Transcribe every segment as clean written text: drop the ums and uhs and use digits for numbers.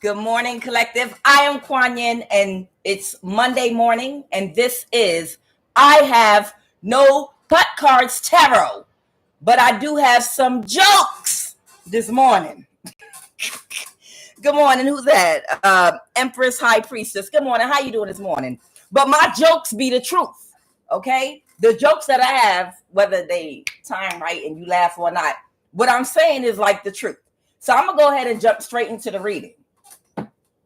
Good morning, collective. I am QUAN, and it's Monday morning, and this is I Have No Cut Cards Tarot, but I do have some jokes this morning. Good morning. Who's that? Empress High Priestess. Good morning. How you doing this morning? But my jokes be the truth, okay? The jokes that I have, whether they time right and you laugh or not, what I'm saying is like the truth. So I'm going to go ahead and jump straight into the reading.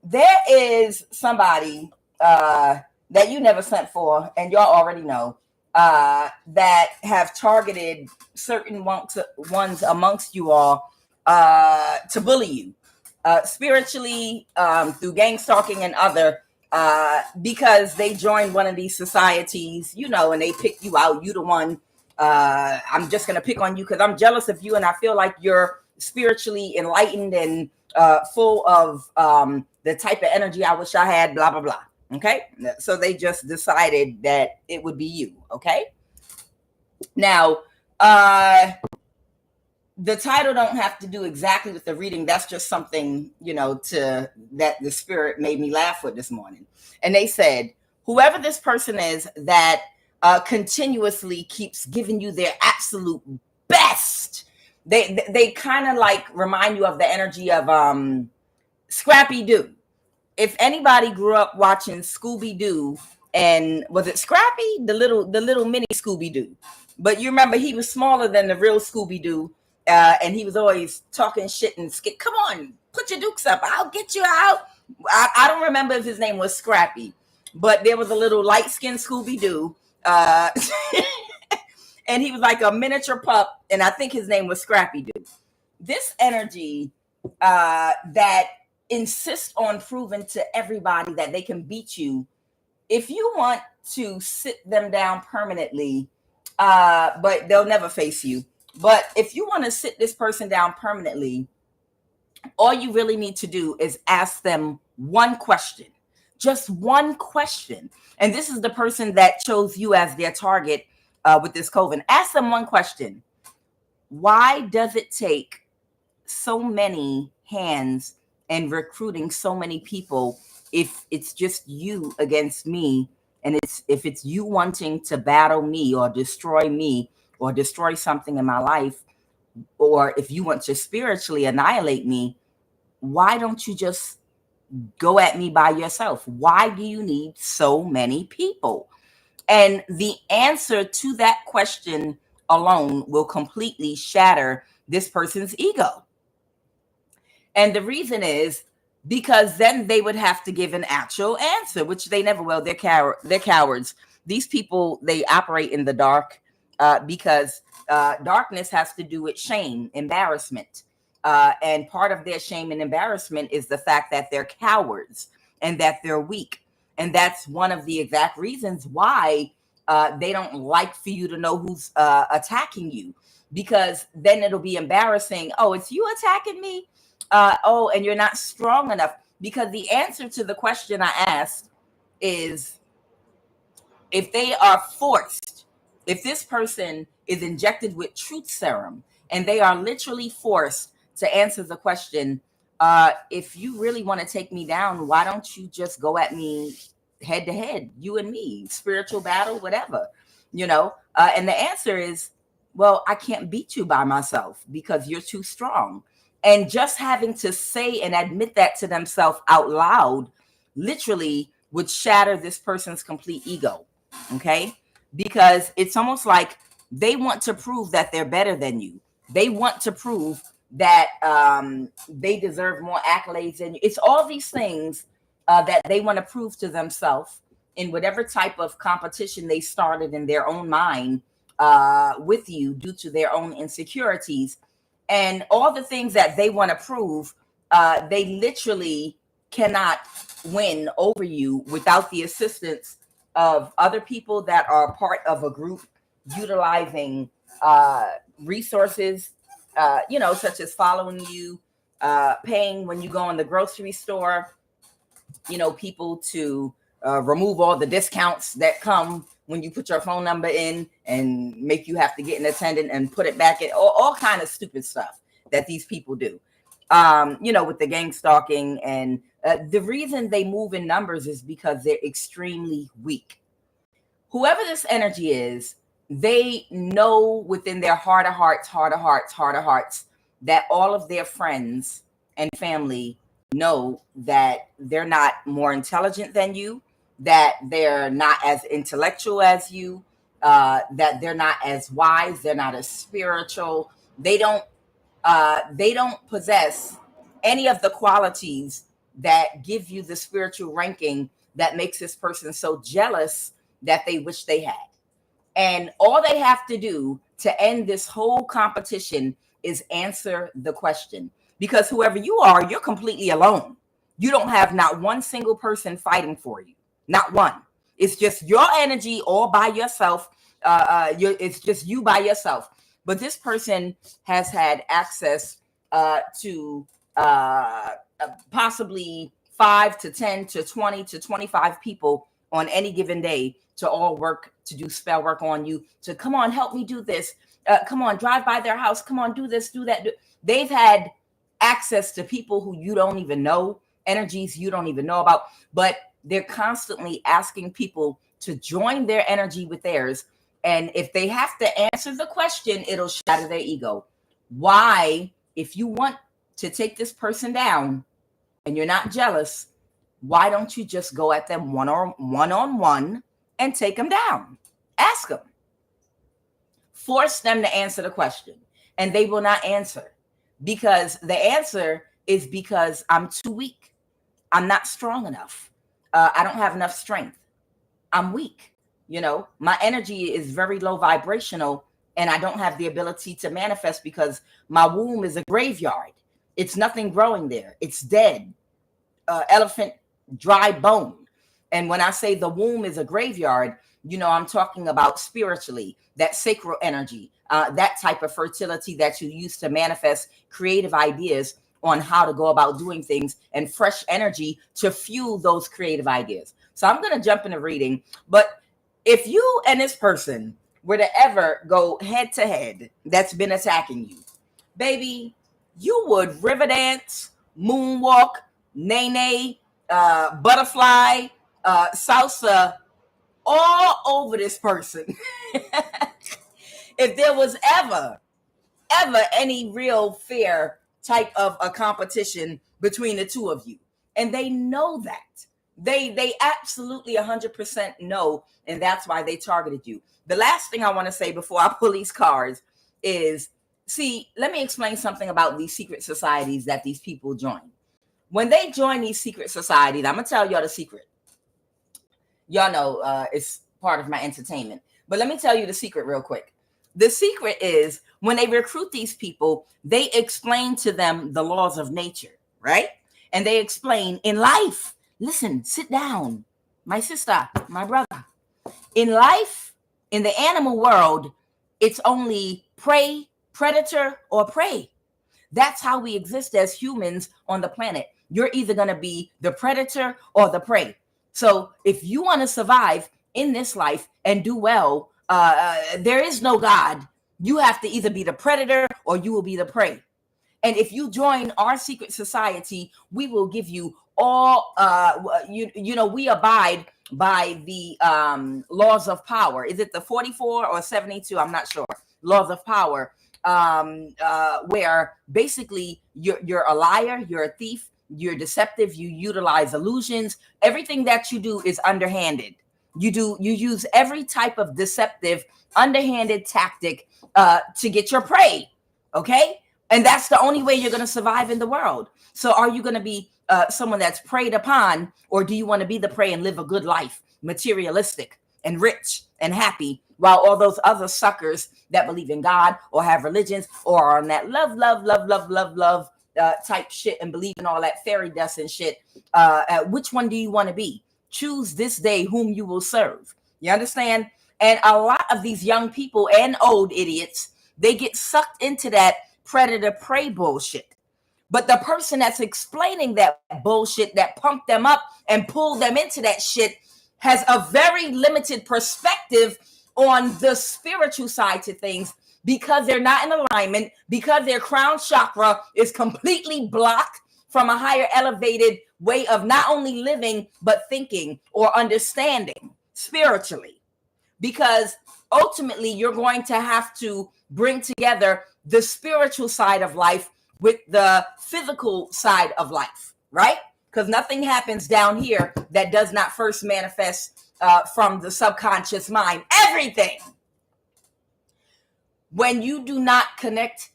There is somebody that you never sent for, and y'all already know, that have targeted certain ones amongst you all to bully you spiritually, through gangstalking and other, because they joined one of these societies, and they pick you out. You the one. I'm just gonna pick on you because I'm jealous of you, and I feel like you're spiritually enlightened and full of the type of energy I wish I had. Blah blah blah. Okay, so they just decided that it would be you. Okay, now the title don't have to do exactly with the reading. That's just something, that the spirit made me laugh with this morning. And they said, whoever this person is that continuously keeps giving you their absolute best, they kind of like remind you of the energy of Scrappy-Doo. If anybody grew up watching Scooby-Doo, and was it Scrappy? The little mini Scooby-Doo. But you remember he was smaller than the real Scooby-Doo. And he was always talking shit and come on, put your dukes up. I'll get you out. I don't remember if his name was Scrappy, but there was a little light-skinned Scooby-Doo. And he was like a miniature pup. And I think his name was Scrappy-Doo. This energy that insists on proving to everybody that they can beat you. If you want to sit them down permanently, but they'll never face you. But if you want to sit this person down permanently, all you really need to do is ask them one question, just one question. And this is the person that chose you as their target with this COVID. Ask them one question. Why does it take so many hands and recruiting so many people if it's just you against me? And if it's you wanting to battle me or destroy me, or destroy something in my life, or if you want to spiritually annihilate me, why don't you just go at me by yourself? Why do you need so many people? And the answer to that question alone will completely shatter this person's ego. And the reason is because then they would have to give an actual answer, which they never will. They're cowards. These people, they operate in the dark. Because darkness has to do with shame, embarrassment. And part of their shame and embarrassment is the fact that they're cowards and that they're weak. And that's one of the exact reasons why they don't like for you to know who's attacking you, because then it'll be embarrassing. Oh, it's you attacking me? And you're not strong enough. Because the answer to the question I asked is, if they are forced, if this person is injected with truth serum and they are literally forced to answer the question, if you really want to take me down, why don't you just go at me head to head, you and me, spiritual battle, whatever, and the answer is, well, I can't beat you by myself because you're too strong. And just having to say and admit that to themselves out loud literally would shatter this person's complete ego. Okay. Because it's almost like they want to prove that they're better than you. They want to prove that they deserve more accolades than you. It's all these things that they want to prove to themselves in whatever type of competition they started in their own mind with you due to their own insecurities. And all the things that they want to prove, they literally cannot win over you without the assistance of other people that are part of a group utilizing resources, such as following you, paying when you go in the grocery store, people to remove all the discounts that come when you put your phone number in and make you have to get an attendant and put it back in, all kind of stupid stuff that these people do. With the gang stalking, and the reason they move in numbers is because they're extremely weak. Whoever this energy is, they know within their heart of hearts, that all of their friends and family know that they're not more intelligent than you, that they're not as intellectual as you, that they're not as wise, they're not as spiritual. They don't possess any of the qualities that give you the spiritual ranking that makes this person so jealous that they wish they had. And all they have to do to end this whole competition is answer the question. Because whoever you are, you're completely alone. You don't have not one single person fighting for you. Not one. It's just your energy all by yourself. It's just you by yourself. But this person has had access to possibly 5 to 10 to 20 to 25 people on any given day to all work, to do spell work on you, to come on, help me do this. Come on, drive by their house. Come on, do this, do that. They've had access to people who you don't even know, energies you don't even know about, but they're constantly asking people to join their energy with theirs. And if they have to answer the question, it'll shatter their ego. Why, if you want to take this person down and you're not jealous, why don't you just go at them one-on-one and take them down? Ask them. Force them to answer the question, and they will not answer, because the answer is because I'm too weak. I'm not strong enough. I don't have enough strength. I'm weak. My energy is very low vibrational, and I don't have the ability to manifest because my womb is a graveyard. It's nothing growing there. It's dead. Elephant, dry bone. And when I say the womb is a graveyard, I'm talking about spiritually, that sacral energy, that type of fertility that you use to manifest creative ideas on how to go about doing things, and fresh energy to fuel those creative ideas. So I'm going to jump into reading. But if you and this person were to ever go head to head, that's been attacking you, baby, you would river dance, moonwalk, nay, butterfly, salsa all over this person. If there was ever any real fair type of a competition between the two of you, and they know that, they absolutely 100% know, and that's why they targeted you. The last thing I want to say before I pull these cards is, let me explain something about these secret societies that these people join. When they join these secret societies, I'm gonna tell y'all the secret. Y'all know it's part of my entertainment, but let me tell you the secret real quick. The secret is, when they recruit these people, they explain to them the laws of nature, right? And they explain in life, listen, sit down, my sister, my brother. In life, in the animal world, it's only prey, predator, or prey. That's how we exist as humans on the planet. You're either going to be the predator or the prey. So if you want to survive in this life and do well, there is no God. You have to either be the predator or you will be the prey. And if you join our secret society, we will give you all, we abide by the laws of power. Is it the 44 or 72? I'm not sure. Laws of power, where basically you're a liar, you're a thief, you're deceptive, you utilize illusions. Everything that you do is underhanded. You use every type of deceptive, underhanded tactic to get your prey. Okay. And that's the only way you're going to survive in the world. So are you going to be someone that's preyed upon, or do you want to be the prey and live a good life, materialistic and rich and happy, while all those other suckers that believe in God or have religions or are on that love type shit and believe in all that fairy dust and shit? Which one do you want to be? Choose this day whom you will serve. You understand? And a lot of these young people and old idiots, they get sucked into that predator prey bullshit. But the person that's explaining that bullshit that pumped them up and pulled them into that shit has a very limited perspective on the spiritual side to things because they're not in alignment, because their crown chakra is completely blocked from a higher elevated way of not only living, but thinking or understanding spiritually. Because ultimately, you're going to have to bring together the spiritual side of life with the physical side of life, right? Because nothing happens down here that does not first manifest from the subconscious mind. Everything. When you do not connect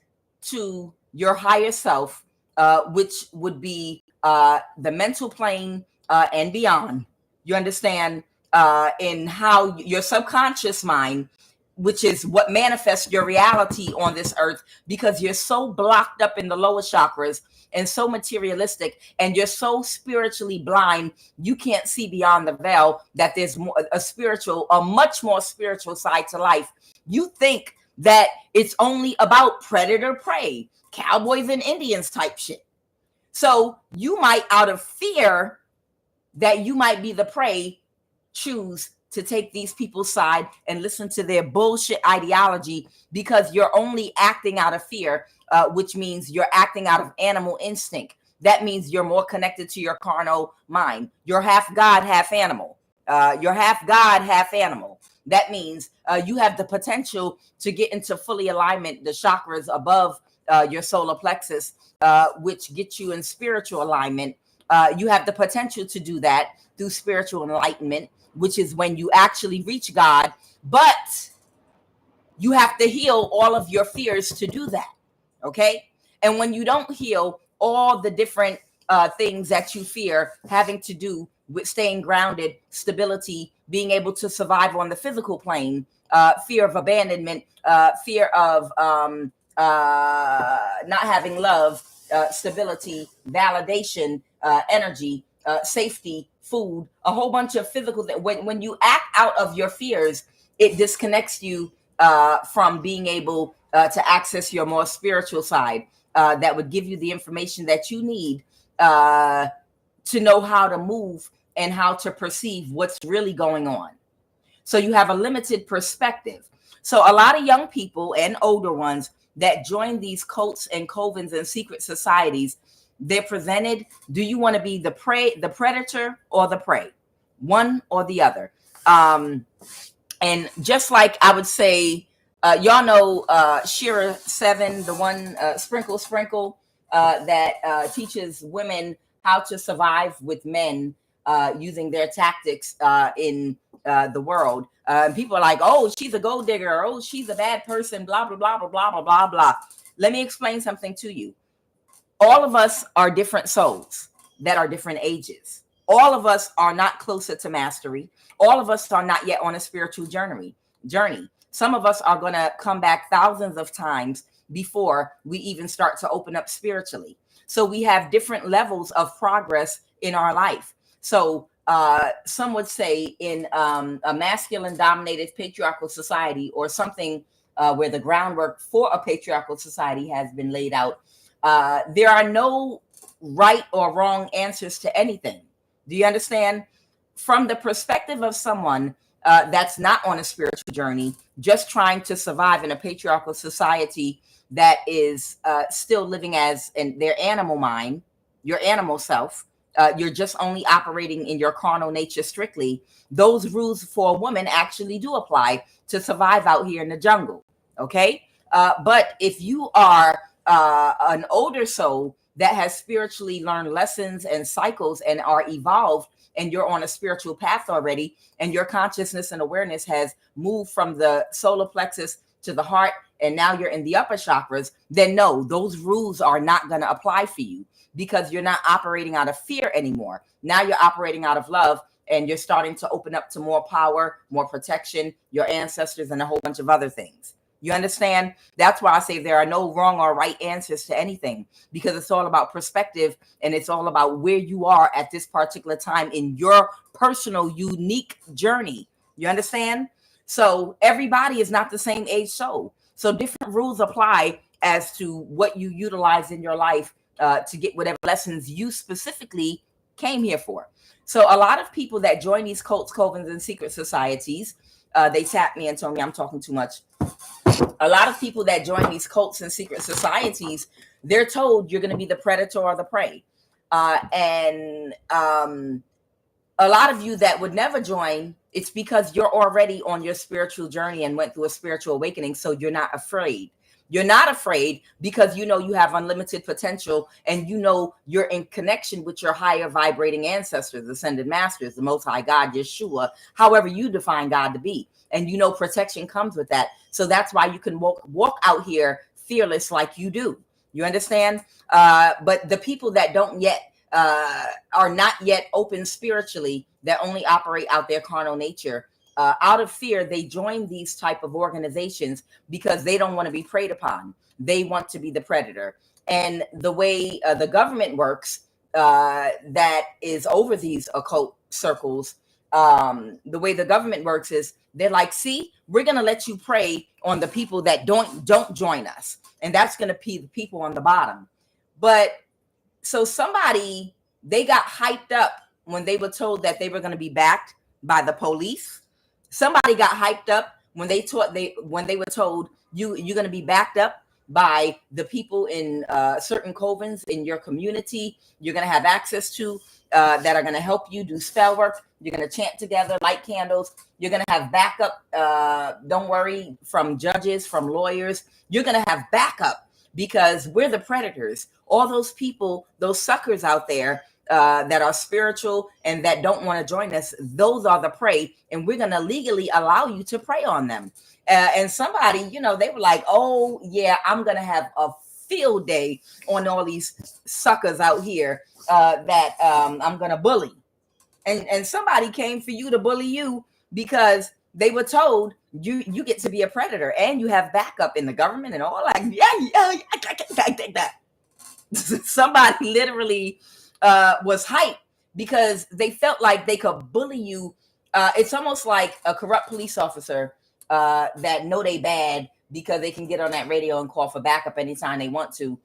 to your higher self, which would be the mental plane and beyond, you understand, in how your subconscious mind, which is what manifests your reality on this earth, because you're so blocked up in the lower chakras and so materialistic, and you're so spiritually blind, you can't see beyond the veil that there's more, a much more spiritual side to life. You think that it's only about predator prey, cowboys and Indians type shit. So you might, out of fear that you might be the prey, choose to take these people's side and listen to their bullshit ideology because you're only acting out of fear, which means you're acting out of animal instinct. That means you're more connected to your carnal mind. You're half God, half animal. You're half God, half animal. That means you have the potential to get into fully alignment, the chakras above your solar plexus, which get you in spiritual alignment. You have the potential to do that through spiritual enlightenment, which is when you actually reach God. But you have to heal all of your fears to do that. Okay. And when you don't heal all the different things that you fear having to do with staying grounded, stability, being able to survive on the physical plane, fear of abandonment, fear of not having love, stability, validation, energy, safety, food, a whole bunch of physical. When you act out of your fears, it disconnects you from being able to access your more spiritual side that would give you the information that you need to know how to move and how to perceive what's really going on. So you have a limited perspective. So a lot of young people and older ones that join these cults and covens and secret societies, they're presented, do you want to be the prey, the predator, or the prey? One or the other. And just like I would say, y'all know Shira 7, the one Sprinkle, that teaches women how to survive with men using their tactics in the world. People are like, oh, she's a gold digger, or oh, she's a bad person, blah, blah, blah, blah, blah, blah, blah, blah. Let me explain something to you. All of us are different souls that are different ages. All of us are not closer to mastery. All of us are not yet on a spiritual journey. Some of us are going to come back thousands of times before we even start to open up spiritually. So we have different levels of progress in our life. So some would say in a masculine dominated patriarchal society, or something where the groundwork for a patriarchal society has been laid out, there are no right or wrong answers to anything. Do you understand? From the perspective of someone that's not on a spiritual journey, just trying to survive in a patriarchal society that is still living as in their animal mind, your animal self, you're just only operating in your carnal nature strictly. Those rules for a woman actually do apply to survive out here in the jungle. Okay. But if you are an older soul that has spiritually learned lessons and cycles and are evolved, and you're on a spiritual path already, and your consciousness and awareness has moved from the solar plexus to the heart, and now you're in the upper chakras, then no, those rules are not going to apply for you, because you're not operating out of fear anymore. Now you're operating out of love, and you're starting to open up to more power, more protection, your ancestors, and a whole bunch of other things. You understand? That's why I say there are no wrong or right answers to anything, because it's all about perspective, and it's all about where you are at this particular time in your personal, unique journey. You understand? So everybody is not the same age soul. So different rules apply as to what you utilize in your life to get whatever lessons you specifically came here for. So a lot of people that join these cults, covens, and secret societies, they tap me and told me I'm talking too much. A lot of people that join these cults and secret societies, they're told you're going to be the predator or the prey. And a lot of you that would never join, it's because you're already on your spiritual journey and went through a spiritual awakening. So you're not afraid. You're not afraid because you know you have unlimited potential, and you know you're in connection with your higher vibrating ancestors, ascended masters, the Most High God, Yeshua, however you define God to be. And you know protection comes with that. So that's why you can walk out here fearless like you do. You understand? But the people that don't yet are not yet open spiritually, that only operate out their carnal nature, out of fear, they join these type of organizations because they don't want to be preyed upon. They want to be the predator. And the way the government works, that is over these occult circles, the way the government works is they're like, see, we're going to let you prey on the people that don't join us. And that's going to be the people on the bottom. But so they got hyped up when they were told that they were going to be backed by the police. Somebody got hyped up when they were told you're going to be backed up by the people in certain covens in your community. You're going to have access to that are going to help you do spell work. You're going to chant together, light candles. You're going to have backup. Don't worry, from judges, from lawyers. You're going to have backup because we're the predators. All those people, those suckers out there that are spiritual and that don't want to join us, those are the prey, and we're going to legally allow you to prey on them. And somebody, they were like, oh yeah, I'm going to have a field day on all these suckers out here that I'm going to bully. And somebody came for you to bully you because they were told you get to be a predator and you have backup in the government and all that. Yeah, I take that. Somebody literally was hyped because they felt like they could bully you. It's almost like a corrupt police officer that know they bad because they can get on that radio and call for backup anytime they want to.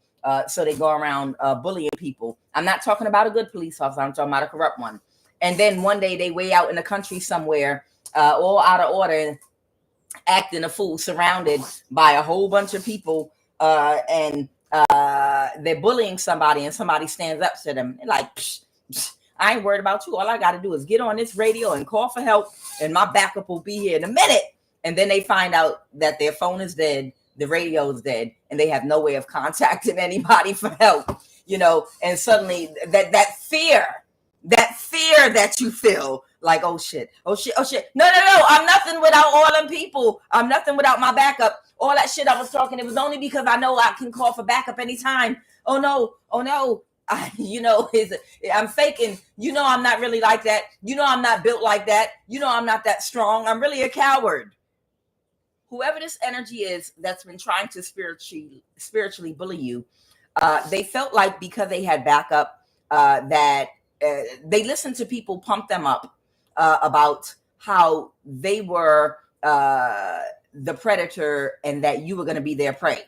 So they go around bullying people. I'm not talking about a good police officer. I'm talking about a corrupt one. And then one day they way out in the country somewhere, all out of order, acting a fool, surrounded by a whole bunch of people, and they're bullying somebody, and somebody stands up to them like, psh, psh, I ain't worried about you. All I got to do is get on this radio and call for help, and my backup will be here in a minute. And then they find out that their phone is dead, the radio is dead, and they have no way of contacting anybody for help. And suddenly that fear that you feel like, oh shit. No, I'm nothing without all them people. I'm nothing without my backup. All that shit I was talking, it was only because I know I can call for backup anytime. Oh no. I'm faking. I'm not really like that. I'm not built like that. I'm not that strong. I'm really a coward. Whoever this energy is that's been trying to spiritually bully you, they felt like because they had backup, that they listened to people pump them up about how they were the predator and that you were going to be their prey.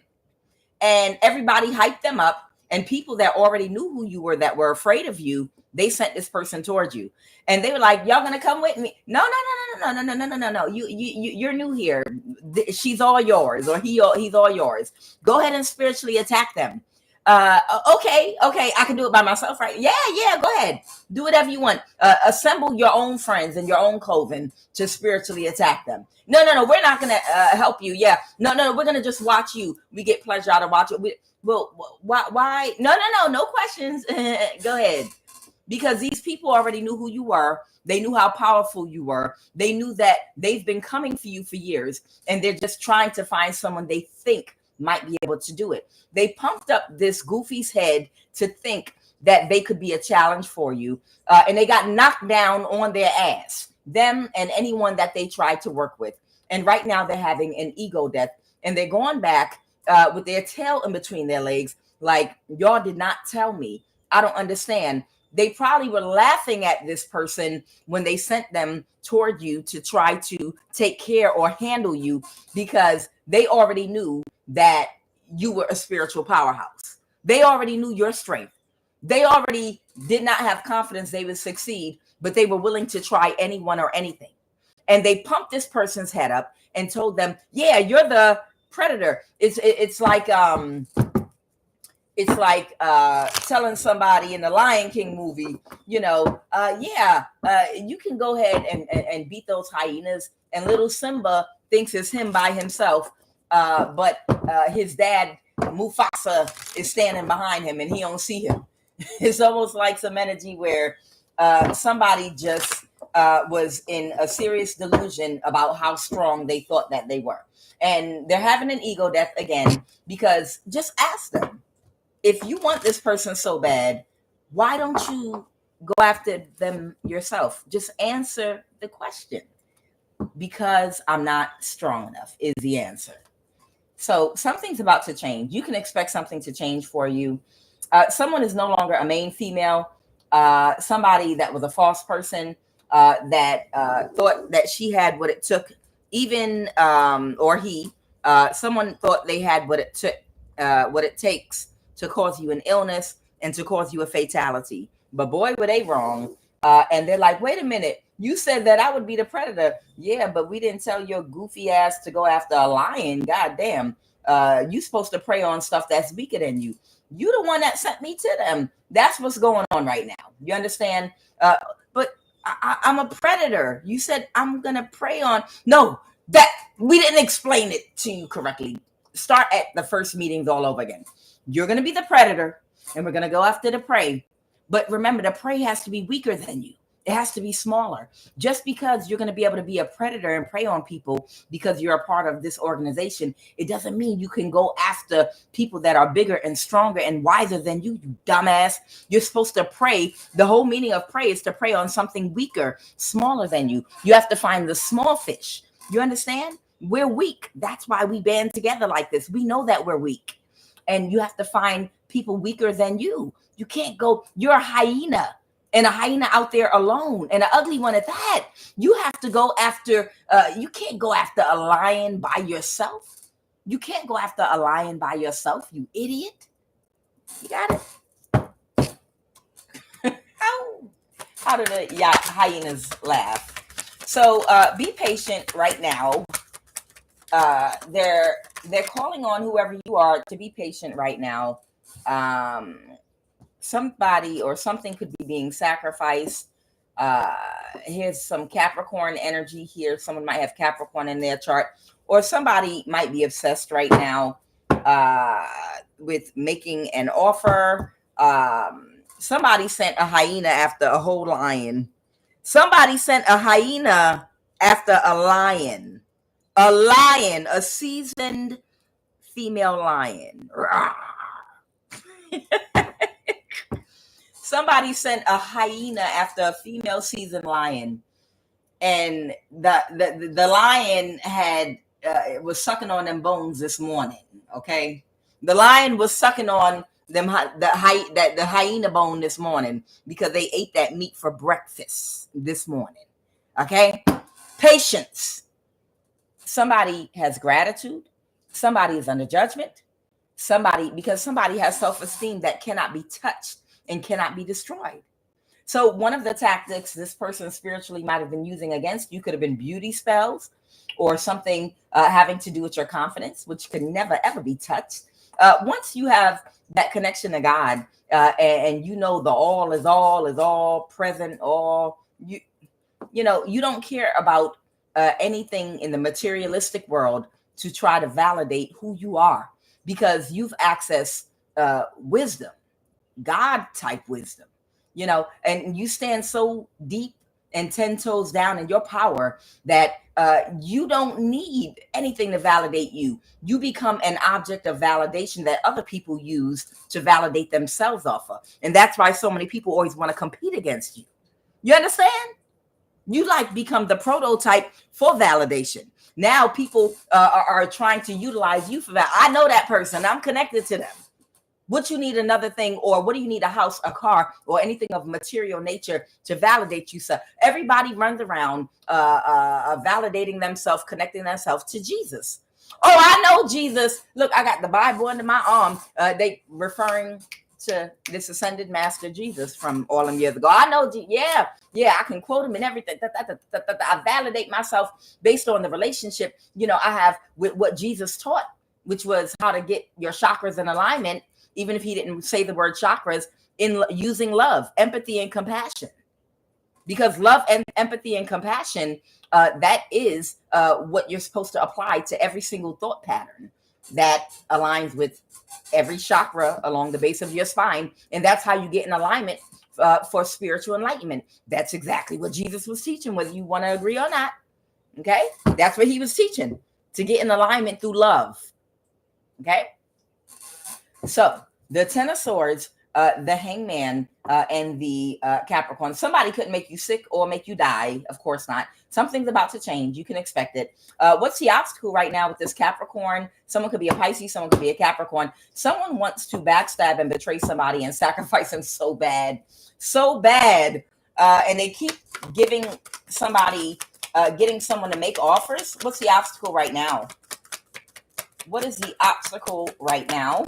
And everybody hyped them up, and people that already knew who you were, that were afraid of you, they sent this person towards you. And they were like, y'all going to come with me? No. You're new here. She's all yours, or he's all yours. Go ahead and spiritually attack them. Okay, I can do it by myself, right? Yeah, go ahead. Do whatever you want. Assemble your own friends and your own coven to spiritually attack them. No, we're not going to help you. Yeah, no, we're going to just watch you. We get pleasure out of watching. Well, why? No questions. Go ahead. Because these people already knew who you were. They knew how powerful you were. They knew that they've been coming for you for years, and they're just trying to find someone they think might be able to do it. They pumped up this goofy's head to think that they could be a challenge for you, and they got knocked down on their ass, them and anyone that they tried to work with. And right now they're having an ego death, and they're going back with their tail in between their legs like, y'all did not tell me. I don't understand. They probably were laughing at this person when they sent them toward you to try to take care or handle you, because they already knew that you were a spiritual powerhouse. They already knew your strength. They already did not have confidence they would succeed, but they were willing to try anyone or anything. And they pumped this person's head up and told them, yeah, you're the predator. It's like telling somebody in the Lion King movie, you can go ahead and beat those hyenas. And little Simba thinks it's him by himself, but his dad Mufasa is standing behind him and he don't see him. It's almost like some energy where somebody just was in a serious delusion about how strong they thought that they were. And they're having an ego death again, because just ask them, if you want this person so bad, why don't you go after them yourself? Just answer the question. Because I'm not strong enough is the answer. So something's about to change. You can expect something to change for you. Someone is no longer a main female. Somebody that was a false person that thought that she had what it took, even or he, someone thought they had what it took, what it takes to cause you an illness and to cause you a fatality. But boy, were they wrong. And they're like, wait a minute, you said that I would be the predator. Yeah, but we didn't tell your goofy ass to go after a lion. God damn. You're supposed to prey on stuff that's weaker than you. You the one that sent me to them. That's what's going on right now. You understand? But I'm a predator. You said I'm going to prey on. No, that we didn't explain it to you correctly. Start at the first meetings all over again. You're going to be the predator and we're going to go after the prey. But remember, the prey has to be weaker than you. It has to be smaller. Just because you're going to be able to be a predator and prey on people because you're a part of this organization, it doesn't mean you can go after people that are bigger and stronger and wiser than you, you dumbass. You're supposed to prey. The whole meaning of prey is to prey on something weaker, smaller than you. You have to find the small fish. You understand? We're weak. That's why we band together like this. We know that we're weak. And you have to find people weaker than you. You can't go, you're a hyena. And a hyena out there alone, and an ugly one at that. You have to go after, you can't go after a lion by yourself. You can't go after a lion by yourself, you idiot. You got it? How do the hyenas laugh? So be patient right now. They're calling on whoever you are to be patient right now. Somebody or something could be being sacrificed. Here's some Capricorn energy here. Someone might have Capricorn in their chart, or somebody might be obsessed right now with making an offer. Somebody sent a hyena after a whole lion. Somebody sent a hyena after a lion. A seasoned female lion. Somebody sent a hyena after a female seasoned lion, and the lion had was sucking on them bones this morning. Okay, the lion was sucking on them the hyena bone this morning because they ate that meat for breakfast this morning. Okay, patience. Somebody has gratitude. Somebody is under judgment. Because somebody has self-esteem that cannot be touched and cannot be destroyed. So one of the tactics this person spiritually might have been using against you could have been beauty spells or something having to do with your confidence, which could never, ever be touched. Once you have that connection to God and you know the all is all present, all, you don't care about anything in the materialistic world to try to validate who you are, because you've accessed wisdom. God type wisdom, and you stand so deep and 10 toes down in your power that you don't need anything to validate you. You become an object of validation that other people use to validate themselves off of. And that's why so many people always want to compete against you. You understand? You become the prototype for validation. Now people are trying to utilize you for that. I know that person. I'm connected to them. What you need another thing, or what do you need, a house, a car, or anything of material nature to validate you? So everybody runs around validating themselves, connecting themselves to Jesus. Oh, I know Jesus. Look, I got the Bible under my arm. They referring to this ascended master Jesus from all them years ago. I know, yeah, I can quote him and everything. I validate myself based on the relationship, I have with what Jesus taught, which was how to get your chakras in alignment, even if he didn't say the word chakras, in using love, empathy, and compassion. Because love and empathy and compassion, that is what you're supposed to apply to every single thought pattern that aligns with every chakra along the base of your spine. And that's how you get in alignment for spiritual enlightenment. That's exactly what Jesus was teaching, whether you want to agree or not. Okay? That's what he was teaching, to get in alignment through love. Okay? So the Ten of Swords, the Hangman, and the Capricorn. Somebody couldn't make you sick or make you die. Of course not. Something's about to change. You can expect it. What's the obstacle right now with this Capricorn? Someone could be a Pisces. Someone could be a Capricorn. Someone wants to backstab and betray somebody and sacrifice them so bad. And they keep giving somebody, getting someone to make offers. What's the obstacle right now? What is the obstacle right now?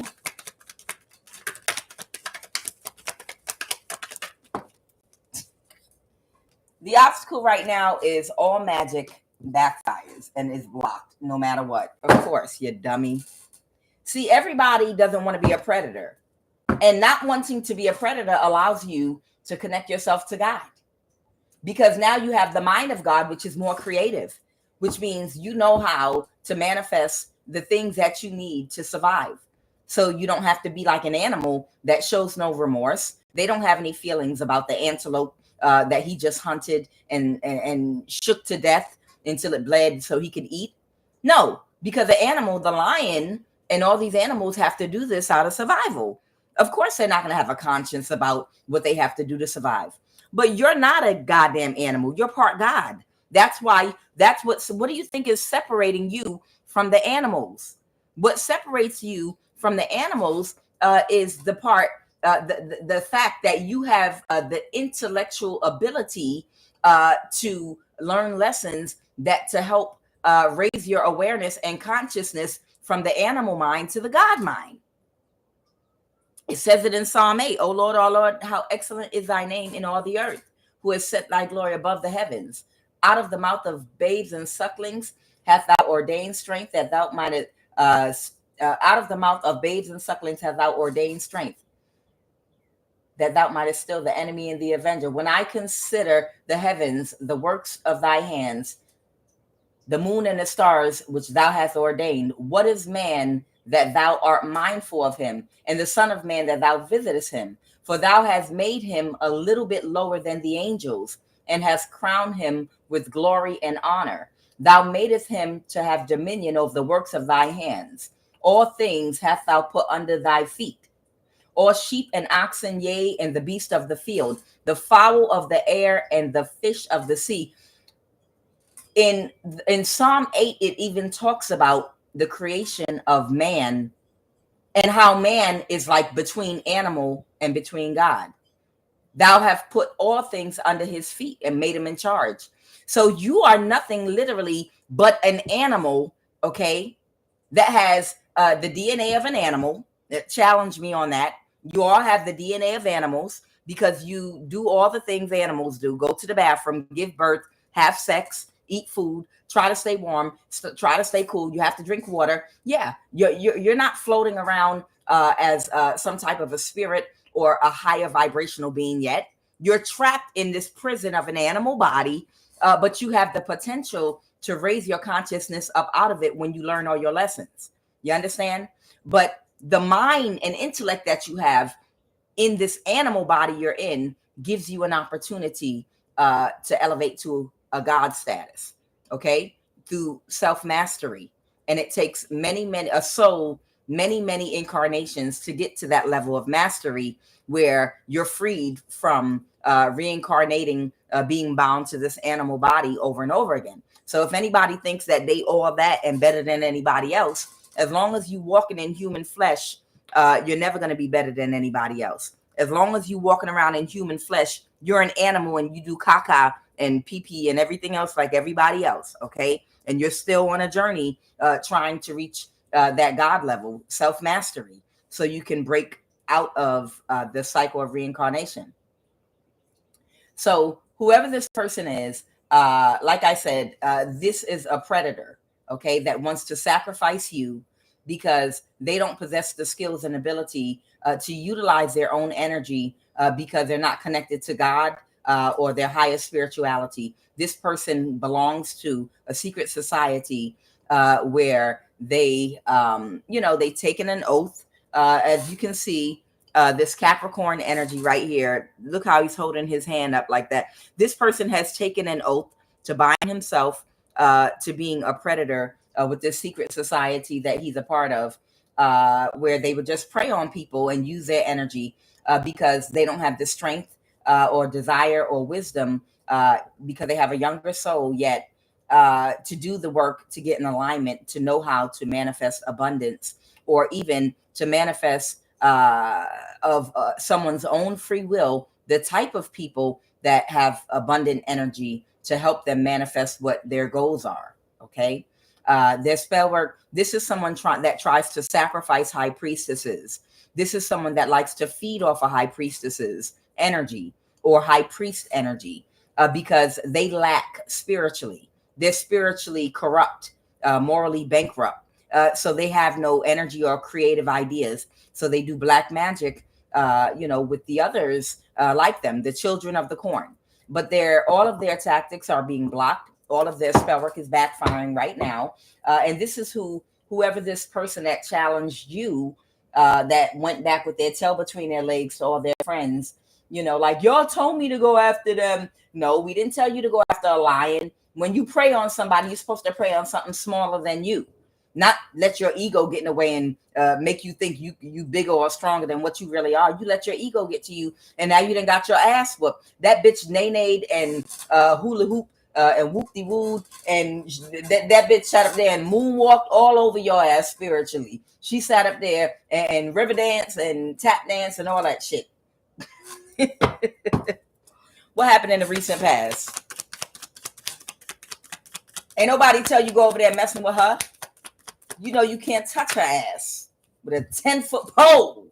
The obstacle right now is all magic backfires and is blocked no matter what. Of course, you dummy. See, everybody doesn't want to be a predator. And not wanting to be a predator allows you to connect yourself to God. Because now you have the mind of God, which is more creative, which means you know how to manifest the things that you need to survive. So you don't have to be like an animal that shows no remorse. They don't have any feelings about the antelope that he just hunted and shook to death until it bled so he could eat. No, because the animal, the lion, and all these animals have to do this out of survival. Of course, they're not going to have a conscience about what they have to do to survive. But you're not a goddamn animal. You're part God. That's why, what do you think is separating you from the animals? What separates you from the animals is the part, the fact that you have the intellectual ability to learn lessons that to help raise your awareness and consciousness from the animal mind to the God mind. It says it in Psalm 8, O Lord, how excellent is thy name in all the earth, who has set thy glory above the heavens. Out of the mouth of babes and sucklings hath thou ordained strength, that thou mightest, out of the mouth of babes and sucklings hath thou ordained strength, that thou mightest still the enemy and the avenger. When I consider the heavens, the works of thy hands, the moon and the stars which thou hast ordained, what is man that thou art mindful of him, and the son of man that thou visitest him? For thou hast made him a little bit lower than the angels, and hast crowned him with glory and honor. Thou madest him to have dominion over the works of thy hands. All things hast thou put under thy feet. All sheep and oxen, yea, and the beast of the field, the fowl of the air, and the fish of the sea. In Psalm 8, it even talks about the creation of man and how man is like between animal and between God. Thou have put all things under his feet and made him in charge. So you are nothing literally but an animal, okay, that has the DNA of an animal. Challenge me on that. You all have the DNA of animals because you do all the things animals do. Go to the bathroom, give birth, have sex, eat food, try to stay warm, try to stay cool. You have to drink water. Yeah, you're not floating around as some type of a spirit or a higher vibrational being yet. You're trapped in this prison of an animal body, but you have the potential to raise your consciousness up out of it when you learn all your lessons. You understand? But the mind and intellect that you have in this animal body you're in gives you an opportunity to elevate to a God status, okay, through self-mastery. And it takes a soul, many incarnations to get to that level of mastery where you're freed from reincarnating, being bound to this animal body over and over again. So if anybody thinks that they all that and better than anybody else, as long as you walking in human flesh, you're never going to be better than anybody else. As long as you walking around in human flesh, you're an animal and you do caca and pee-pee and everything else like everybody else, okay? And you're still on a journey trying to reach that God level, self-mastery, so you can break out of the cycle of reincarnation. So whoever this person is, like I said, this is a predator, okay, that wants to sacrifice you because they don't possess the skills and ability to utilize their own energy because they're not connected to God or their highest spirituality. This person belongs to a secret society where they, they've taken an oath. As you can see, this Capricorn energy right here. Look how he's holding his hand up like that. This person has taken an oath to bind himself to being a predator with this secret society that he's a part of, where they would just prey on people and use their energy because they don't have the strength or desire or wisdom because they have a younger soul yet to do the work, to get in alignment, to know how to manifest abundance, or even to manifest of someone's own free will, the type of people that have abundant energy to help them manifest what their goals are. Okay. Their spell work. This is someone that tries to sacrifice high priestesses. This is someone that likes to feed off a high priestess's energy or high priest energy because they lack spiritually. They're spiritually corrupt, morally bankrupt. So they have no energy or creative ideas. So they do black magic, with the others like them, the children of the corn. But all of their tactics are being blocked. All of their spell work is backfiring right now. And this is whoever this person that challenged you, that went back with their tail between their legs to all their friends, like, y'all told me to go after them. No, we didn't tell you to go after a lion. When you prey on somebody, you're supposed to prey on something smaller than you. Not let your ego get in the way and make you think you bigger or stronger than what you really are. You let your ego get to you, and now you done got your ass whooped. That bitch nay-nayed and hula hoop and whoop-de-woo, and that bitch sat up there and moonwalked all over your ass spiritually. She sat up there and river dance and tap dance and all that shit. What happened in the recent past? Ain't nobody tell you go over there messing with her. You know you can't touch her ass with a 10-foot pole.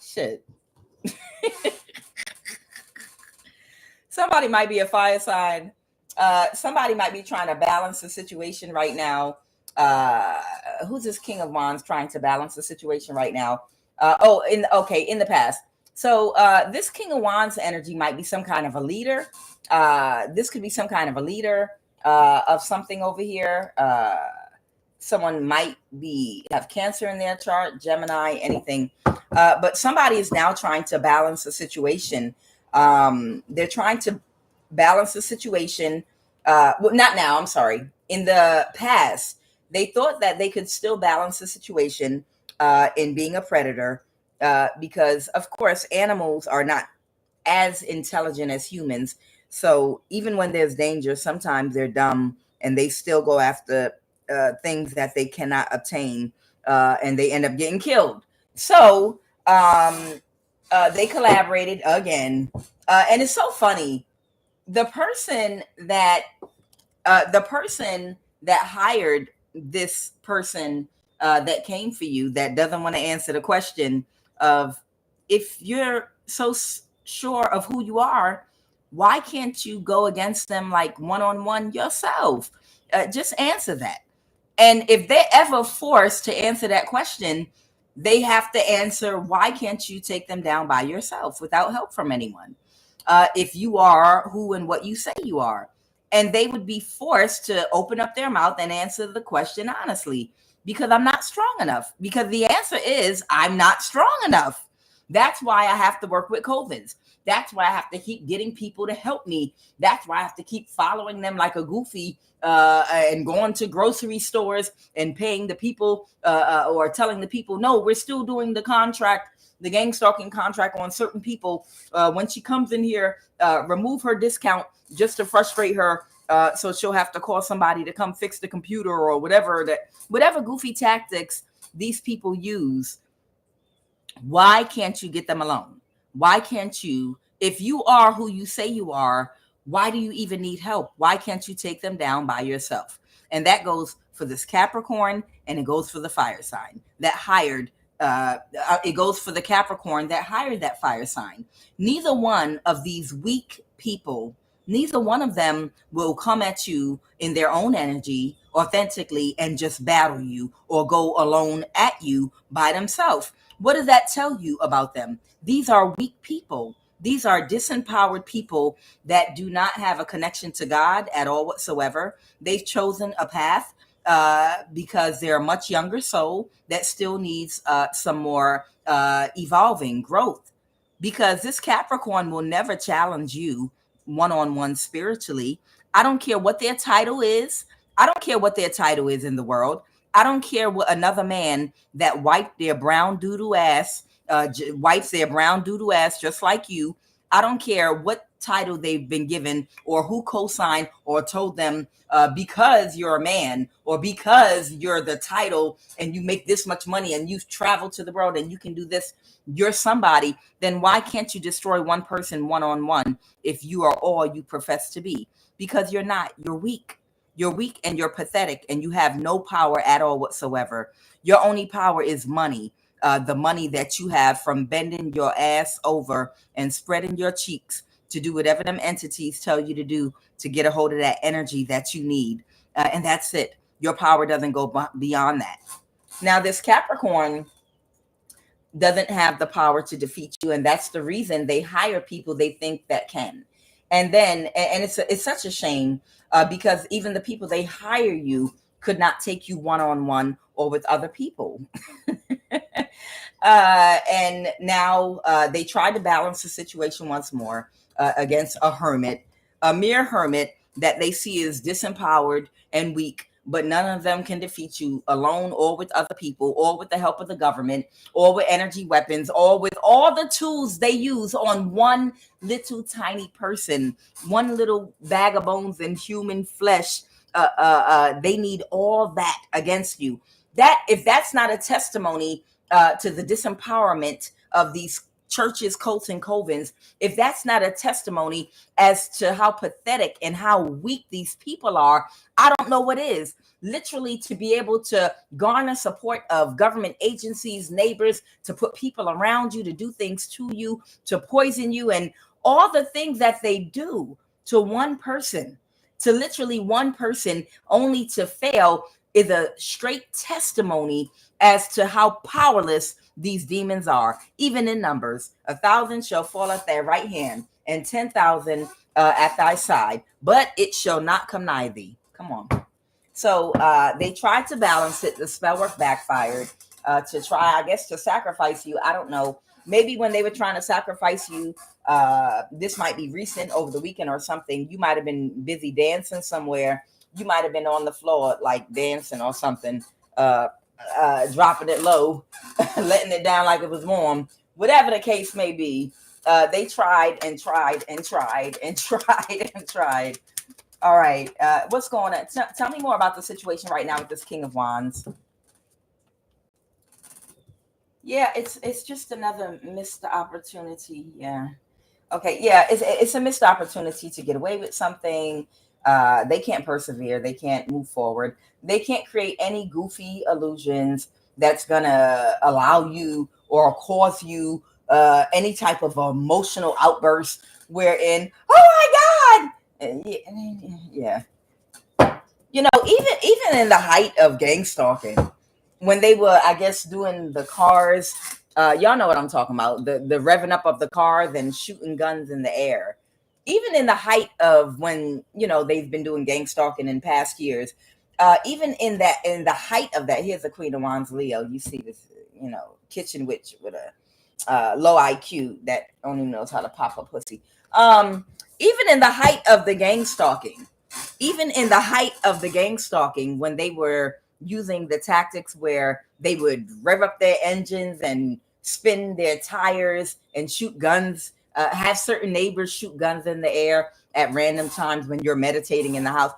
Shit. Somebody might be a fire sign. Somebody might be trying to balance the situation right now. Who's this King of Wands trying to balance the situation right now? In the past. So this King of Wands energy might be some kind of a leader. This could be some kind of a leader of something over here. Someone might have Cancer in their chart, Gemini, anything. But somebody is now trying to balance the situation. They're trying to balance the situation. Not now, I'm sorry. In the past, they thought that they could still balance the situation in being a predator because, of course, animals are not as intelligent as humans. So even when there's danger, sometimes they're dumb and they still go after things that they cannot obtain, and they end up getting killed. So they collaborated again, and it's so funny. The person that hired this person that came for you, that doesn't want to answer the question of, if you're so sure of who you are, why can't you go against them like one-on-one yourself? Just answer that. And if they're ever forced to answer that question, they have to answer, why can't you take them down by yourself without help from anyone? If you are who and what you say you are. And they would be forced to open up their mouth and answer the question honestly, because I'm not strong enough. Because the answer is, I'm not strong enough. That's why I have to work with COVIDs. That's why I have to keep getting people to help me. That's why I have to keep following them like a goofy and going to grocery stores and paying the people or telling the people, no, we're still doing the contract, the gangstalking contract on certain people. When she comes in here, remove her discount just to frustrate her. So she'll have to call somebody to come fix the computer or whatever goofy tactics these people use. Why can't you get them alone? Why can't you, if you are who you say you are, why do you even need help? Why can't you take them down by yourself? And that goes for this Capricorn, and it goes for the fire sign that hired. It goes for the Capricorn that hired that fire sign. Neither one of these weak people, neither one of them will come at you in their own energy authentically and just battle you or go alone at you by themselves. What does that tell you about them? These are weak people. These are disempowered people that do not have a connection to God at all whatsoever. They've chosen a path because they're a much younger soul that still needs some more evolving growth. Because this Capricorn will never challenge you one-on-one spiritually. I don't care what their title is. I don't care what their title is in the world. I don't care what another man that wiped their brown doodle ass, wipes their brown doodle ass just like you. I don't care what title they've been given or who co-signed or told them because you're a man or because you're the title and you make this much money and you've traveled to the world and you can do this, you're somebody. Then why can't you destroy one person one-on-one if you are all you profess to be? Because you're not. You're weak. You're weak and you're pathetic and you have no power at all whatsoever. Your only power is money. The money that you have from bending your ass over and spreading your cheeks to do whatever them entities tell you to do to get a hold of that energy that you need. And that's it. Your power doesn't go beyond that. Now, this Capricorn doesn't have the power to defeat you. And that's the reason they hire people they think that can. And then, and it's such a shame because even the people they hire you could not take you one-on-one or with other people. And now they tried to balance the situation once more against a hermit, a mere hermit that they see as disempowered and weak, but none of them can defeat you alone or with other people or with the help of the government or with energy weapons or with all the tools they use on one little tiny person, one little bag of bones and human flesh. They need all that against you. That if that's not a testimony to the disempowerment of these churches, cults, and covens, if that's not a testimony as to how pathetic and how weak these people are, I don't know what is. Literally, to be able to garner support of government agencies, neighbors, to put people around you, to do things to you, to poison you, and all the things that they do to one person, to literally one person, only to fail, is a straight testimony as to how powerless these demons are, even in numbers. 1,000 shall fall at thy right hand, and 10,000 at thy side, but it shall not come nigh thee. Come on. So they tried to balance it. The spell work backfired to try, I guess, to sacrifice you. I don't know. Maybe when they were trying to sacrifice you, this might be recent, over the weekend or something. You might have been busy dancing somewhere. You might have been on the floor, like dancing or something, dropping it low, letting it down like it was warm. Whatever the case may be, they tried and tried and tried and tried and tried. All right. What's going on? Tell me more about the situation right now with this King of Wands. Yeah, it's just another missed opportunity. Yeah. Okay. Yeah, it's a missed opportunity to get away with something. They can't persevere. They can't move forward. They can't create any goofy illusions that's gonna allow you or cause you any type of emotional outburst wherein, oh my God, yeah. You know, even in the height of gang stalking, when they were, I guess, doing the cars, y'all know what I'm talking about, the revving up of the cars and shooting guns in the air. Even in the height of when, you know, they've been doing gang stalking in past years, even in the height of that, here's the Queen of Wands, Leo. You see this, you know, kitchen witch with a low IQ that only knows how to pop a pussy. Even in the height of the gang stalking, when they were using the tactics where they would rev up their engines and spin their tires and shoot guns, have certain neighbors shoot guns in the air at random times when you're meditating in the house,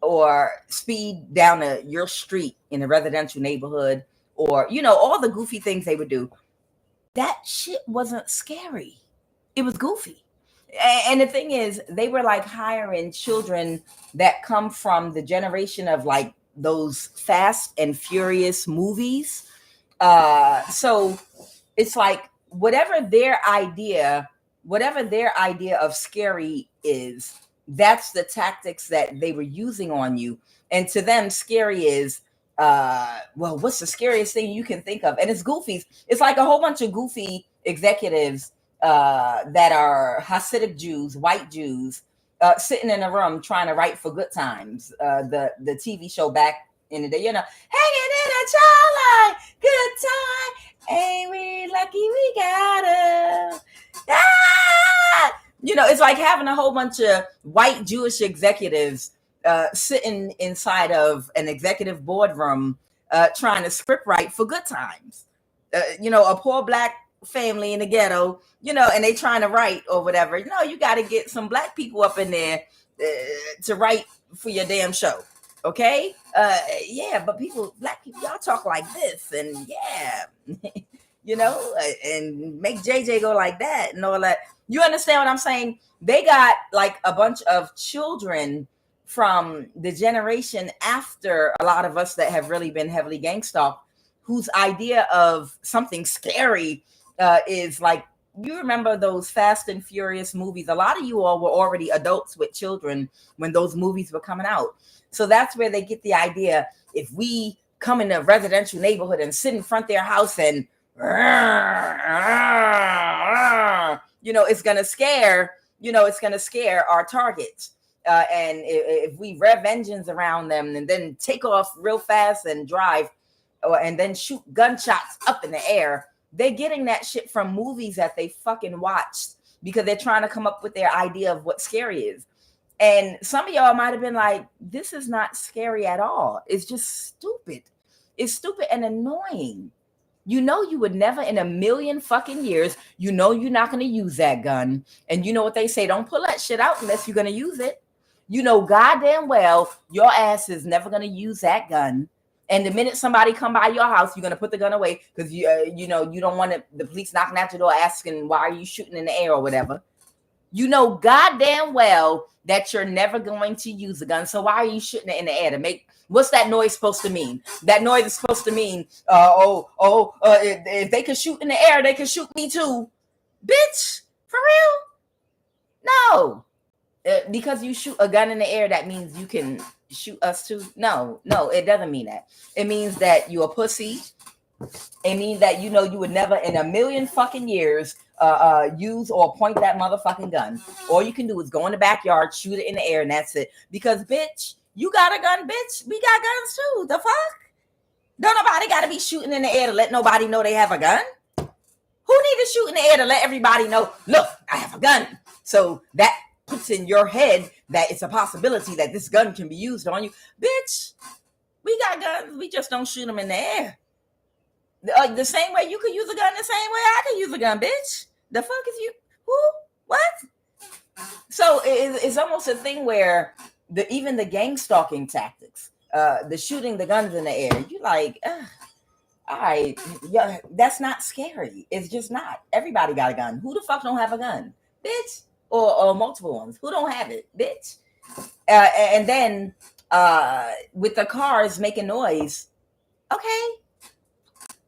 or speed down your street in a residential neighborhood, or, you know, all the goofy things they would do. That shit wasn't scary. It was goofy. And the thing is, they were like hiring children that come from the generation of like those Fast and Furious movies. So it's like whatever their idea of scary is, that's the tactics that they were using on you. And to them, scary is well, what's the scariest thing you can think of? And it's goofies. It's like a whole bunch of goofy executives that are Hasidic Jews, white Jews, sitting in a room trying to write for Good Times, the TV show back in the day, hanging in a child line, good time, ain't we lucky we got her. Ah! It's like having a whole bunch of white Jewish executives sitting inside of an executive boardroom trying to script write for Good Times. A poor black family in the ghetto, and they trying to write or whatever. You got to get some black people up in there to write for your damn show. Okay. Yeah, but black people, y'all talk like this, and yeah, and make JJ go like that and all that. You understand what I'm saying? They got like a bunch of children from the generation after a lot of us that have really been heavily gang-stalked, whose idea of something scary is like, you remember those Fast and Furious movies? A lot of you all were already adults with children when those movies were coming out. So that's where they get the idea. If we come in a residential neighborhood and sit in front of their house and it's gonna scare our targets. And if we rev engines around them and then take off real fast and drive, and then shoot gunshots up in the air, they're getting that shit from movies that they fucking watched because they're trying to come up with their idea of what scary is. And some of y'all might have been like, this is not scary at all. It's just stupid. It's stupid and annoying. You would never in a million fucking years, you're not going to use that gun. And you know what they say? Don't pull that shit out unless you're going to use it. Goddamn well, your ass is never going to use that gun. And the minute somebody come by your house, you're going to put the gun away because you don't want the police knocking at your door asking, why are you shooting in the air or whatever. Goddamn well that you're never going to use a gun. So why are you shooting it in the air to make? What's that noise supposed to mean? That noise is supposed to mean, if they can shoot in the air, they can shoot me too. Bitch, for real? No. Because you shoot a gun in the air, that means you can shoot us too? No, it doesn't mean that. It means that you're a pussy. It means that you would never in a million fucking years use or point that motherfucking gun. All you can do is go in the backyard, shoot it in the air, and that's it. Because bitch, you got a gun, bitch. We got guns too. The fuck? Don't nobody got to be shooting in the air to let nobody know they have a gun. Who need to shoot in the air to let everybody know, look, I have a gun? So that puts in your head that it's a possibility that this gun can be used on you. Bitch, we got guns. We just don't shoot them in the air. The same way you could use a gun, the same way I could use a gun, bitch. The fuck is you? Who? What? So it's almost a thing where even the gang stalking tactics, the shooting the guns in the air, you like, all right, yeah, that's not scary. It's just not. Everybody got a gun. Who the fuck don't have a gun, bitch? Or multiple ones. Who don't have it, bitch? And then with the cars making noise, okay.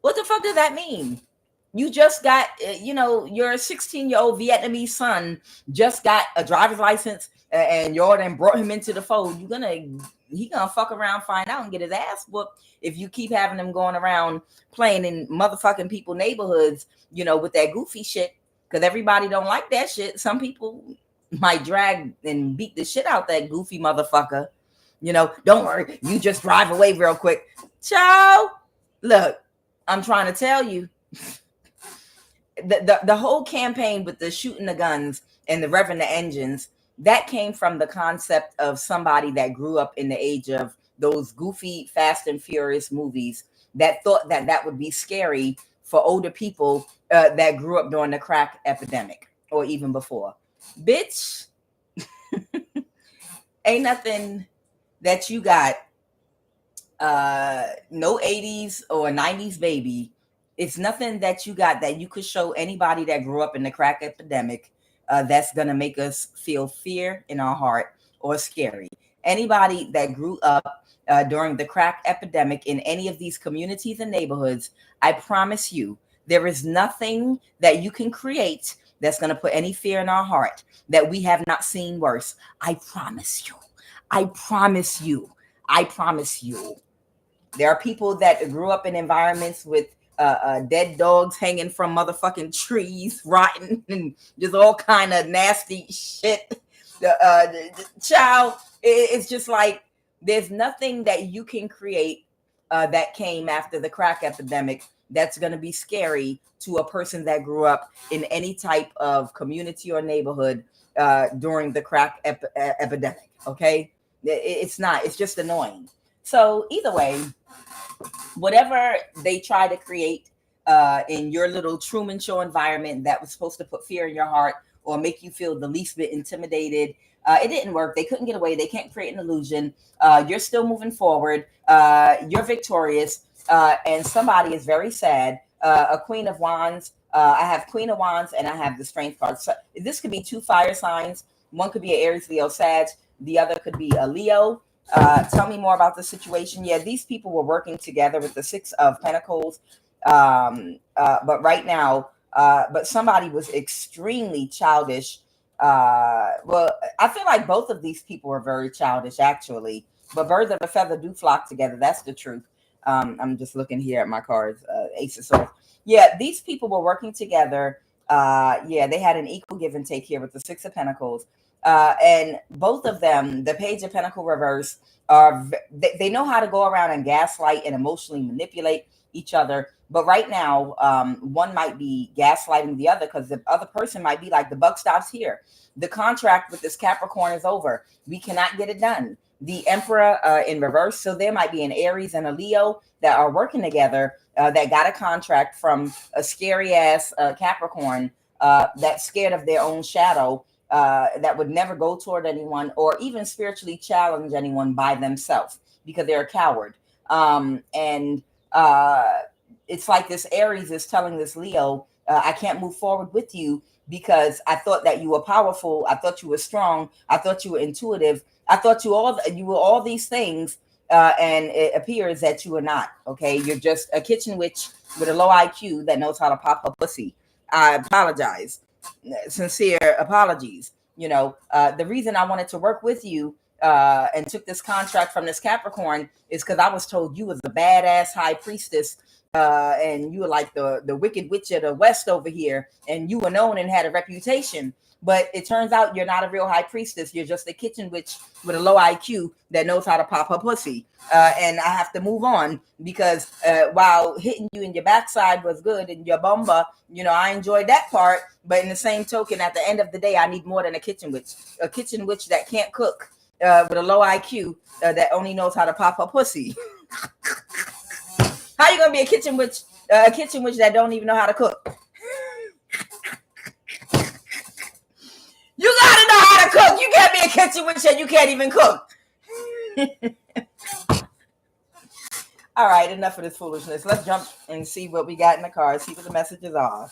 What the fuck does that mean? You just got, your 16-year-old Vietnamese son just got a driver's license and you then brought him into the fold. He gonna fuck around, find out, and get his ass whooped if you keep having him going around playing in motherfucking people neighborhoods, with that goofy shit. Because everybody don't like that shit. Some people might drag and beat the shit out that goofy motherfucker. Don't worry. You just drive away real quick. Ciao. Look, I'm trying to tell you. The whole campaign with the shooting the guns and the revving the engines, that came from the concept of somebody that grew up in the age of those goofy Fast and Furious movies that thought that would be scary for older people that grew up during the crack epidemic or even before. Bitch, ain't nothing that you got, no 80s or 90s baby. It's nothing that you got that you could show anybody that grew up in the crack epidemic that's going to make us feel fear in our heart or scary. Anybody that grew up during the crack epidemic in any of these communities and neighborhoods, I promise you, there is nothing that you can create that's going to put any fear in our heart that we have not seen worse. I promise you. I promise you. I promise you. There are people that grew up in environments with dead dogs hanging from motherfucking trees, rotten, and just all kind of nasty shit. The child, it's just like there's nothing that you can create that came after the crack epidemic that's going to be scary to a person that grew up in any type of community or neighborhood during the crack epidemic. Okay, it's not. It's just annoying. So either way, whatever they try to create in your little Truman Show environment that was supposed to put fear in your heart or make you feel the least bit intimidated, it didn't work. They couldn't get away. They can't create an illusion. You're still moving forward. You're victorious. And somebody is very sad. A Queen of Wands. I have Queen of Wands and I have the Strength card. So this could be two fire signs. One could be an Aries, Leo, Sag. The other could be a Leo. Tell me more about the situation. Yeah, these people were working together with the Six of Pentacles. But right now, but somebody was extremely childish. Well, I feel like both of these people were very childish, actually. But birds of a feather do flock together. That's the truth. I'm just looking here at my cards. Ace of Swords. Yeah, these people were working together. Yeah, they had an equal give and take here with the Six of Pentacles. And both of them, the Page of Pentacle reverse, they know how to go around and gaslight and emotionally manipulate each other. But right now, one might be gaslighting the other because the other person might be like, the buck stops here. The contract with this Capricorn is over. We cannot get it done. The Emperor in reverse. So there might be an Aries and a Leo that are working together that got a contract from a scary ass Capricorn that's scared of their own shadow. That would never go toward anyone or even spiritually challenge anyone by themselves because they're a coward. And it's like this Aries is telling this Leo, I can't move forward with you because I thought that you were powerful. I thought you were strong. I thought you were intuitive. I thought you were all these things. And it appears that you are not. Okay. You're just a kitchen witch with a low IQ that knows how to pop a pussy. I apologize. Sincere apologies. You know, the reason I wanted to work with you and took this contract from this Capricorn is because I was told you was a badass high priestess and you were like the wicked witch of the West over here, and you were known and had a reputation. But it turns out you're not a real high priestess. You're just a kitchen witch with a low IQ that knows how to pop her pussy. And I have to move on because while hitting you in your backside was good and your bumba, you know, I enjoyed that part. But in the same token, at the end of the day, I need more than a kitchen witch that can't cook with a low IQ that only knows how to pop her pussy. How you gonna be a kitchen witch that don't even know how to cook? You gotta know how to cook. You can't be a kitchen witch and you can't even cook. All right, enough of this foolishness. Let's jump and see what we got in the cards. See what the messages are.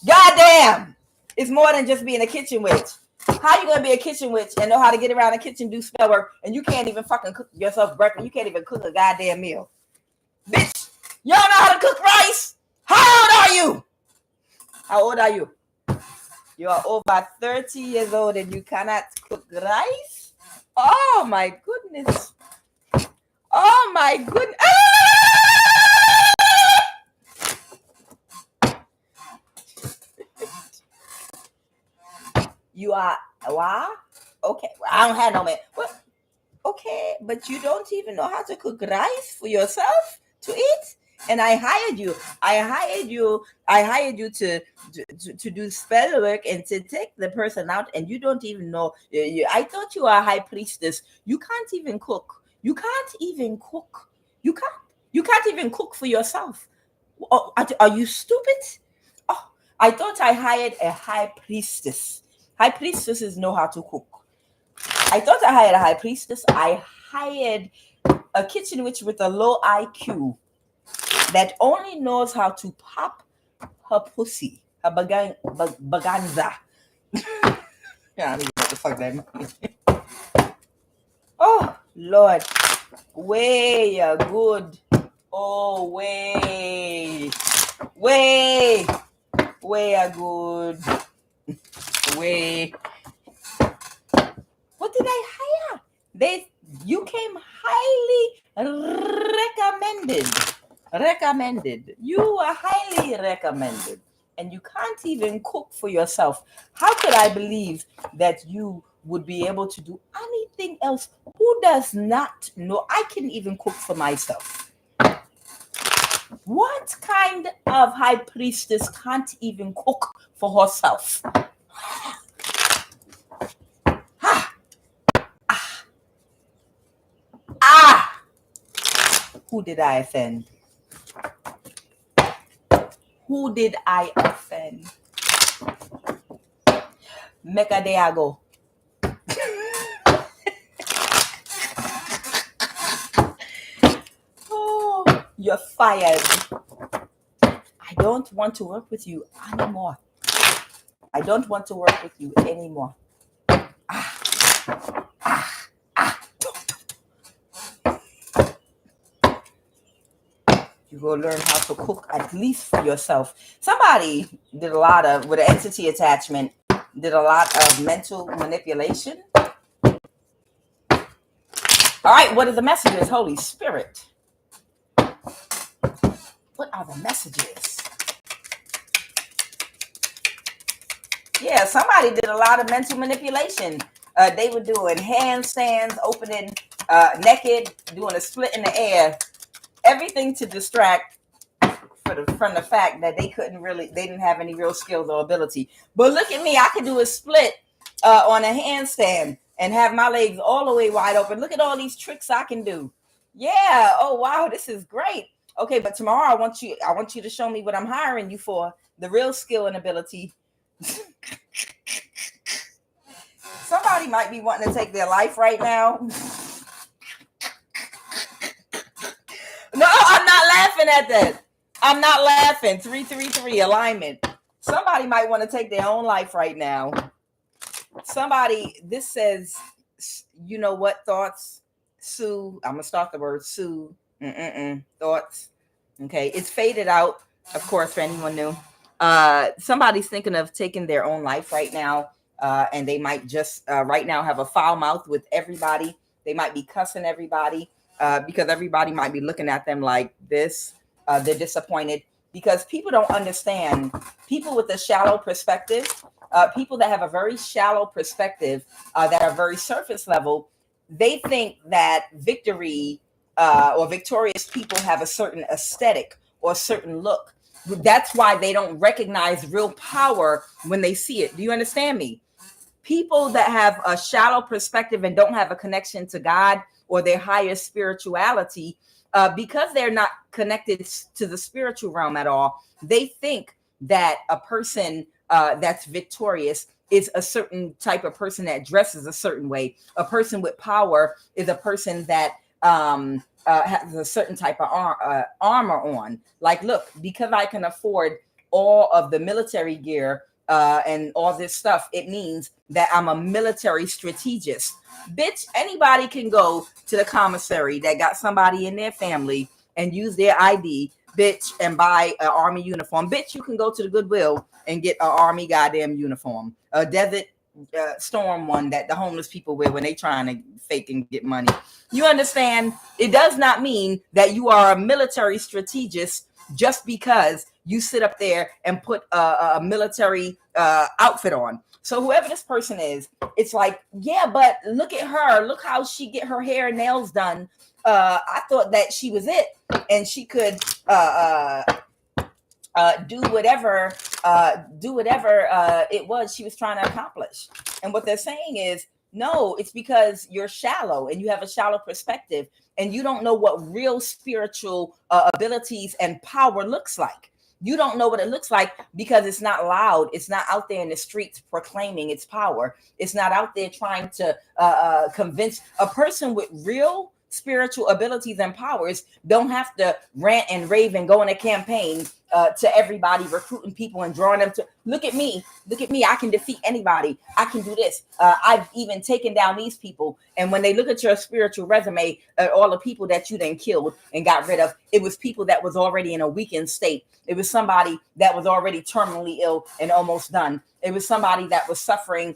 Goddamn! It's more than just being a kitchen witch. How you gonna be a kitchen witch and know how to get around the kitchen, do spell work, and you can't even fucking cook yourself breakfast? You can't even cook a goddamn meal. Bitch, y'all know how to cook rice? How old are you? How old are you? You are over 30 years old and you cannot cook rice? Oh my goodness. Oh my goodness. You are, wow? Okay, well, I don't have no man. Well, okay, but you don't even know how to cook rice for yourself to eat? And I hired you. I hired you to do spell work and to take the person out, and you don't even know. I thought you were a high priestess. You can't even cook. You can't even cook. You can't even cook for yourself. Oh, are you stupid? Oh, I thought I hired a high priestess. High priestesses know how to cook. I thought I hired a high priestess. I hired a kitchen witch with a low IQ that only knows how to pop her pussy. baganza. Yeah, I don't even know what the fuck that means. Oh, Lord. Way good. Oh, way good. Way. What did I hire? You came highly recommended. You are highly recommended. And you can't even cook for yourself. How could I believe that you would be able to do anything else? Who does not know I can even cook for myself? What kind of high priestess can't even cook for herself? Who did I offend? Who did I offend? Mekadeago. Oh, you're fired. I don't want to work with you anymore. I don't want to work with you anymore. You go learn how to cook at least for yourself. Somebody did a lot of, with an entity attachment, did a lot of mental manipulation. All right, what are the messages, Holy Spirit? What are the messages? Yeah, somebody did a lot of mental manipulation. They were doing handstands, opening naked, doing a split in the air. Everything to distract from the fact that they didn't have any real skills or ability. But look at me, I can do a split on a handstand and have my legs all the way wide open. Look at all these tricks I can do. Yeah. Oh wow, this is great. Okay, but tomorrow I want you to show me what I'm hiring you for, the real skill and ability. Somebody might be wanting to take their life right now. No, I'm not laughing at that. I'm not laughing. 333 alignment. Somebody might want to take their own life right now. This says, you know what, thoughts? Sue. I'm going to start the word Sue. Thoughts. Okay. It's faded out, of course, for anyone new. Somebody's thinking of taking their own life right now. And they might just right now have a foul mouth with everybody. They might be cussing everybody. Because everybody might be looking at them like this. They're disappointed because people don't understand. People with a shallow perspective, people that have a very shallow perspective, that are very surface level, they think that victory or victorious people have a certain aesthetic or a certain look. That's why they don't recognize real power when they see it. Do you understand me? People that have a shallow perspective and don't have a connection to God or their higher spirituality, because they're not connected to the spiritual realm at all, they think that a person that's victorious is a certain type of person that dresses a certain way. A person with power is a person that has a certain type of armor on. Like, look, because I can afford all of the military gear and all this stuff, it means that I'm a military strategist. Bitch, anybody can go to the commissary that got somebody in their family and use their ID, bitch, and buy an army uniform. Bitch, you can go to the Goodwill and get an army goddamn uniform, a Desert Storm one that the homeless people wear when they trying to fake and get money. You understand? It does not mean that you are a military strategist just because you sit up there and put a military outfit on. So whoever this person is, it's like, yeah, but look at her. Look how she get her hair and nails done. I thought that she was it, and she could do whatever it was she was trying to accomplish. And what they're saying is, no, it's because you're shallow and you have a shallow perspective, and you don't know what real spiritual abilities and power looks like. You don't know what it looks like because it's not loud. It's not out there in the streets proclaiming its power. It's not out there trying to convince. A person with real spiritual abilities and powers don't have to rant and rave and go in a campaign to everybody, recruiting people and drawing them to look at me, I can defeat anybody, I can do this, I've even taken down these people. And when they look at your spiritual resume, all the people that you then killed and got rid of, it was people that was already in a weakened state. It was somebody that was already terminally ill and almost done. It was somebody that was suffering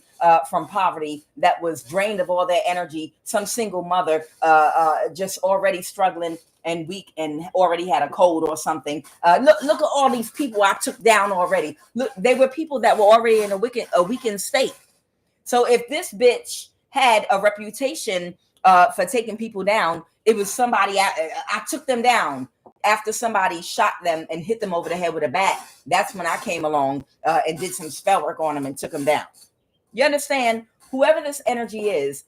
from poverty, that was drained of all their energy. Some single mother just already struggling and weak and already had a cold or something. Look at all these people I took down already. Look, they were people that were already in a weakened state. So if this bitch had a reputation for taking people down, it was somebody I took them down after somebody shot them and hit them over the head with a bat. That's when I came along and did some spell work on them and took them down. You understand? Whoever this energy is,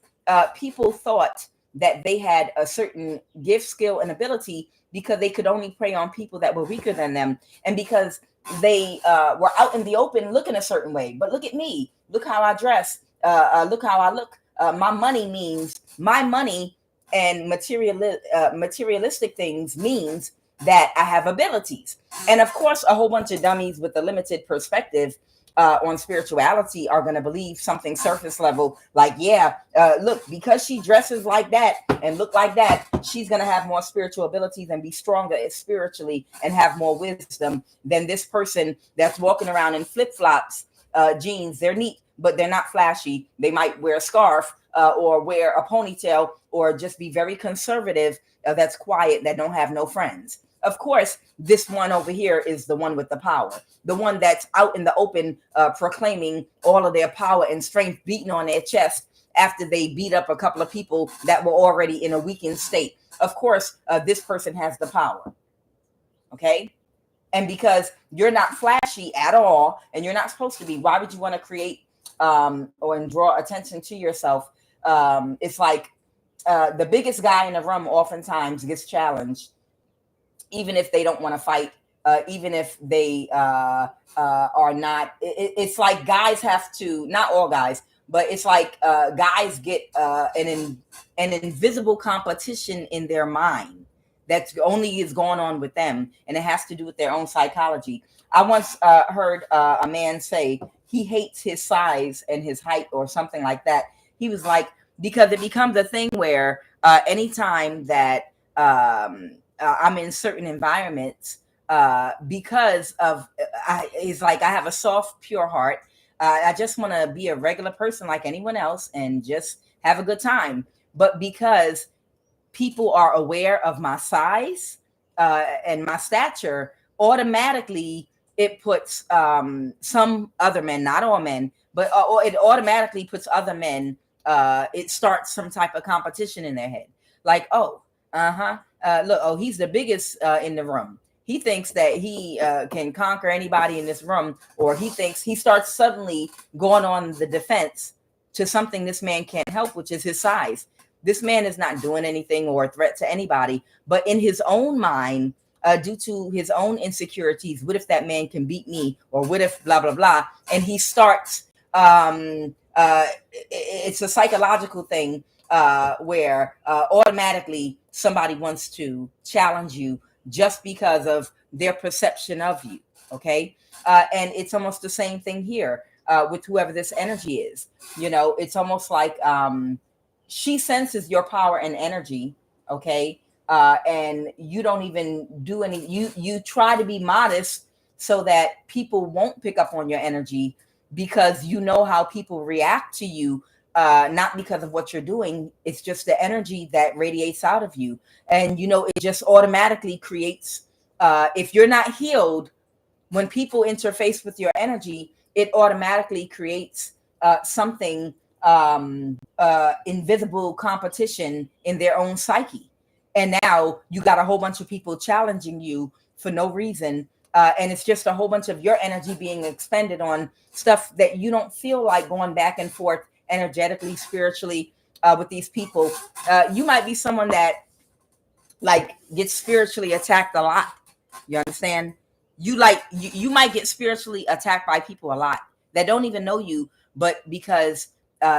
people thought that they had a certain gift, skill, and ability because they could only prey on people that were weaker than them, and because they were out in the open looking a certain way. But look at me. Look how I dress. Look how I look. My money and materialistic things means that I have abilities. And of course, a whole bunch of dummies with a limited perspective on spirituality are going to believe something surface level, like, yeah, look, because she dresses like that and look like that, she's going to have more spiritual abilities and be stronger spiritually and have more wisdom than this person that's walking around in flip-flops, jeans. They're neat, but they're not flashy. They might wear a scarf or wear a ponytail or just be very conservative, that's quiet, that don't have no friends. Of course, this one over here is the one with the power, the one that's out in the open, proclaiming all of their power and strength, beating on their chest after they beat up a couple of people that were already in a weakened state. Of course, this person has the power. Okay. And because you're not flashy at all, and you're not supposed to be, why would you want to create or draw attention to yourself? It's like the biggest guy in the room oftentimes gets challenged, even if they don't want to fight, even if they are not. It's like guys have to, not all guys, but it's like guys get an invisible competition in their mind that only is going on with them, and it has to do with their own psychology. I once heard a man say he hates his size and his height or something like that. He was like, because it becomes a thing where anytime that I'm in certain environments, because of, it's like I have a soft, pure heart. I just want to be a regular person like anyone else and just have a good time. But because people are aware of my size and my stature, automatically it puts some other men, not all men, but it automatically puts other men, it starts some type of competition in their head. Like, oh, look, oh, he's the biggest in the room. He thinks that he can conquer anybody in this room, or he thinks, he starts suddenly going on the defense to something this man can't help, which is his size. This man is not doing anything or a threat to anybody, but in his own mind, due to his own insecurities, what if that man can beat me, or what if blah, blah, blah. And he starts, it's a psychological thing where automatically somebody wants to challenge you just because of their perception of you. Okay. And it's almost the same thing here with whoever this energy is. You know, it's almost like she senses your power and energy. Okay. And you don't even do any, you try to be modest so that people won't pick up on your energy, because you know how people react to you. Not because of what you're doing. It's just the energy that radiates out of you. And, you know, it just automatically creates, if you're not healed, when people interface with your energy, it automatically creates something, invisible competition in their own psyche. And now you got a whole bunch of people challenging you for no reason. And it's just a whole bunch of your energy being expended on stuff that you don't feel like going back and forth energetically, spiritually, with these people. You might be someone that like gets spiritually attacked a lot. You understand? You might get spiritually attacked by people a lot that don't even know you, but because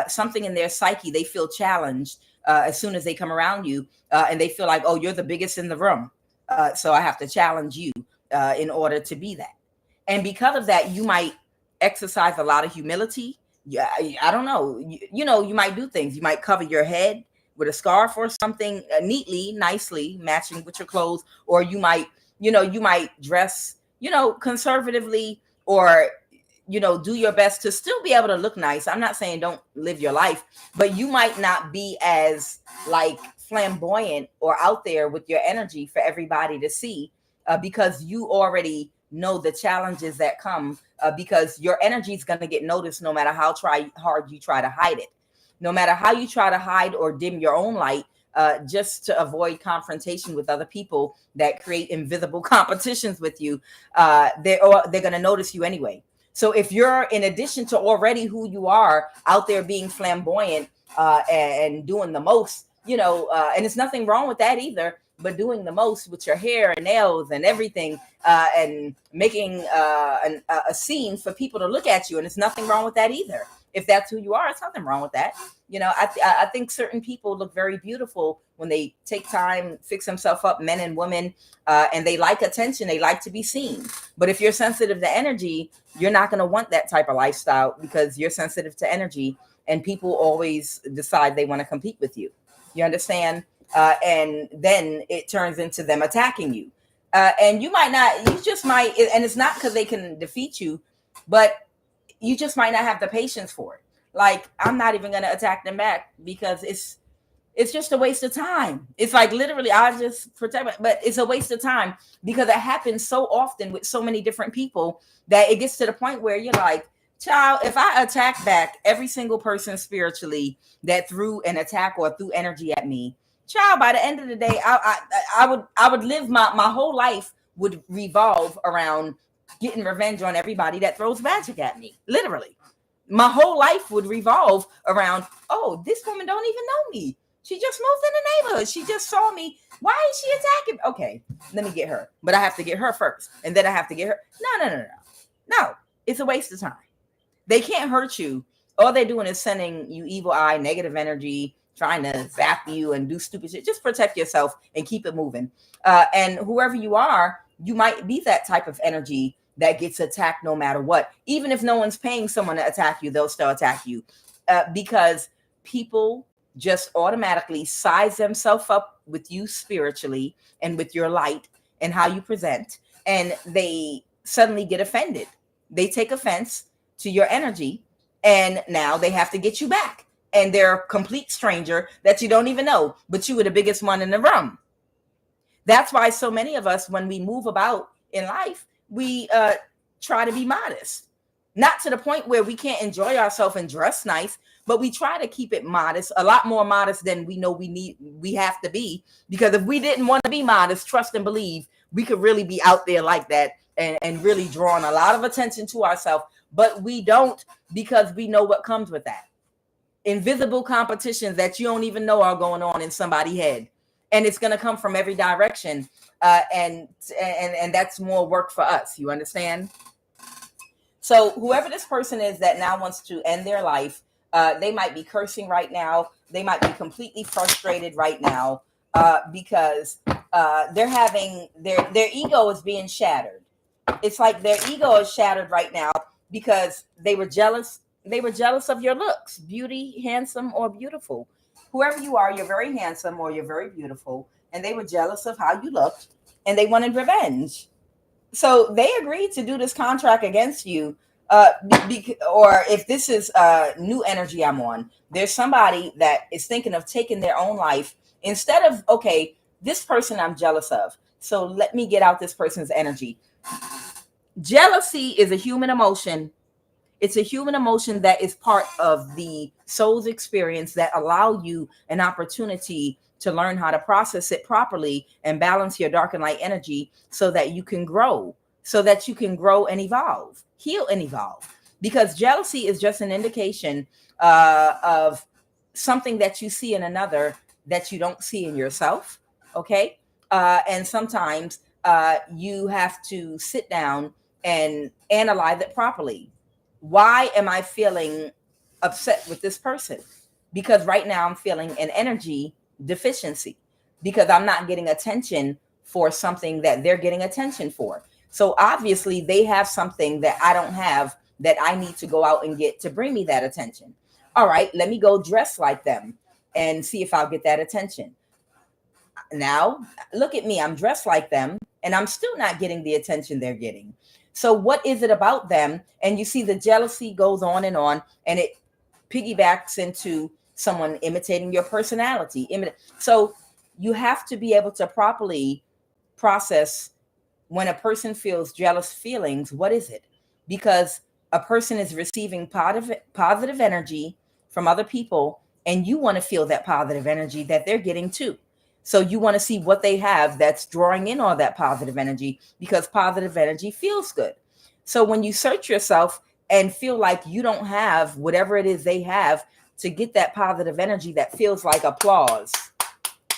something in their psyche, they feel challenged as soon as they come around you, and they feel like, oh, you're the biggest in the room, so I have to challenge you. in order to be that. And because of that, you might exercise a lot of humility. Yeah, I don't know. You might do things. You might cover your head with a scarf or something neatly, nicely matching with your clothes, or you might dress, conservatively, or do your best to still be able to look nice. I'm not saying don't live your life, but you might not be as like flamboyant or out there with your energy for everybody to see, because you already know the challenges that come, because your energy is going to get noticed no matter how hard you try to hide it. No matter how you try to hide or dim your own light, just to avoid confrontation with other people that create invisible competitions with you, they're going to notice you anyway. So if you're, in addition to already who you are, out there being flamboyant, and doing the most, and there's nothing wrong with that either, but doing the most with your hair and nails and everything, and making a scene for people to look at you, and there's nothing wrong with that either. If that's who you are, it's nothing wrong with that. I think certain people look very beautiful when they take time, fix themselves up, men and women, and they like attention. They like to be seen. But if you're sensitive to energy, you're not going to want that type of lifestyle, because you're sensitive to energy, and people always decide they want to compete with you. You understand? And then it turns into them attacking you. And you just might, and it's not because they can defeat you, but you just might not have the patience for it. Like, I'm not even going to attack them back, because it's just a waste of time. It's like, literally, I just protect, but it's a waste of time, because it happens so often with so many different people that it gets to the point where you're like, child, if I attack back every single person spiritually that threw an attack or threw energy at me, child, by the end of the day, I would live my whole life would revolve around getting revenge on everybody that throws magic at me. Literally, my whole life would revolve around, oh, this woman don't even know me. She just moved in the neighborhood. She just saw me. Why is she attacking? Okay, let me get her. But I have to get her first, and then I have to get her. No. It's a waste of time. They can't hurt you. All they're doing is sending you evil eye, negative energy, trying to zap you and do stupid shit. Just protect yourself and keep it moving. And whoever you are, you might be that type of energy that gets attacked no matter what. Even if no one's paying someone to attack you, they'll still attack you, because people just automatically size themselves up with you spiritually and with your light and how you present, and they suddenly get offended. They take offense to your energy, and now they have to get you back. And they're a complete stranger that you don't even know, but you were the biggest one in the room. That's why so many of us, when we move about in life, we try to be modest. Not to the point where we can't enjoy ourselves and dress nice, but we try to keep it modest, a lot more modest than we know we have to be. Because if we didn't want to be modest, trust and believe, we could really be out there like that and really drawing a lot of attention to ourselves. But we don't, because we know what comes with that. Invisible competitions that you don't even know are going on in somebody's head. And it's going to come from every direction. And that's more work for us. You understand? So whoever this person is that now wants to end their life, they might be cursing right now. They might be completely frustrated right now, because they're having their ego is being shattered. It's like their ego is shattered right now because they were jealous. They were jealous of your looks, beauty, handsome or beautiful. Whoever you are, you're very handsome or you're very beautiful, and they were jealous of how you looked, and they wanted revenge. So they agreed to do this contract against you. Or if this is new energy I'm on, there's somebody that is thinking of taking their own life instead of, okay, this person I'm jealous of, so let me get out this person's energy. Jealousy is a human emotion. It's a human emotion that is part of the soul's experience that allow you an opportunity to learn how to process it properly and balance your dark and light energy so that you can grow, and evolve, heal and evolve. Because jealousy is just an indication of something that you see in another that you don't see in yourself. Okay. And sometimes you have to sit down and analyze it properly. Why am I feeling upset with this person? Because right now I'm feeling an energy deficiency, because I'm not getting attention for something that they're getting attention for. So obviously they have something that I don't have that I need to go out and get to bring me that attention. All right, let me go dress like them and see if I'll get that attention. Now, look at me, I'm dressed like them and I'm still not getting the attention they're getting. So what is it about them? And you see the jealousy goes on, and it piggybacks into someone imitating your personality. So you have to be able to properly process when a person feels jealous feelings. What is it? Because a person is receiving positive energy from other people, and you want to feel that positive energy that they're getting too. So you want to see what they have that's drawing in all that positive energy, because positive energy feels good. So when you search yourself and feel like you don't have whatever it is they have to get that positive energy that feels like applause,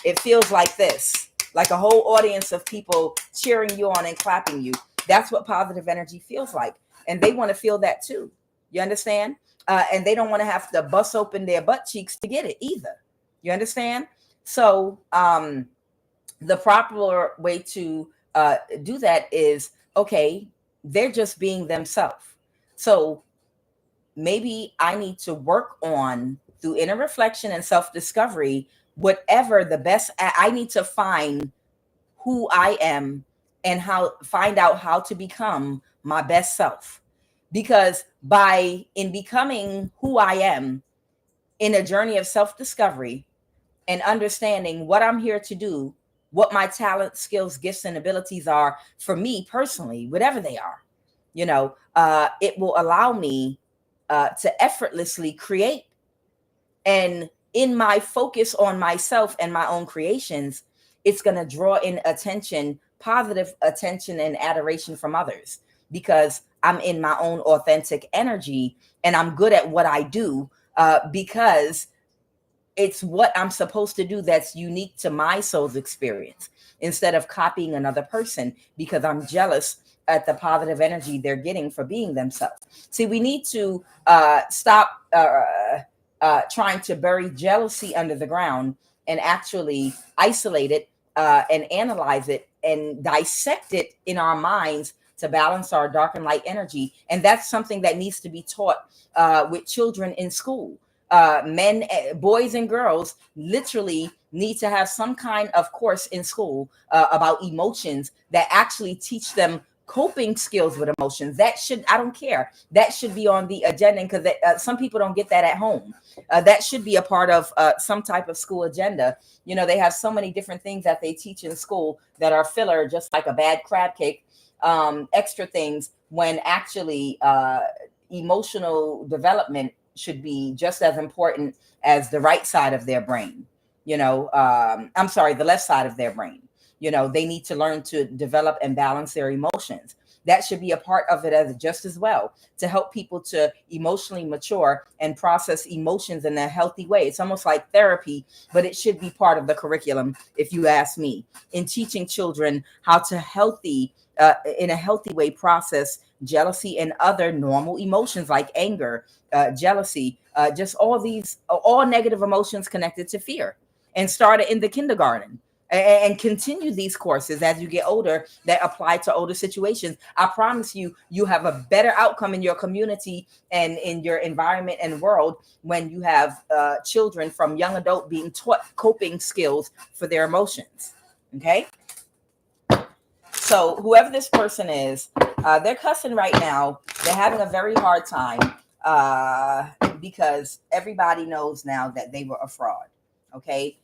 it feels like this, like a whole audience of people cheering you on and clapping you. That's what positive energy feels like. And they want to feel that too. You understand? And they don't want to have to bust open their butt cheeks to get it either. You understand? So the proper way to do that is, okay, they're just being themselves. So maybe I need to work on, through inner reflection and self-discovery, whatever the best, I need to find who I am and find out how to become my best self. Because in becoming who I am in a journey of self-discovery and understanding what I'm here to do, what my talents, skills, gifts, and abilities are for me personally, whatever they are, it will allow me to effortlessly create. And in my focus on myself and my own creations, it's going to draw in attention, positive attention and adoration from others, because I'm in my own authentic energy and I'm good at what I do, because it's what I'm supposed to do that's unique to my soul's experience, instead of copying another person because I'm jealous at the positive energy they're getting for being themselves. See, we need to stop trying to bury jealousy under the ground and actually isolate it and analyze it and dissect it in our minds to balance our dark and light energy. And that's something that needs to be taught with children in school. Men, boys and girls literally need to have some kind of course in school about emotions that actually teach them coping skills with emotions. I don't care. That should be on the agenda, because some people don't get that at home. That should be a part of some type of school agenda. They have so many different things that they teach in school that are filler, just like a bad crab cake, extra things, when actually emotional development should be just as important as the right side of their brain. I'm sorry, the left side of their brain. They need to learn to develop and balance their emotions. That should be a part of it just as well, to help people to emotionally mature and process emotions in a healthy way. It's almost like therapy, but it should be part of the curriculum, if you ask me, in teaching children how to in a healthy way process jealousy and other normal emotions like anger, jealousy, just all negative emotions connected to fear, and start it in the kindergarten and continue these courses as you get older that apply to older situations. I promise you, you have a better outcome in your community and in your environment and world when you have children from young adult being taught coping skills for their emotions. Okay. So whoever this person is, they're cussing right now. They're having a very hard time because everybody knows now that they were a fraud. Okay.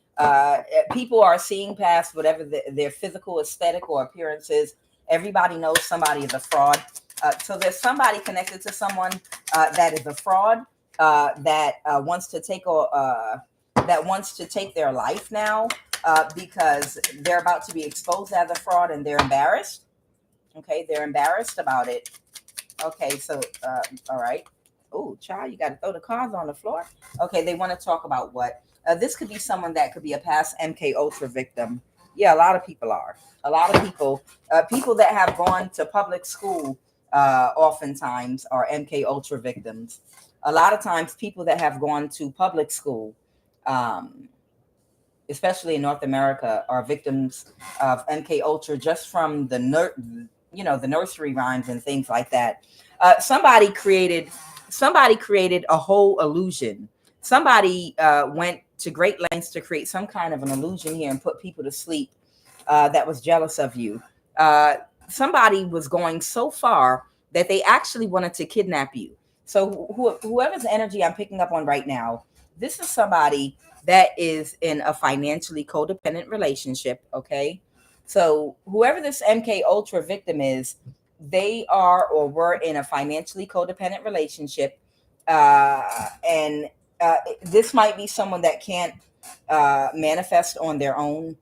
People are seeing past whatever their physical aesthetic or appearance is. Everybody knows somebody is a fraud. So there's somebody connected to someone that is a fraud, that wants to take their life now, because they're about to be exposed as a fraud and they're embarrassed. Okay, they're embarrassed about it. Okay, so all right. Oh, child, you got to throw the cards on the floor. Okay, they want to talk about what? This could be someone that could be a past MK Ultra victim. Yeah, a lot of people are. A lot of people that have gone to public school, oftentimes are MK Ultra victims. A lot of times, people that have gone to public school, especially in North America, are victims of MK Ultra just from the nursery rhymes and things like that. Somebody created a whole illusion. Somebody went to great lengths to create some kind of an illusion here and put people to sleep that was jealous of you. Somebody was going so far that they actually wanted to kidnap you. So whoever's energy I'm picking up on right now, this is somebody that is in a financially codependent relationship. Okay. So whoever this MK Ultra victim is, they are or were in a financially codependent relationship. And this might be someone that can't manifest on their own.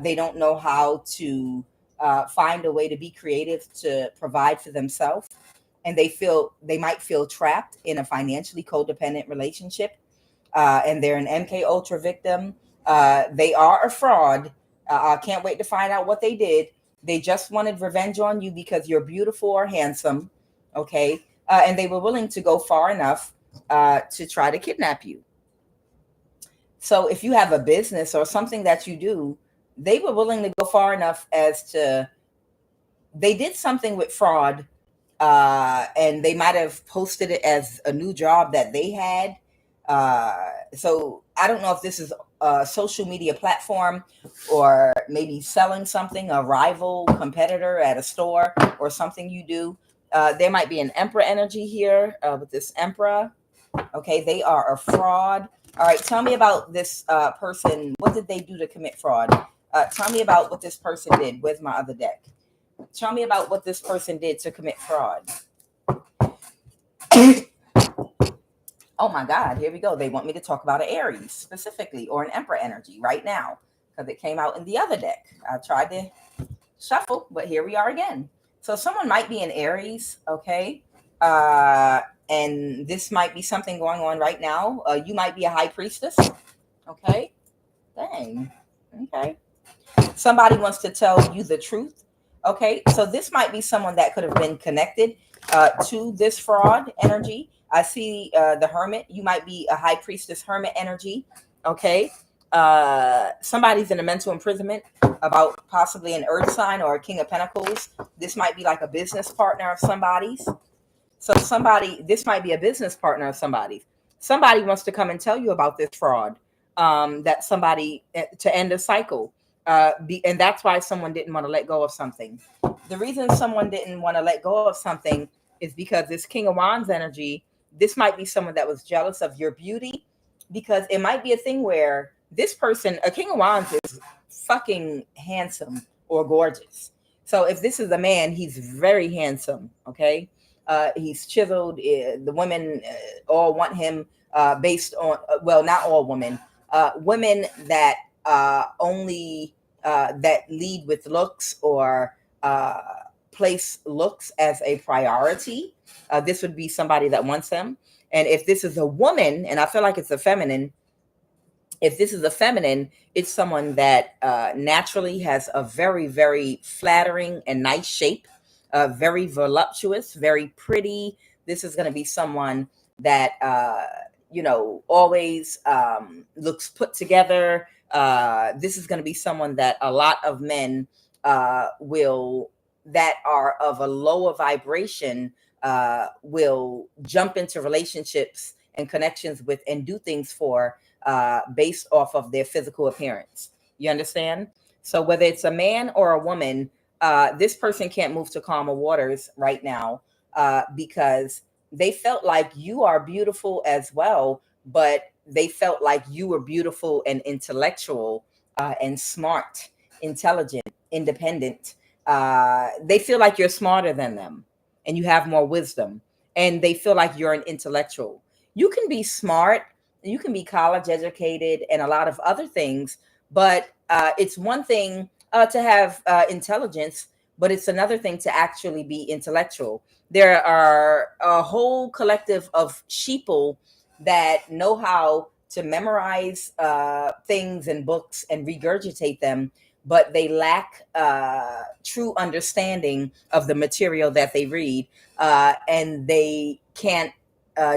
They don't know how to find a way to be creative to provide for themselves. And they might feel trapped in a financially codependent relationship. And they're an MK Ultra victim. They are a fraud. I can't wait to find out what they did. They just wanted revenge on you because you're beautiful or handsome. Okay. And they were willing to go far enough to try to kidnap you. So if you have a business or something that you do, they were willing to go far enough as to, they did something with fraud, and they might have posted it as a new job that they had. So I don't know if this is a social media platform or maybe selling something, a rival competitor at a store or something you do. There might be an Emperor energy here with this Emperor. Okay, they are a fraud. All right, tell me about this person. What did they do to commit fraud? Tell me about what this person did. Where's my other deck? Tell me about what this person did to commit fraud. Oh my God, here we go. They want me to talk about an Aries specifically or an Emperor energy right now because it came out in the other deck. I tried to shuffle, but here we are again. So someone might be an Aries, okay? And this might be something going on right now. You might be a high priestess, okay? Dang, okay. Somebody wants to tell you the truth, okay? So this might be someone that could have been connected to this fraud energy. I see the Hermit. You might be a high priestess Hermit energy, okay? Somebody's in a mental imprisonment about possibly an Earth sign or a King of Pentacles. This might be like a business partner of somebody's. So this might be a business partner of somebody's. Somebody wants to come and tell you about this fraud, that somebody to end a cycle. And that's why someone didn't want to let go of something. The reason someone didn't want to let go of something is because this King of Wands energy, this might be someone that was jealous of your beauty, because it might be a thing where this person, a King of Wands, is fucking handsome or gorgeous. So if this is a man, he's very handsome, okay? He's chiseled. The women all want him based on, well, not all women. Women that only that lead with looks or place looks as a priority. This would be somebody that wants them. And if this is a woman, and I feel like it's a feminine, if this is a feminine, it's someone that naturally has a very, very flattering and nice shape, very voluptuous, very pretty. This is going to be someone that, always looks put together. This is going to be someone that a lot of men that are of a lower vibration will jump into relationships and connections with and do things for based off of their physical appearance. You understand? So whether it's a man or a woman, this person can't move to calmer waters right now because they felt like you are beautiful as well, but they felt like you were beautiful and intellectual and smart, intelligent, independent. They feel like you're smarter than them and you have more wisdom, and they feel like you're an intellectual. You can be smart, you can be college educated and a lot of other things, but it's one thing to have intelligence, but it's another thing to actually be intellectual. There are a whole collective of sheeple that know how to memorize things and books and regurgitate them, but they lack true understanding of the material that they read, and they can't,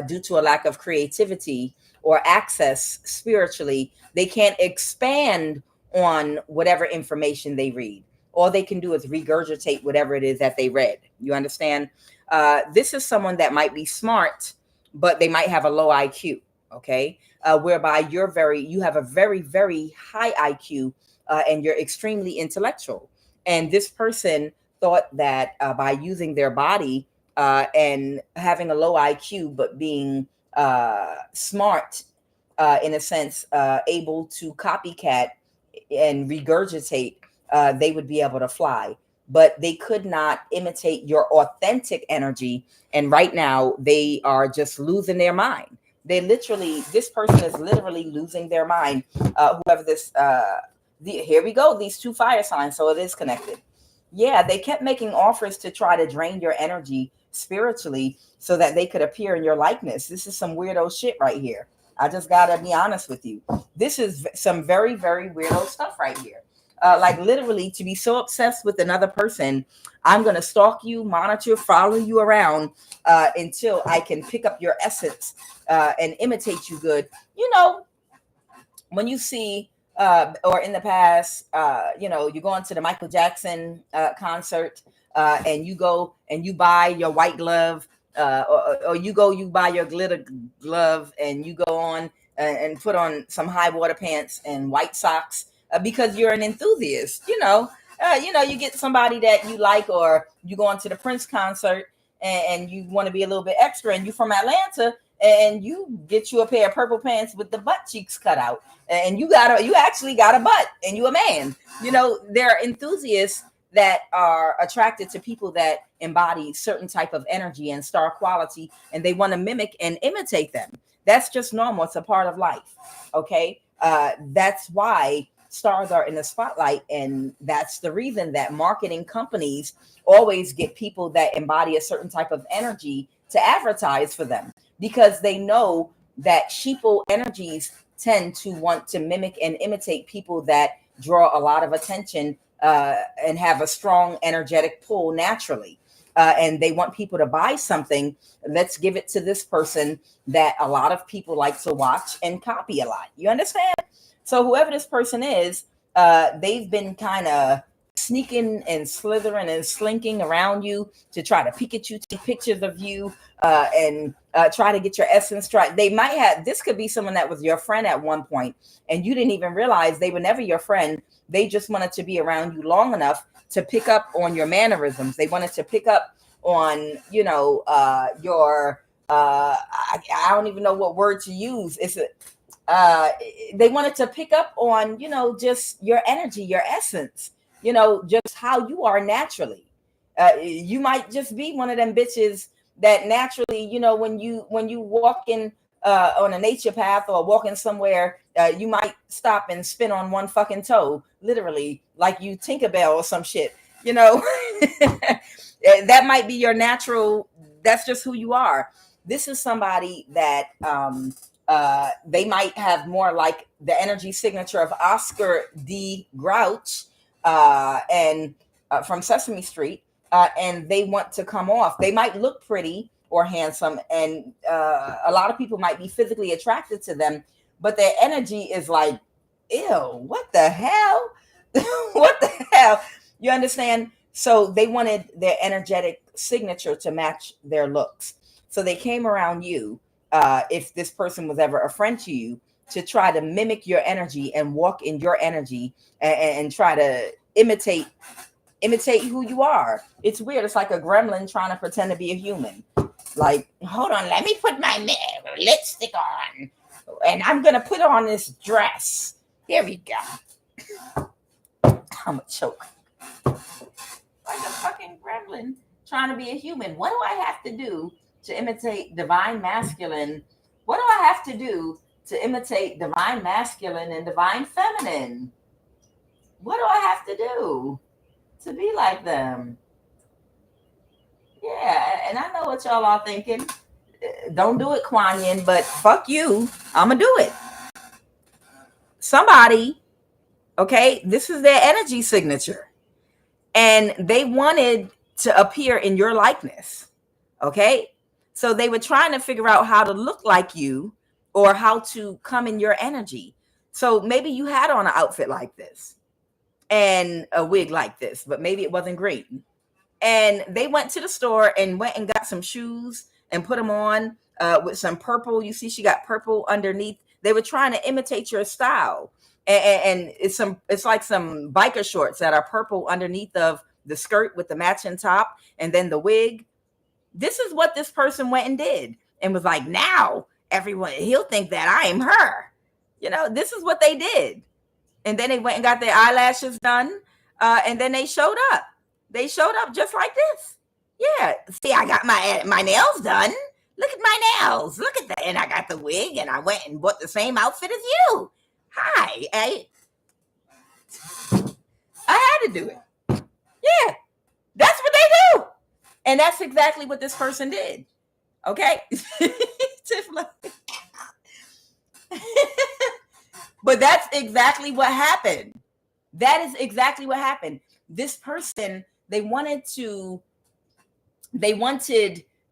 due to a lack of creativity or access spiritually, they can't expand on whatever information they read, all they can do is regurgitate whatever it is that they read. You understand? This is someone that might be smart, but they might have a low IQ. Okay. Whereby you have a very, very high IQ, and you're extremely intellectual. And this person thought that by using their body and having a low IQ, but being smart, in a sense, able to copycat and regurgitate, they would be able to fly. But they could not imitate your authentic energy. And right now, they are just losing their mind. This person is literally losing their mind. Whoever this, here we go, these two fire signs. So it is connected. Yeah, they kept making offers to try to drain your energy spiritually so that they could appear in your likeness. This is some weirdo shit right here. I just gotta be honest with you. This is some very, very weirdo stuff right here. Like literally to be so obsessed with another person, I'm going to stalk you, monitor, follow you around until I can pick up your essence and imitate you good. You know, when you see, or in the past, you go into the Michael Jackson concert and you go and you buy your white glove, or you buy your glitter glove and you go on and put on some high water pants and white socks. Because you're an enthusiast, you get somebody that you like, or you go into the Prince concert and you want to be a little bit extra, and you from Atlanta, and you get you a pair of purple pants with the butt cheeks cut out, and you actually got a butt, and you a man. There are enthusiasts that are attracted to people that embody certain type of energy and star quality, and they want to mimic and imitate them. That's just normal. It's a part of life. Okay. That's why stars are in the spotlight, and that's the reason that marketing companies always get people that embody a certain type of energy to advertise for them, because they know that sheeple energies tend to want to mimic and imitate people that draw a lot of attention and have a strong energetic pull naturally, and they want people to buy something. Let's give it to this person that a lot of people like to watch and copy a lot. You understand? So whoever this person is, they've been kind of sneaking and slithering and slinking around you to try to peek at you, take pictures of you, and try to get your essence. This could be someone that was your friend at one point, and you didn't even realize they were never your friend. They just wanted to be around you long enough to pick up on your mannerisms. They wanted to pick up on, your, I don't even know what word to use. They wanted to pick up on, just your energy, your essence, just how you are naturally. You might just be one of them bitches that naturally, when you walk in on a nature path or walking somewhere, you might stop and spin on one fucking toe, literally, like you Tinkerbell or some shit, that might be your natural. That's just who you are. This is somebody that, they might have more like the energy signature of Oscar D. Grouch and from Sesame Street, and they want to come off. They might look pretty or handsome, and a lot of people might be physically attracted to them, but their energy is like, ew, what the hell? What the hell? You understand? So they wanted their energetic signature to match their looks. So they came around you, if this person was ever a friend to you, to try to mimic your energy and walk in your energy and try to imitate who you are. It's weird. It's like a gremlin trying to pretend to be a human. Like, hold on, let me put my lipstick on, and I'm gonna put on this dress. Here we go. I'm a choke. Like a fucking gremlin trying to be a human. What do I have to do to imitate divine masculine? What do I have to do to imitate divine masculine and divine feminine? What do I have to do to be like them? Yeah, and I know what y'all are thinking. Don't do it, QUAN, but fuck you. I'm gonna do it. Somebody, okay, this is their energy signature, and they wanted to appear in your likeness. Okay, so they were trying to figure out how to look like you or how to come in your energy. So maybe you had on an outfit like this. and a wig like this, but maybe it wasn't green. And they went to the store and went and got some shoes and put them on with some purple. You see, she got purple underneath. They were trying to imitate your style, and it's like some biker shorts that are purple underneath of the skirt with the matching top, and then the wig. This is what this person went and did, and was like, now everyone, he'll think that I am her. You know, this is what they did. And then they went and got their eyelashes done, and then they showed up. They showed up just like this. Yeah. See, I got my nails done. Look at my nails. Look at that. And I got the wig, and I went and bought the same outfit as you. Hi. I had to do it. Yeah. That's what they do. And that's exactly what this person did. Okay. But that's exactly what happened. That is exactly what happened. This person, they wanted to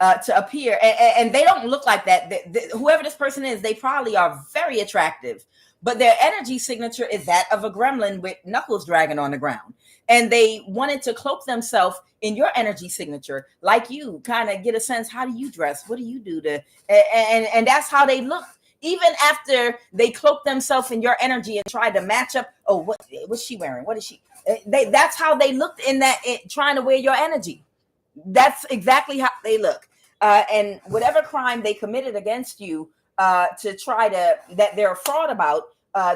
appear, and they don't look like that. Whoever this person is, they probably are very attractive, but their energy signature is that of a gremlin with knuckles dragging on the ground. And they wanted to cloak themselves in your energy signature, like you, kind of get a sense, how do you dress? What do you do to, and that's how they look. Even after they cloaked themselves in your energy and tried to match up, oh, what's she wearing? What is she? That's how they looked in that, trying to wear your energy. That's exactly how they look. And whatever crime they committed against you to try to, that they're a fraud about,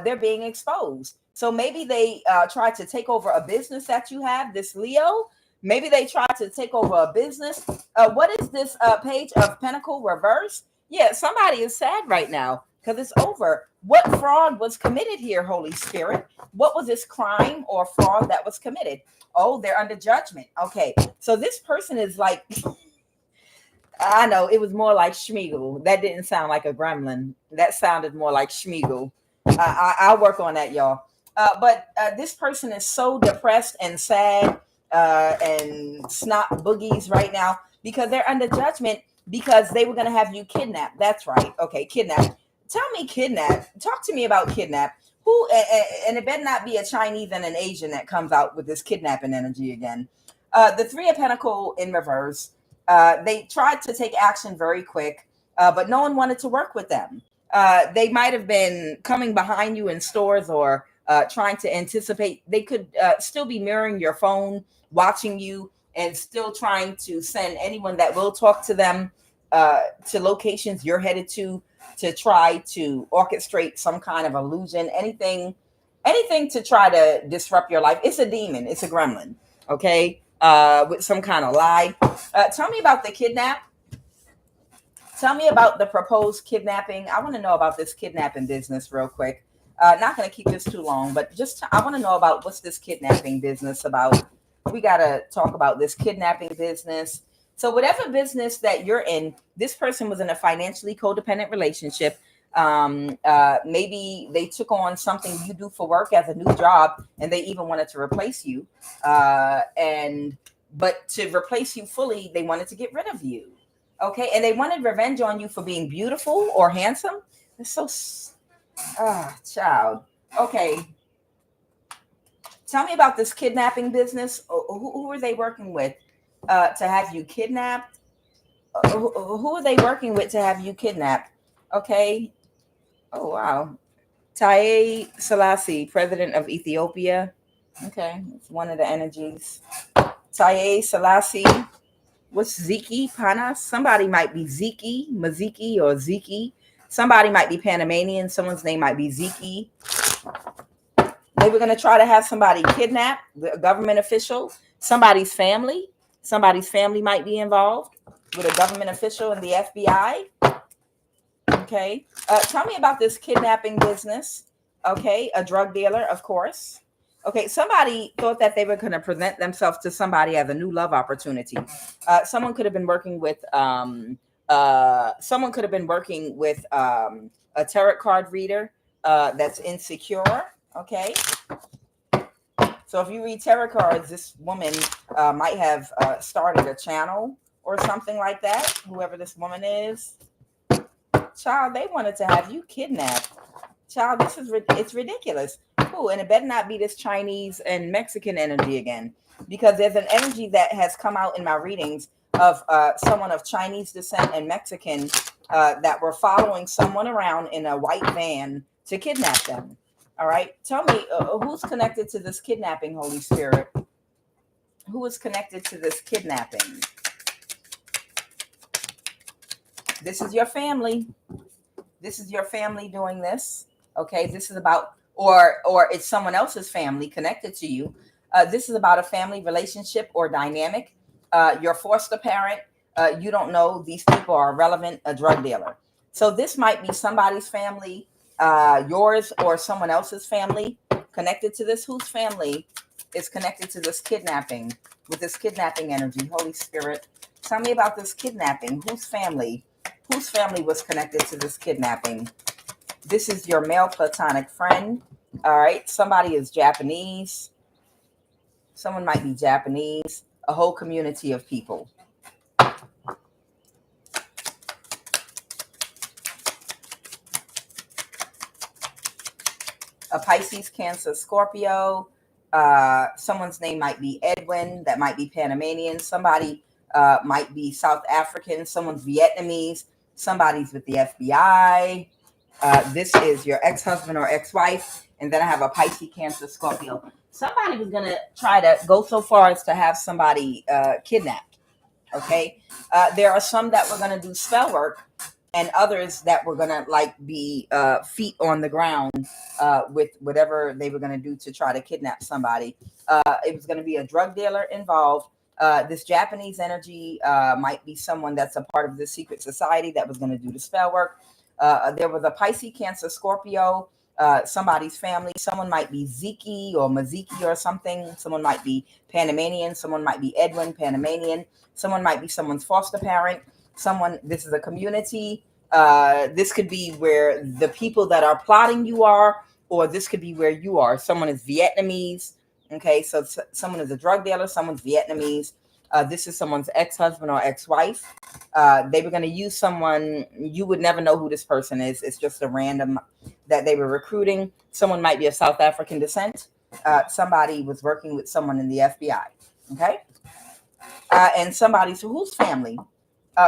they're being exposed. So maybe they tried to take over a business that you have, this Leo. Maybe they tried to take over a business. What is this page of Pentacle reverse? Yeah, somebody is sad right now because it's over. What fraud was committed here, Holy Spirit? What was this crime or fraud that was committed? Oh, they're under judgment. Okay, so this person is like, I know it was more like Schmeagle. That didn't sound like a gremlin. That sounded more like Schmeagle. I'll work on that, y'all. But this person is so depressed and sad and snot boogies right now because they're under judgment because they were going to have you kidnapped. That's right. Okay, kidnapped. Tell me kidnapped. Talk to me about kidnapped. Who, and it better not be a Chinese and an Asian that comes out with this kidnapping energy again. The Three of Pentacles in reverse. They tried to take action very quick, but no one wanted to work with them. They might have been coming behind you in stores or trying to anticipate. They could still be mirroring your phone, watching you, and still trying to send anyone that will talk to them to locations you're headed to try to orchestrate some kind of illusion, anything to try to disrupt your life. It's a demon. It's a gremlin. Okay. With some kind of lie. Tell me about the kidnap. Tell me about the proposed kidnapping. I want to know about this kidnapping business real quick. Not going to keep this too long, but just I want to know about what's this kidnapping business about. We got to talk about this kidnapping business. So whatever business that you're in, this person was in a financially codependent relationship. Maybe they took on something you do for work as a new job, and they even wanted to replace you. But to replace you fully, they wanted to get rid of you. Okay, and they wanted revenge on you for being beautiful or handsome. It's so, child. Okay, tell me about this kidnapping business. Who are they working with to have you kidnapped? Who are they working with to have you kidnapped? Okay. Oh, wow. Haile Selassie, president of Ethiopia. Okay, it's one of the energies. Haile Selassie. What's Ziki? Panas? Somebody might be Ziki, Maziki, or Ziki. Somebody might be Panamanian. Someone's name might be Ziki. They were going to try to have somebody kidnapped, a government official, somebody's family. Somebody's family might be involved with a government official in the FBI. Okay. Tell me about this kidnapping business. Okay. A drug dealer, of course. Okay. Somebody thought that they were going to present themselves to somebody as a new love opportunity. Someone could have been working with a tarot card reader that's insecure. Okay. So if you read tarot cards, this woman might have started a channel or something like that. Whoever this woman is. Child, they wanted to have you kidnapped. Child, it's ridiculous. Oh, and it better not be this Chinese and Mexican energy again, because there's an energy that has come out in my readings of someone of Chinese descent and Mexican that were following someone around in a white van to kidnap them. All right, tell me who's connected to this kidnapping, Holy Spirit? Who is connected to this kidnapping? This is your family. This is your family doing this. Okay, this is about, or it's someone else's family connected to you. This is about a family relationship or dynamic. Your foster parent, you don't know these people are relevant, a drug dealer. So this might be somebody's family, yours or someone else's family connected to this. Whose family is connected to this kidnapping, with this kidnapping energy? Holy Spirit, tell me about this kidnapping. Whose family? Whose family was connected to this kidnapping? This is your male platonic friend. All right. Somebody is Japanese. Someone might be Japanese. A whole community of people. A Pisces, Cancer, Scorpio. Someone's name might be Edwin. That might be Panamanian. Somebody might be South African. Someone's Vietnamese. Somebody's with the FBI. This is your ex-husband or ex-wife. And then I have a Pisces, Cancer, Scorpio. Somebody was going to try to go so far as to have somebody kidnapped. Okay. There are some that were going to do spell work, and others that were going to like be feet on the ground with whatever they were going to do to try to kidnap somebody. It was going to be a drug dealer involved. This Japanese energy might be someone that's a part of the secret society that was going to do the spell work. There was a Pisces, Cancer, Scorpio, somebody's family. Someone might be Ziki or Maziki or something. Someone might be Panamanian. Someone might be Edwin, Panamanian. Someone might be someone's foster parent. This is a community. This could be where the people that are plotting you are, or this could be where you are. Someone is Vietnamese. Okay, so someone is a drug dealer, someone's Vietnamese. This is someone's ex-husband or ex-wife. They were going to use someone, you would never know who this person is. It's just a random that they were recruiting. Someone might be of South African descent. Somebody was working with someone in the FBI. Okay, and somebody's whose family?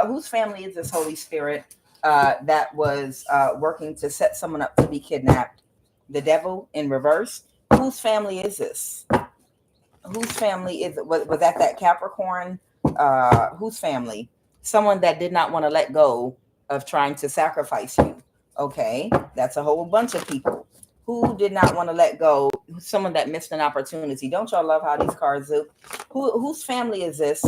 Whose family is this, Holy Spirit, that was working to set someone up to be kidnapped? The devil in reverse. Whose family is this? Whose family is it? Was that Capricorn? Whose family? Someone that did not want to let go of trying to sacrifice you. Okay, that's a whole bunch of people who did not want to let go. Someone that missed an opportunity. Don't y'all love how these cards do? Whose family is this?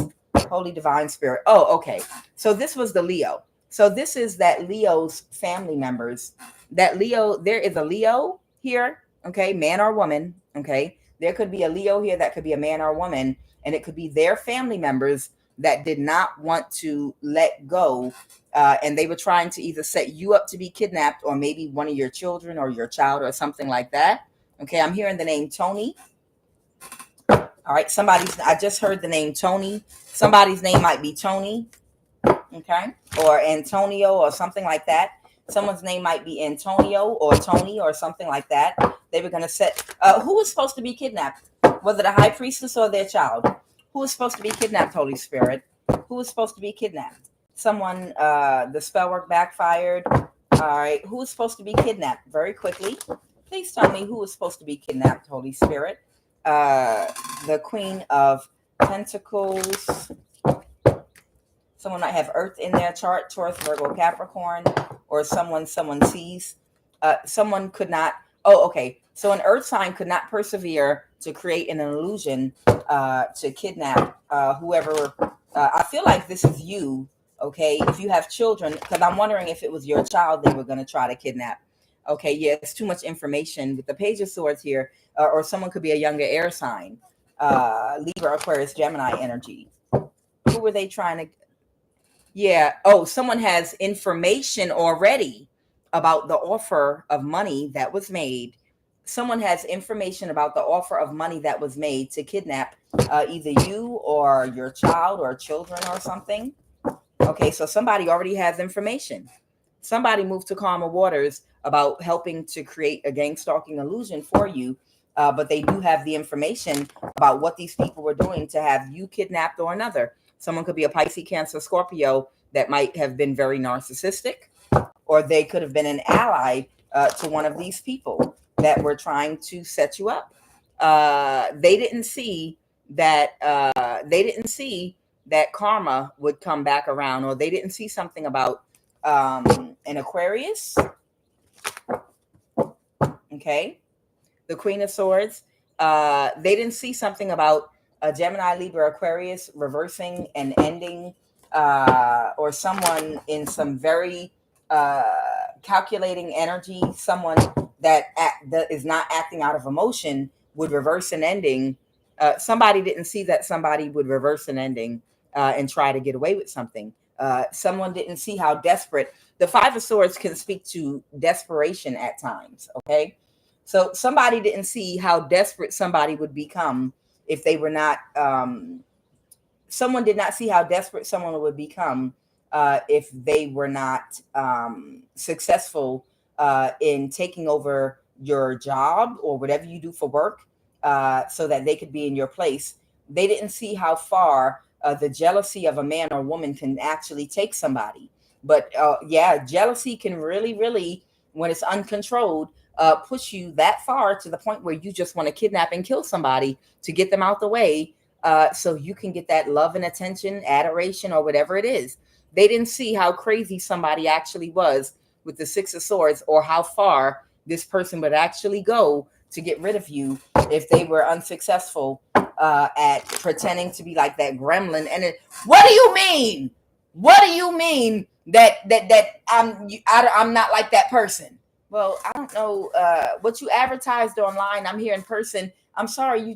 Holy Divine Spirit. Oh, okay. So this was the Leo. So this is that Leo's family members. That Leo, there is a Leo here. Okay, man or woman. Okay, there could be a Leo here that could be a man or a woman, and it could be their family members that did not want to let go, and they were trying to either set you up to be kidnapped, or maybe one of your children or your child or something like that. Okay, I'm hearing the name Tony. All right, I just heard the name Tony. Somebody's name might be Tony. Okay, or Antonio or something like that. Someone's name might be Antonio or Tony or something like that. They were going to set, who was supposed to be kidnapped? Was it a high priestess or their child? Who was supposed to be kidnapped, Holy Spirit? Who was supposed to be kidnapped? Someone, the spell work backfired. All right, who was supposed to be kidnapped? Very quickly. Please tell me who was supposed to be kidnapped, Holy Spirit. The Queen of Pentacles. Someone might have Earth in their chart, Taurus, Virgo, Capricorn, or someone sees. Someone could not. Oh, okay. So an Earth sign could not persevere to create an illusion to kidnap whoever. I feel like this is you. Okay, if you have children, because I'm wondering if it was your child they were going to try to kidnap. Okay, yeah, it's too much information with the Page of Swords here, or someone could be a younger air sign, Libra, Aquarius, Gemini energy. Who were they trying to? Yeah. Oh, someone has information already about the offer of money that was made. Someone has information about the offer of money that was made to kidnap either you or your child or children or something. Okay, so somebody already has information. somebody moved to calmer waters about helping to create a gang stalking illusion for you. But they do have the information about what these people were doing to have you kidnapped or another. Someone could be a Pisces, Cancer, Scorpio that might have been very narcissistic, or they could have been an ally to one of these people that were trying to set you up. They didn't see that. They didn't see that karma would come back around, or they didn't see something about an Aquarius. Okay, the Queen of Swords. They didn't see something about a Gemini, Libra, Aquarius reversing and ending, or someone in some very calculating energy, someone that is not acting out of emotion would reverse an ending. Somebody didn't see that somebody would reverse an ending and try to get away with something. Someone didn't see how desperate. The Five of Swords can speak to desperation at times. Okay. So somebody didn't see how desperate somebody would become if they were not, someone did not see how desperate someone would become if they were not successful in taking over your job or whatever you do for work, so that they could be in your place. They didn't see how far the jealousy of a man or woman can actually take somebody. But yeah, jealousy can really, really, when it's uncontrolled, push you that far to the point where you just want to kidnap and kill somebody to get them out the way, so you can get that love and attention, adoration, or whatever it is. They didn't see how crazy somebody actually was with the Six of Swords, or how far this person would actually go to get rid of you if they were unsuccessful at pretending to be like that gremlin. And what do you mean? What do you mean that I'm not like that person? Well, I don't know what you advertised online. I'm here in person. I'm sorry,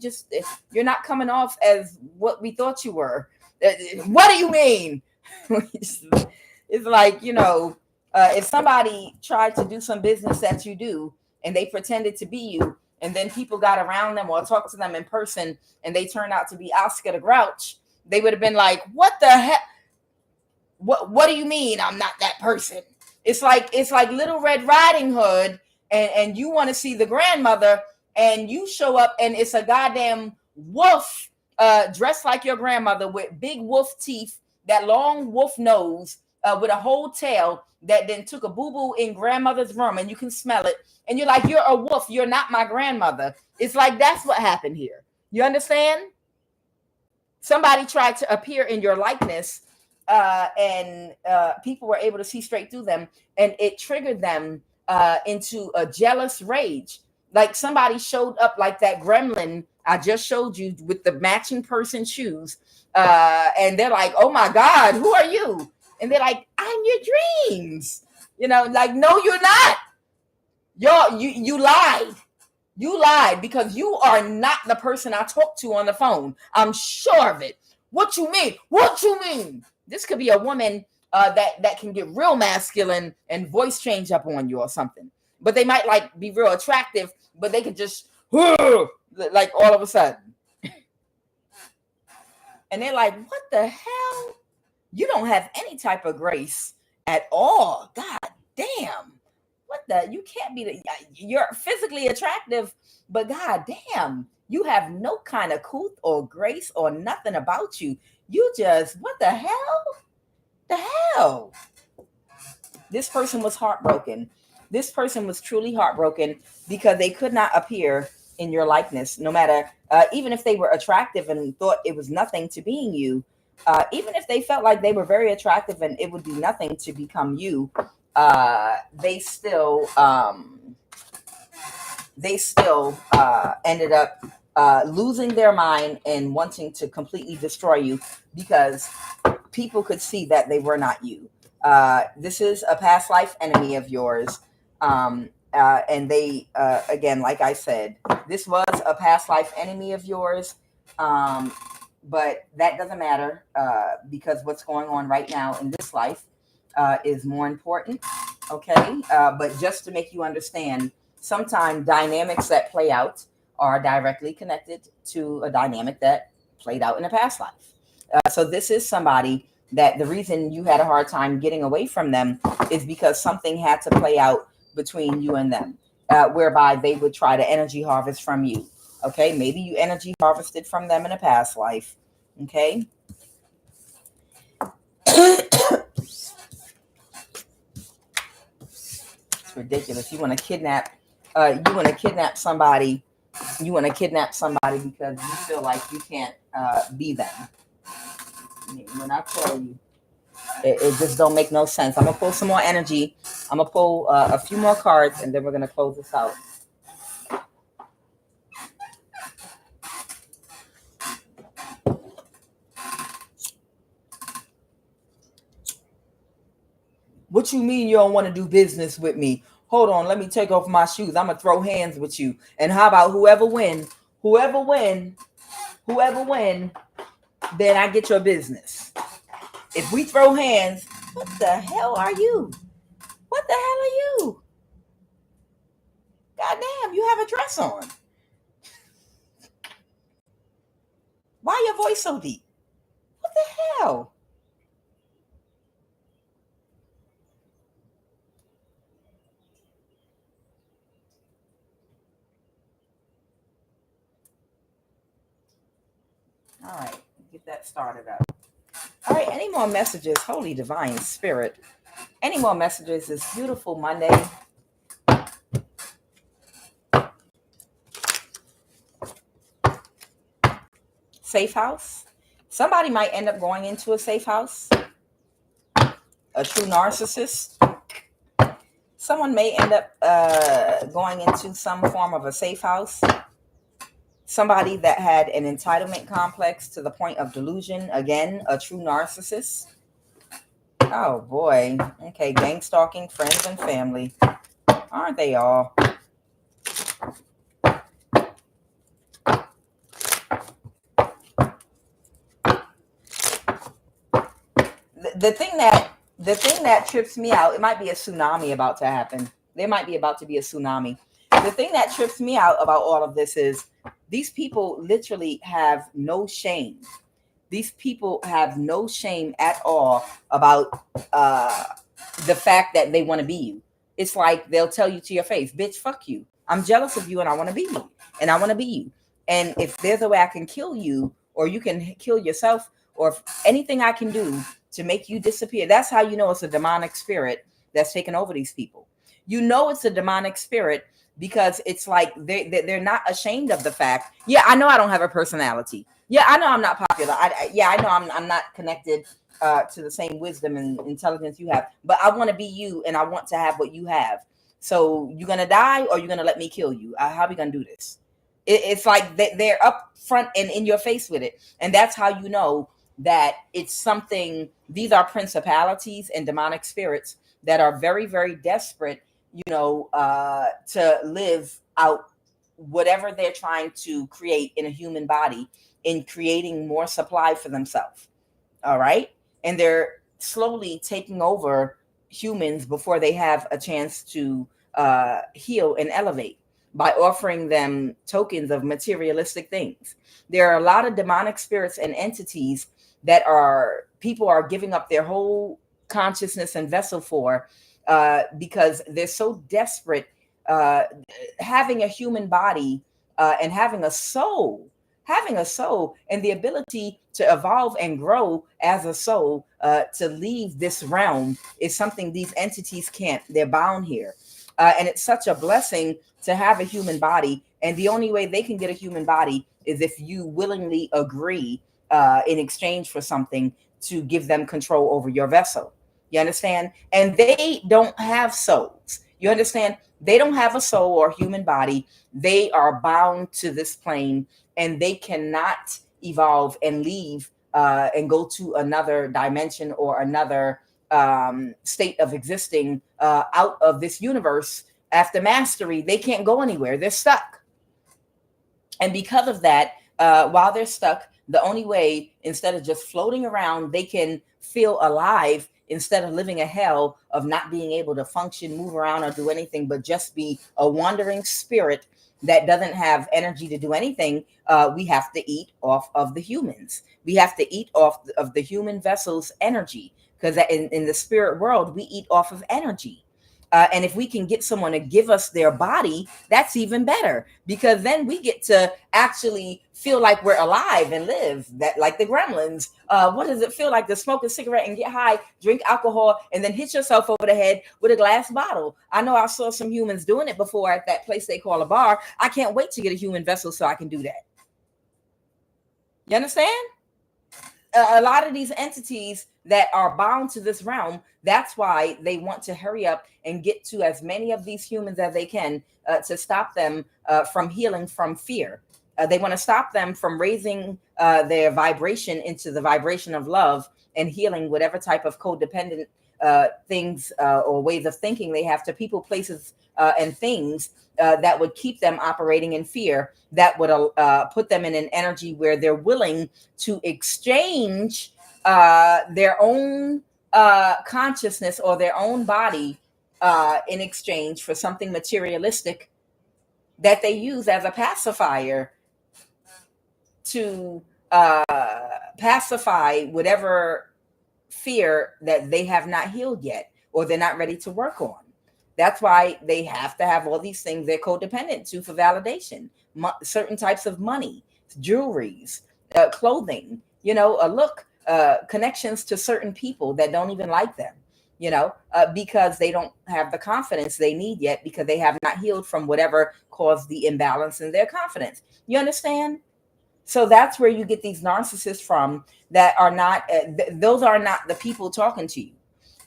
you're not coming off as what we thought you were. What do you mean? It's like, if somebody tried to do some business that you do and they pretended to be you, and then people got around them or talked to them in person and they turned out to be Oscar the Grouch, they would have been like, what the heck? What do you mean I'm not that person? It's like Little Red Riding Hood, and you want to see the grandmother, and you show up and it's a goddamn wolf dressed like your grandmother with big wolf teeth, that long wolf nose, with a whole tail that then took a boo-boo in grandmother's room, and you can smell it. And you're like, you're a wolf. You're not my grandmother. It's like, that's what happened here. You understand? Somebody tried to appear in your likeness, and people were able to see straight through them, and it triggered them into a jealous rage. Like somebody showed up like that gremlin I just showed you with the matching person shoes, and they're like, oh my God, who are you? And they're like, I'm your dreams. Like, no, you're not. You lied. You lied, because you are not the person I talked to on the phone. I'm sure of it. What you mean? What you mean? This could be a woman that can get real masculine and voice change up on you or something. But they might like be real attractive, but they could just like all of a sudden. And they're like, what the hell? You don't have any type of grace at all. God damn. What the? You can't be you're physically attractive, but God damn, you have no kind of couth or grace or nothing about you. You just, what the hell? The hell? This person was heartbroken. This person was truly heartbroken because they could not appear in your likeness, no matter, even if they were attractive and thought it was nothing to being you, even if they felt like they were very attractive and it would be nothing to become you, they still ended up losing their mind and wanting to completely destroy you, because people could see that they were not you. This is a past life enemy of yours. And they, again, like I said, this was a past life enemy of yours. But that doesn't matter, because what's going on right now in this life is more important. Okay. But just to make you understand, sometimes dynamics that play out are directly connected to a dynamic that played out in a past life. So this is somebody that the reason you had a hard time getting away from them is because something had to play out between you and them, whereby they would try to energy harvest from you. Okay, maybe you energy harvested from them in a past life. Okay. It's ridiculous. You want to kidnap somebody. You want to kidnap somebody because you feel like you can't be them. When I tell you, it just don't make no sense. I'm gonna pull some more energy. I'm gonna pull a few more cards, and then we're gonna close this out. What you mean you don't want to do business with me? Hold on, let me take off my shoes. I'm gonna throw hands with you. And how about whoever win, then I get your business. If we throw hands, what the hell are you? What the hell are you? Goddamn, you have a dress on. Why your voice so deep? What the hell? All right, get that started up. All right, any more messages? Holy Divine Spirit. Any more messages this beautiful Monday? Safe house. Somebody might end up going into a safe house. A true narcissist. Someone may end up going into some form of a safe house. Somebody that had an entitlement complex to the point of delusion. Again, a true narcissist. Oh boy. Okay, gangstalking, friends and family. Aren't they all? The thing that trips me out, it might be a tsunami about to happen. There might be about to be a tsunami. The thing that trips me out about all of this is these people literally have no shame. These people have no shame at all about the fact that they want to be you. It's like they'll tell you to your face, bitch, fuck you. I'm jealous of you and I want to be you. And I want to be you. And if there's a way I can kill you, or you can kill yourself, or if anything I can do to make you disappear, that's how you know it's a demonic spirit that's taken over these people. You know it's a demonic spirit because it's like they're not ashamed of the fact. Yeah, I know I don't have a personality. Yeah, I know I'm not popular. I know I'm not connected to the same wisdom and intelligence you have. But I want to be you, and I want to have what you have. So you gonna die, or you gonna let me kill you? How are we gonna do this? It's like they're up front and in your face with it, and that's how you know that it's something. These are principalities and demonic spirits that are very, very desperate, to live out whatever they're trying to create in a human body, in creating more supply for themselves. All right. And they're slowly taking over humans before they have a chance to heal and elevate by offering them tokens of materialistic things. There are a lot of demonic spirits and entities that people are giving up their whole consciousness and vessel for, because they're so desperate, having a human body and having a soul and the ability to evolve and grow as a soul, to leave this realm is something these entities can't. They're bound here. And it's such a blessing to have a human body. And the only way they can get a human body is if you willingly agree in exchange for something to give them control over your vessel. You understand? And they don't have souls. You understand? They don't have a soul or human body. They are bound to this plane, and they cannot evolve and leave and go to another dimension or another state of existing out of this universe. After mastery, they can't go anywhere. They're stuck. And because of that, while they're stuck, the only way, instead of just floating around, they can feel alive instead of living a hell of not being able to function, move around, or do anything but just be a wandering spirit that doesn't have energy to do anything, we have to eat off of the humans. We have to eat off of the human vessel's energy, because in the spirit world, we eat off of energy. And if we can get someone to give us their body, that's even better, because then we get to actually feel like we're alive and live. That, like the gremlins. What does it feel like to smoke a cigarette and get high, drink alcohol, and then hit yourself over the head with a glass bottle? I know I saw some humans doing it before at that place they call a bar. I can't wait to get a human vessel so I can do that. You understand? A lot of these entities that are bound to this realm, that's why they want to hurry up and get to as many of these humans as they can, to stop them from healing from fear. They want to stop them from raising their vibration into the vibration of love and healing whatever type of codependent things or ways of thinking they have to people, places, and things that would keep them operating in fear, that would put them in an energy where they're willing to exchange their own consciousness or their own body in exchange for something materialistic that they use as a pacifier to pacify whatever fear that they have not healed yet or they're not ready to work on. That's why they have to have all these things they're codependent to for validation. Certain types of money, jewelries, clothing, a look, connections to certain people that don't even like them, because they don't have the confidence they need yet, because they have not healed from whatever caused the imbalance in their confidence. You understand? So that's where you get these narcissists from that are not, those are not the people talking to you.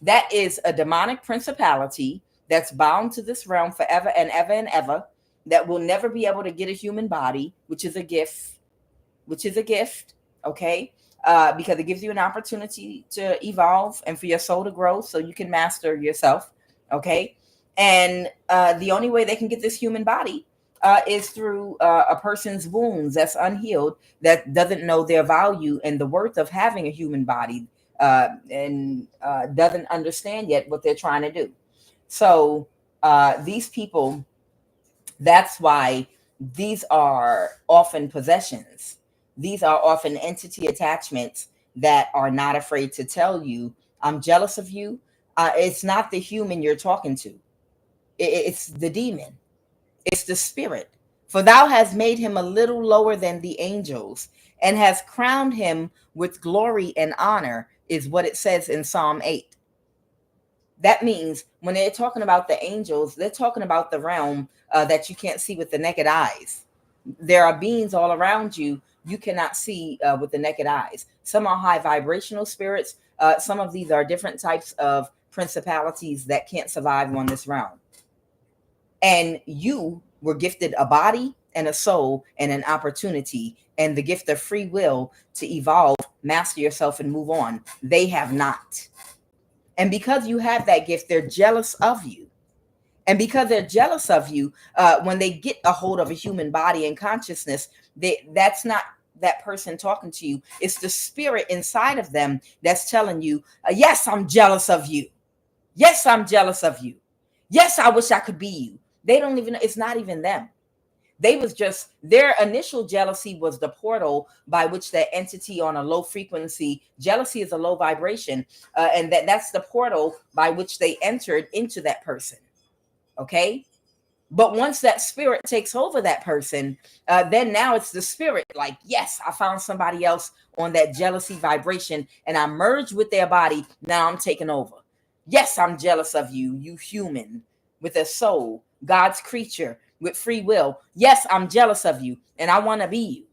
That is a demonic principality that's bound to this realm forever and ever and ever, that will never be able to get a human body, which is a gift, okay? Because it gives you an opportunity to evolve and for your soul to grow so you can master yourself, okay? And the only way they can get this human body is through a person's wounds that's unhealed, that doesn't know their value and the worth of having a human body, and doesn't understand yet what they're trying to do. So these people, that's why these are often possessions. These are often entity attachments that are not afraid to tell you, I'm jealous of you. It's not the human you're talking to. It's the demon. It's the spirit. For thou hast made him a little lower than the angels and has crowned him with glory and honor, is what it says in Psalm 8. That means when they're talking about the angels, they're talking about the realm that you can't see with the naked eyes. There are beings all around you you cannot see with the naked eyes. Some are high vibrational spirits. Some of these are different types of principalities that can't survive on this realm. And you were gifted a body and a soul and an opportunity and the gift of free will to evolve, master yourself, and move on. They have not. And because you have that gift, they're jealous of you. And because they're jealous of you, when they get a hold of a human body and consciousness, that's not that person talking to you. It's the spirit inside of them that's telling you, yes, I'm jealous of you. Yes, I'm jealous of you. Yes, I wish I could be you. They don't even, it's not even them. They was just, their initial jealousy was the portal by which that entity on a low frequency, jealousy is a low vibration, and that's the portal by which they entered into that person. Okay. But once that spirit takes over that person, then now it's the spirit like, yes, I found somebody else on that jealousy vibration and I merged with their body. Now I'm taking over. Yes, I'm jealous of you, you human with a soul, God's creature with free will. Yes, I'm jealous of you and I want to be you.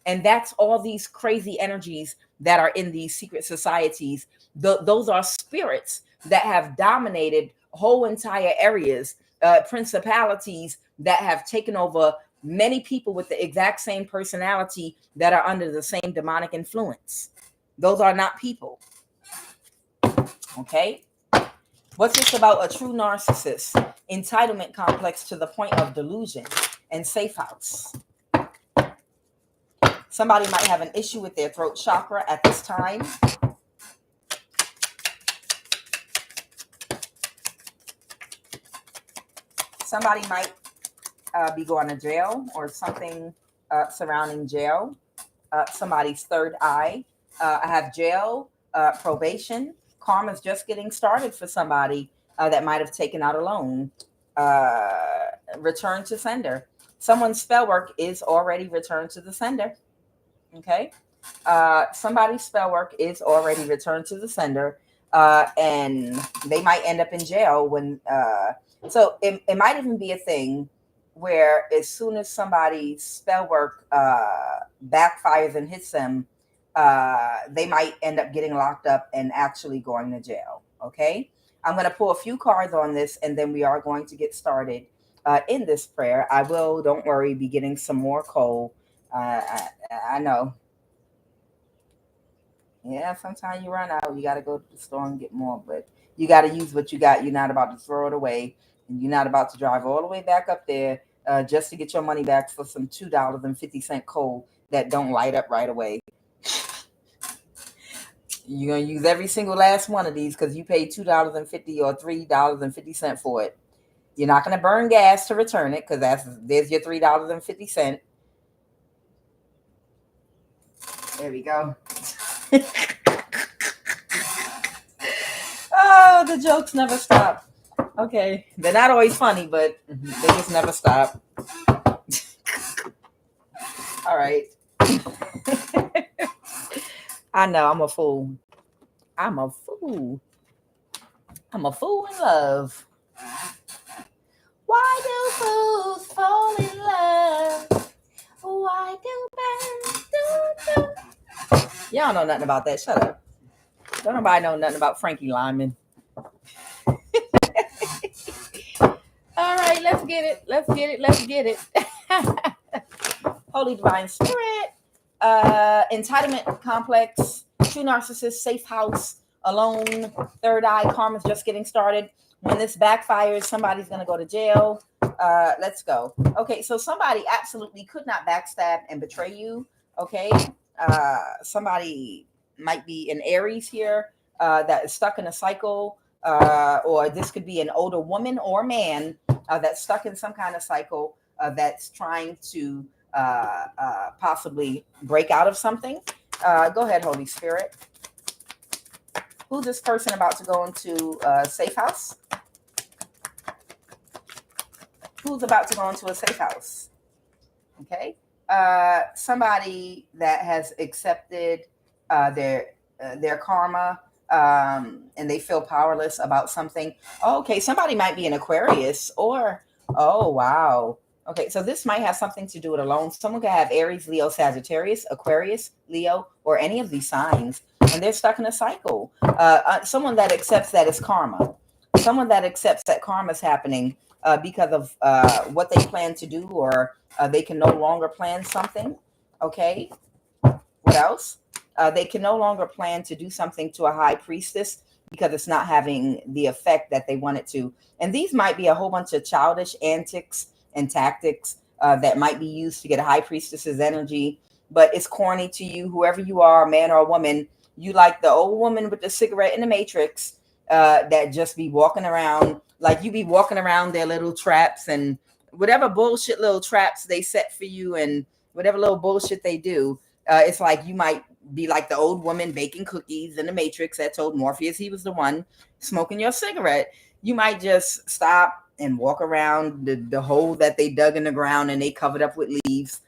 And that's all these crazy energies that are in these secret societies. Those are spirits that have dominated whole entire areas, principalities that have taken over many people with the exact same personality that are under the same demonic influence. Those are not people. Okay. What's this about a true narcissist? Entitlement complex to the point of delusion and safe house. Somebody might have an issue with their throat chakra at this time. Somebody might be going to jail or something surrounding jail. Somebody's third eye. I have jail, probation. Karma's just getting started for somebody that might have taken out a loan. Return to sender. Someone's spell work is already returned to the sender. Okay. Somebody's spell work is already returned to the sender. And they might end up in jail when so it might even be a thing where as soon as somebody's spell work backfires and hits them, they might end up getting locked up and actually going to jail. Okay, I'm going to pull a few cards on this, and then we are going to get started in this prayer. I will, don't worry, be getting some more coal. I know. Yeah, sometimes you run out. You got to go to the store and get more, but you got to use what you got. You're not about to throw it away, and you're not about to drive all the way back up there just to get your money back for some $2.50 coal that don't light up right away. You're going to use every single last one of these because you paid $2.50 or $3.50 for it. You're not going to burn gas to return it because there's your $3.50. There we go. Oh, the jokes never stop. Okay, they're not always funny, but they just never stop. All right. I know I'm a fool. I'm a fool. I'm a fool in love. Why do fools fall in love? Why do men do? Y'all know nothing about that. Shut up. Don't nobody know nothing about Frankie Lyman. All right, let's get it. Let's get it. Let's get it. Holy Divine Spirit. Entitlement complex. True narcissist. Safe house. Alone. Third eye. Karma's just getting started. When this backfires, somebody's going to go to jail. Let's go. Okay, so somebody absolutely could not backstab and betray you. Okay. Somebody might be an Aries here that is stuck in a cycle, or this could be an older woman or man that's stuck in some kind of cycle that's trying to possibly break out of something. Go ahead, Holy Spirit. Who's this person about to go into a safe house? Who's about to go into a safe house? Okay. Somebody that has accepted their karma and they feel powerless about something. Okay, somebody might be an Aquarius or, oh, wow. Okay, so this might have something to do with alone. Someone could have Aries, Leo, Sagittarius, Aquarius, Leo, or any of these signs, and they're stuck in a cycle. Someone that accepts that it's karma. Someone that accepts that karma is happening because of what they plan to do, or they can no longer plan something. Okay, what else? They can no longer plan to do something to a high priestess because it's not having the effect that they want it to. And these might be a whole bunch of childish antics and tactics that might be used to get a high priestess's energy, but it's corny to you, whoever you are, man or woman. You like the old woman with the cigarette in the Matrix that just be walking around, like you be walking around their little traps and whatever bullshit little traps they set for you and whatever little bullshit they do. It's like you might be like the old woman baking cookies in the Matrix that told Morpheus he was the one smoking your cigarette. You might just stop and walk around the hole that they dug in the ground and they covered up with leaves.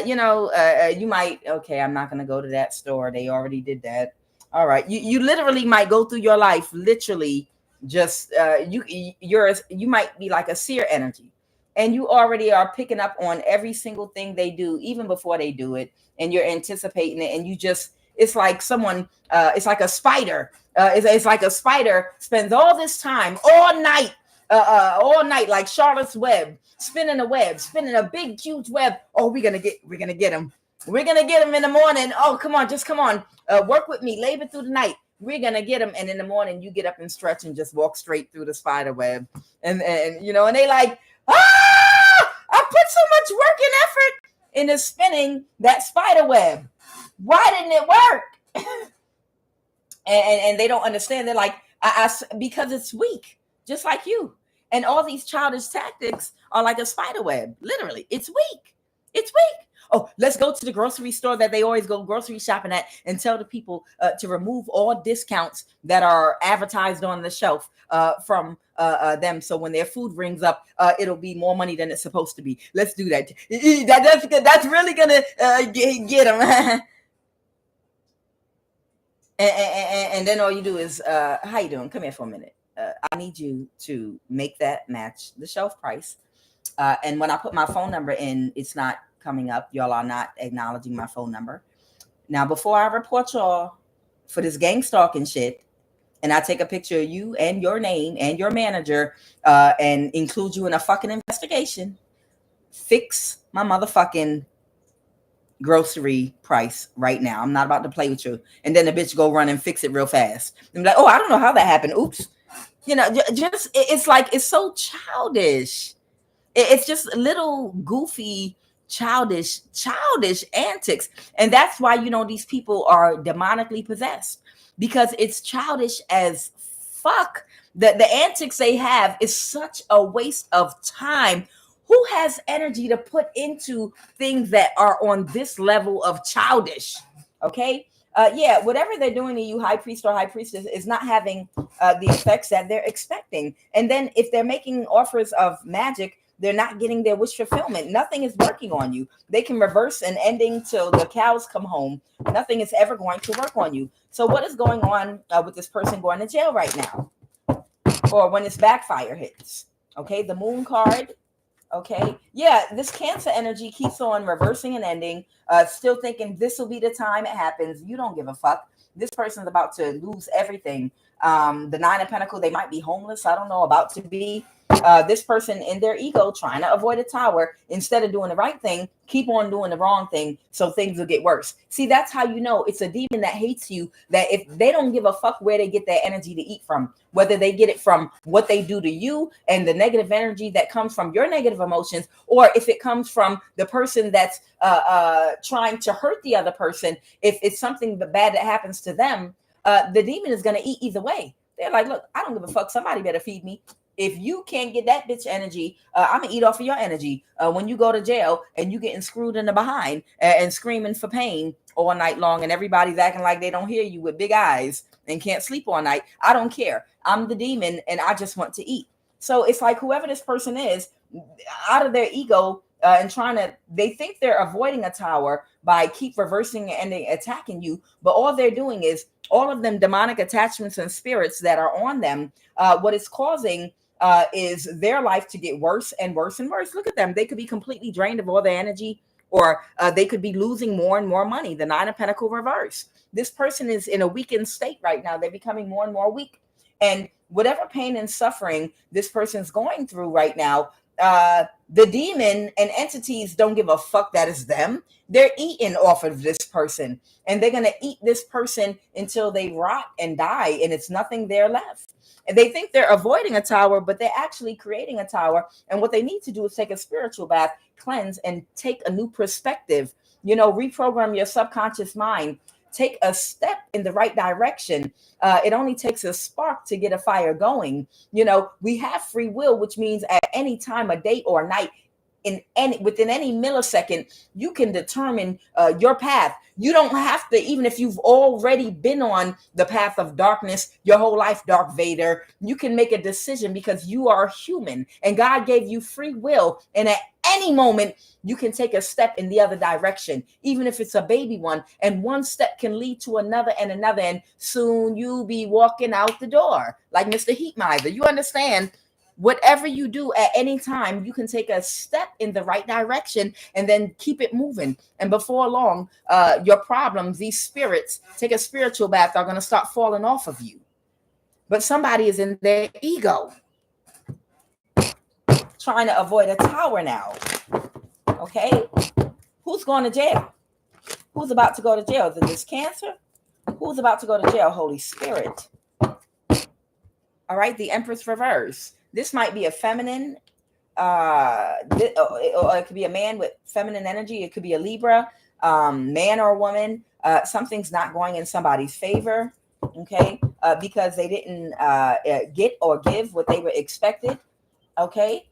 You might, okay, I'm not going to go to that store. They already did that. All right. You literally might go through your life, literally just, you might be like a seer energy and you already are picking up on every single thing they do, even before they do it. And you're anticipating it. And you just, it's like someone, it's like a spider. It's like a spider spends all this time, all night, like Charlotte's Web, spinning a web, spinning a big, huge web. Oh, we're gonna get him. We're gonna get him in the morning. Oh, come on, just come on. Work with me, labor through the night. We're gonna get him, and in the morning you get up and stretch and just walk straight through the spider web. And and they like, I put so much work and effort into spinning that spider web. Why didn't it work? and they don't understand. They're like, because it's weak, just like you. And all these childish tactics are like a spider web. Literally, it's weak. It's weak. Oh, let's go to the grocery store that they always go grocery shopping at and tell the people to remove all discounts that are advertised on the shelf from them. So when their food rings up, it'll be more money than it's supposed to be. Let's do that. That's really going to get them. And then all you do is, how you doing? Come here for a minute. I need you to make that match the shelf price. And when I put my phone number in, it's not coming up. Y'all are not acknowledging my phone number. Now, before I report y'all for this gang stalking shit, and I take a picture of you and your name and your manager and include you in a fucking investigation, fix my motherfucking grocery price right now. I'm not about to play with you. And then the bitch go run and fix it real fast. I'm like, oh, I don't know how that happened. Oops. You know, just it's like, it's so childish. It's just little goofy, childish antics. And that's why, you know, these people are demonically possessed, because it's childish as fuck. The antics they have is such a waste of time. Who has energy to put into things that are on this level of childish? Okay. Yeah, whatever they're doing to you, high priest or high priestess, is not having the effects that they're expecting. And then if they're making offers of magic, they're not getting their wish fulfillment. Nothing is working on you. They can reverse an ending till the cows come home. Nothing is ever going to work on you. So what is going on with this person going to jail right now? Or when this backfire hits? Okay, the moon card. Okay, yeah, this Cancer energy keeps on reversing and ending, still thinking this will be the time it happens. You don't give a fuck. This person's about to lose everything. The Nine of Pentacles, they might be homeless. I don't know, about to be. This person in their ego trying to avoid a tower, instead of doing the right thing, keep on doing the wrong thing, so things will get worse. See, that's how you know it's a demon that hates you, that if they don't give a fuck where they get their energy to eat from, whether they get it from what they do to you and the negative energy that comes from your negative emotions, or if it comes from the person that's trying to hurt the other person, if it's something bad that happens to them, the demon is going to eat either way. They're like, look, I don't give a fuck. Somebody better feed me. If you can't get that bitch energy, I'm going to eat off of your energy. When you go to jail and you getting screwed in the behind and screaming for pain all night long, and everybody's acting like they don't hear you with big eyes and can't sleep all night, I don't care. I'm the demon and I just want to eat. So it's like whoever this person is, out of their ego and they think they're avoiding a tower by keep reversing and attacking you. But all they're doing is all of them demonic attachments and spirits that are on them. What it's causing is their life to get worse and worse and worse. Look at them. They could be completely drained of all their energy, or they could be losing more and more money. The Nine of Pentacles reverse. This person is in a weakened state right now. They're becoming more and more weak. And whatever pain and suffering this person's going through right now, the demon and entities don't give a fuck that is them. They're eating off of this person, and they're going to eat this person until they rot and die, and it's nothing there left. And they think they're avoiding a tower, but they're actually creating a tower. And what they need to do is take a spiritual bath, cleanse, and take a new perspective. You know, reprogram your subconscious mind. Take a step in the right direction. It only takes a spark to get a fire going. You know, we have free will, which means at any time, a day or a night, within any millisecond, you can determine your path. You don't have to, even if you've already been on the path of darkness your whole life, Dark Vader, you can make a decision because you are human and God gave you free will. And at any moment, you can take a step in the other direction, even if it's a baby one. And one step can lead to another and another. And soon you'll be walking out the door like Mr. Heatmiser. You understand? Whatever you do at any time, you can take a step in the right direction and then keep it moving. And before long, your problems, these spirits, take a spiritual bath, are going to start falling off of you. But somebody is in their ego trying to avoid a tower now. Okay? Who's going to jail? Who's about to go to jail? Is it this Cancer? Who's about to go to jail? Holy Spirit. All right, the Empress reverse. This might be a feminine, or it could be a man with feminine energy. It could be a Libra, man or woman. Something's not going in somebody's favor, okay, because they didn't get or give what they were expected. Okay.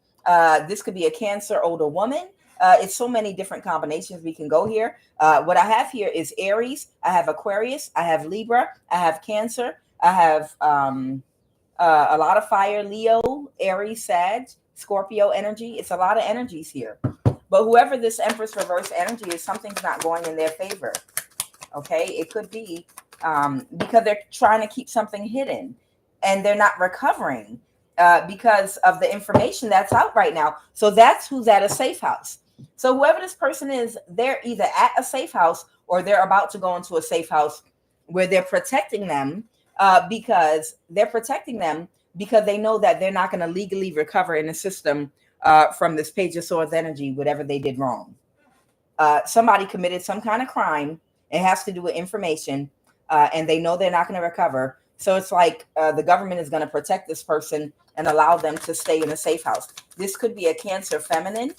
This could be a Cancer older woman. It's so many different combinations we can go here. What I have here is Aries. I have Aquarius. I have Libra. I have Cancer. I have a lot of fire, Leo, Aries, Sag, Scorpio energy. It's a lot of energies here. But whoever this Empress reverse energy is, something's not going in their favor. Okay. It could be because they're trying to keep something hidden and they're not recovering because of the information that's out right now. So that's who's at a safe house. So whoever this person is, they're either at a safe house or they're about to go into a safe house where they're protecting them because they know that they're not going to legally recover in the system from this Page of Swords energy, whatever they did wrong. Somebody committed some kind of crime. It has to do with information, and they know they're not going to recover. So it's like the government is going to protect this person and allow them to stay in a safe house. This could be a Cancer feminine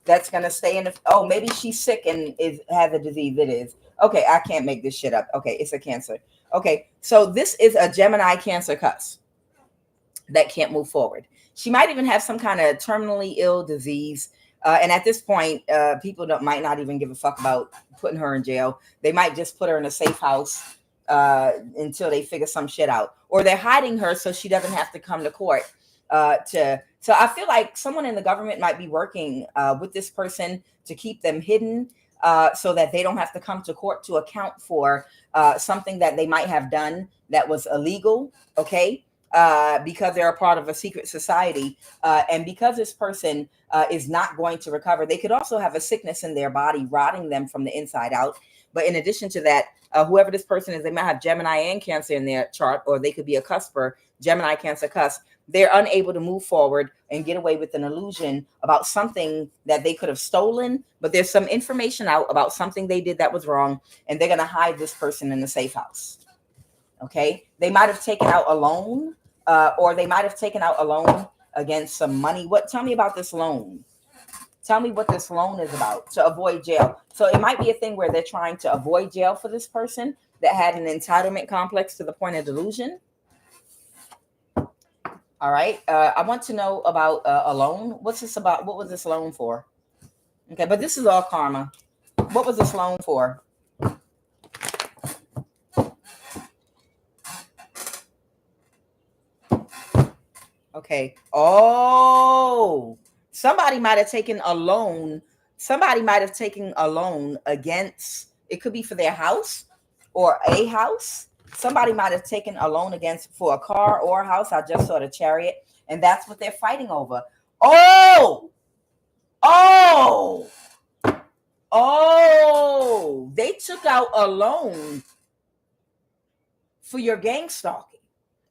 that's going to stay in the, oh, maybe she's sick and has a disease. It is. Okay, I can't make this shit up. Okay, it's a Cancer. Okay, so this is a Gemini Cancer cuss that can't move forward. She might even have some kind of terminally ill disease. And at this point, people might not even give a fuck about putting her in jail. They might just put her in a safe house until they figure some shit out. Or they're hiding her so she doesn't have to come to court. So I feel like someone in the government might be working with this person to keep them hidden so that they don't have to come to court to account for something that they might have done that was illegal. Okay. Because they're a part of a secret society. And because this person is not going to recover, they could also have a sickness in their body, rotting them from the inside out. But in addition to that, whoever this person is, they might have Gemini and Cancer in their chart, or they could be a cusper, Gemini, Cancer, cusp. They're unable to move forward and get away with an illusion about something that they could have stolen. But there's some information out about something they did that was wrong, and they're going to hide this person in the safe house. Okay. They might have taken out a loan. Or they might have taken out a loan against some money. Tell me about this loan. Tell me what this loan is about to avoid jail. So it might be a thing where they're trying to avoid jail for this person that had an entitlement complex to the point of delusion. All right. I want to know about a loan. What's this about? What was this loan for? Okay, but this is all karma. What was this loan for? Okay. Oh, somebody might have taken a loan. Somebody might have taken a loan against, it could be for their house or a house. Somebody might have taken a loan against for a car or a house. I just saw the Chariot, and that's what they're fighting over. Oh, they took out a loan for your gang stalking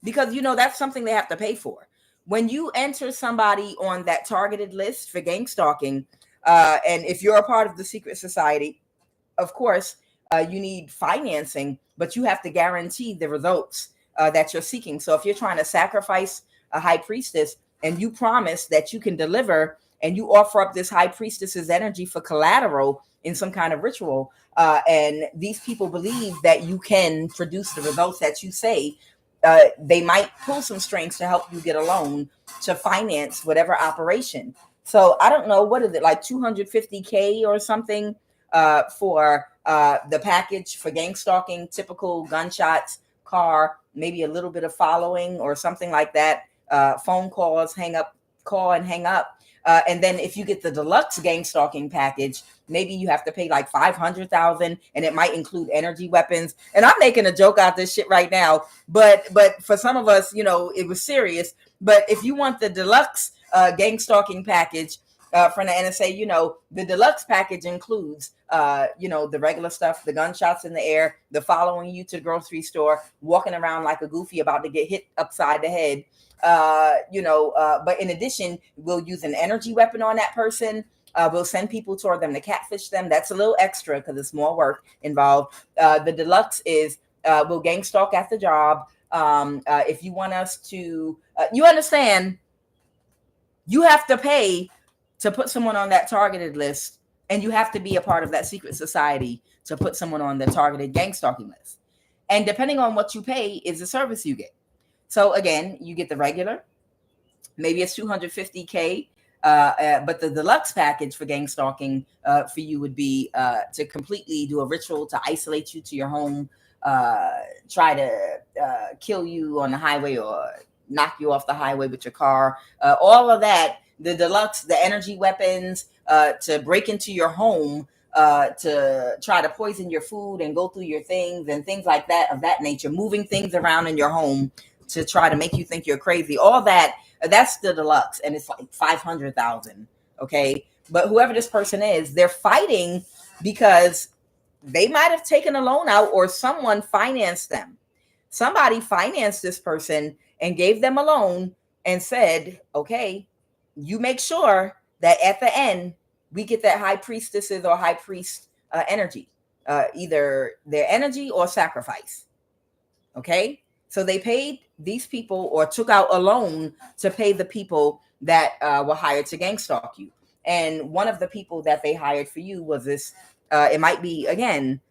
because, that's something they have to pay for. When you enter somebody on that targeted list for gang stalking, and if you're a part of the secret society, of course, you need financing, but you have to guarantee the results that you're seeking. So if you're trying to sacrifice a high priestess and you promise that you can deliver and you offer up this high priestess's energy for collateral in some kind of ritual, and these people believe that you can produce the results that you say, they might pull some strings to help you get a loan to finance whatever operation. So I don't know, what is it, like $250K or something for the package for gang stalking, typical gunshots, car, maybe a little bit of following or something like that, phone calls, call and hang up. And then if you get the deluxe gang stalking package, maybe you have to pay like $500,000, and it might include energy weapons. And I'm making a joke out this shit right now, but for some of us, it was serious. But if you want the deluxe gang stalking package from the NSA, the deluxe package includes, the regular stuff, the gunshots in the air, the following you to the grocery store, walking around like a goofy about to get hit upside the head. But in addition, we'll use an energy weapon on that person. We'll send people toward them to catfish them. That's a little extra because it's more work involved. The deluxe is we'll gang stalk at the job. If you want us to, you understand, you have to pay to put someone on that targeted list, and you have to be a part of that secret society to put someone on the targeted gang stalking list. And depending on what you pay is the service you get. So again, you get the regular, Maybe it's 250K. But the deluxe package for gang stalking for you would be to completely do a ritual to isolate you to your home, try to kill you on the highway or knock you off the highway with your car. All of that, the deluxe, the energy weapons, to break into your home, to try to poison your food and go through your things and things like that, of that nature, moving things around in your home to try to make you think you're crazy. All that, that's the deluxe, and it's like 500,000. Okay, but whoever this person is, they're fighting because they might have taken a loan out, or someone financed them. Somebody financed this person and gave them a loan and said, okay, you make sure that at the end we get that high priestesses or high priest energy, either their energy or sacrifice. Okay, so they paid these people or took out a loan to pay the people that were hired to gang stalk you. And one of the people that they hired for you was this, it might be, again,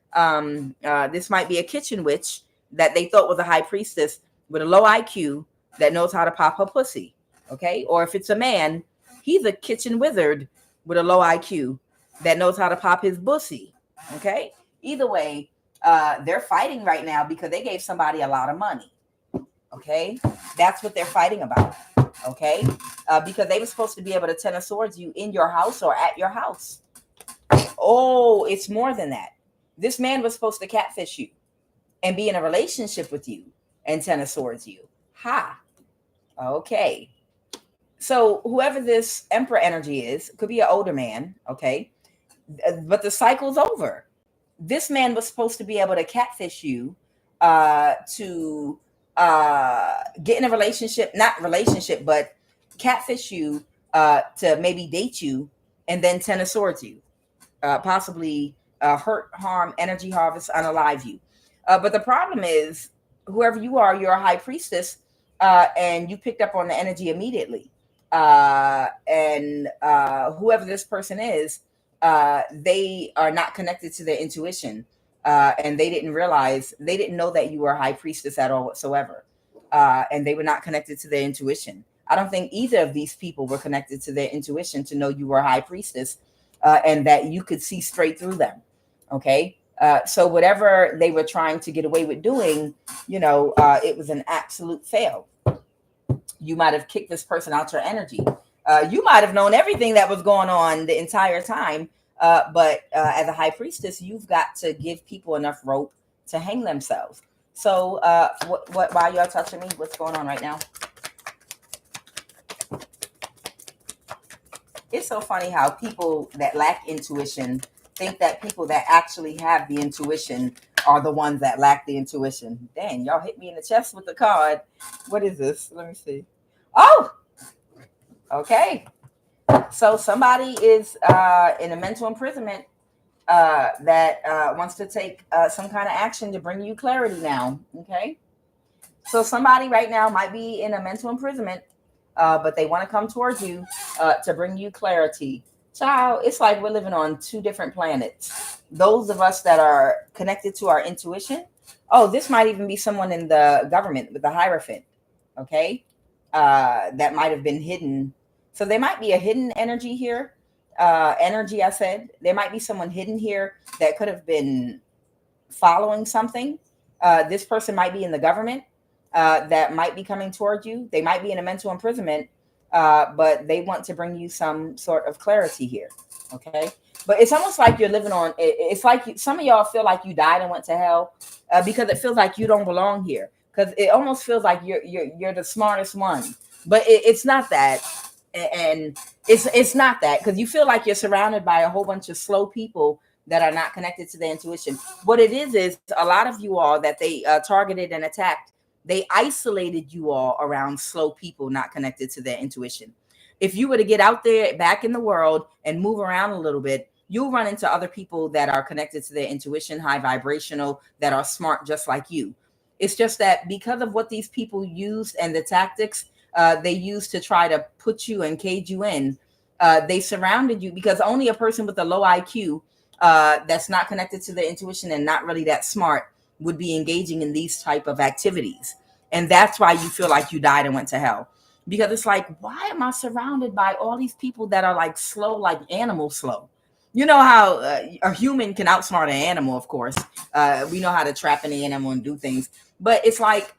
this might be a kitchen witch that they thought was a high priestess with a low IQ that knows how to pop her pussy. Okay, or if it's a man, he's a kitchen wizard with a low IQ that knows how to pop his pussy. Okay, either way, they're fighting right now because they gave somebody a lot of money. Okay, that's what they're fighting about. Okay, because they were supposed to be able to Ten of Swords you in your house or at your house. Oh, it's more than that. This man was supposed to catfish you and be in a relationship with you and Ten of Swords you. Ha. Okay. So whoever this Emperor energy is, could be an older man. Okay, but the cycle's over. This man was supposed to be able to catfish you, to get in a relationship, not relationship, but catfish you, to maybe date you, and then Ten of Swords you, possibly hurt, harm, energy harvest, unalive you. But the problem is, whoever you are, you're a high priestess, and you picked up on the energy immediately. And whoever this person is, they are not connected to their intuition, and they didn't know that you were a high priestess at all whatsoever, and they were not connected to their intuition. I don't think either of these people were connected to their intuition to know you were a high priestess, and that you could see straight through them. Okay, so whatever they were trying to get away with doing, it was an absolute fail. You might have kicked this person out your energy. You might have known everything that was going on the entire time. But as a high priestess, you've got to give people enough rope to hang themselves. So while y'all touching me, what's going on right now? It's so funny how people that lack intuition think that people that actually have the intuition are the ones that lack the intuition. Dang, y'all hit me in the chest with the card. What is this? Let me see. Oh, okay. So somebody is in a mental imprisonment that wants to take some kind of action to bring you clarity now. Okay. So somebody right now might be in a mental imprisonment, but they want to come towards you to bring you clarity. Child, it's like we're living on two different planets. Those of us that are connected to our intuition. Oh, this might even be someone in the government with the Hierophant. Okay. That might have been hidden. So there might be a hidden energy here. I said. There might be someone hidden here that could have been following something. This person might be in the government that might be coming toward you. They might be in a mental imprisonment, but they want to bring you some sort of clarity here. Okay. But it's almost like you're living on, it's like some of y'all feel like you died and went to hell because it feels like you don't belong here. Because it almost feels like you're the smartest one, but it's not that, and it's not that, because you feel like you're surrounded by a whole bunch of slow people that are not connected to their intuition. What it is a lot of you all that they targeted and attacked, they isolated you all around slow people not connected to their intuition. If you were to get out there back in the world and move around a little bit, you'll run into other people that are connected to their intuition, high vibrational, that are smart just like you. It's just that because of what these people used and the tactics they used to try to put you and cage you in, they surrounded you, because only a person with a low IQ that's not connected to their intuition and not really that smart would be engaging in these type of activities. And that's why you feel like you died and went to hell. because it's like, why am I surrounded by all these people that are like slow, like animal slow? You know how a human can outsmart an animal, of course. We know how to trap an animal and do things, but it's like,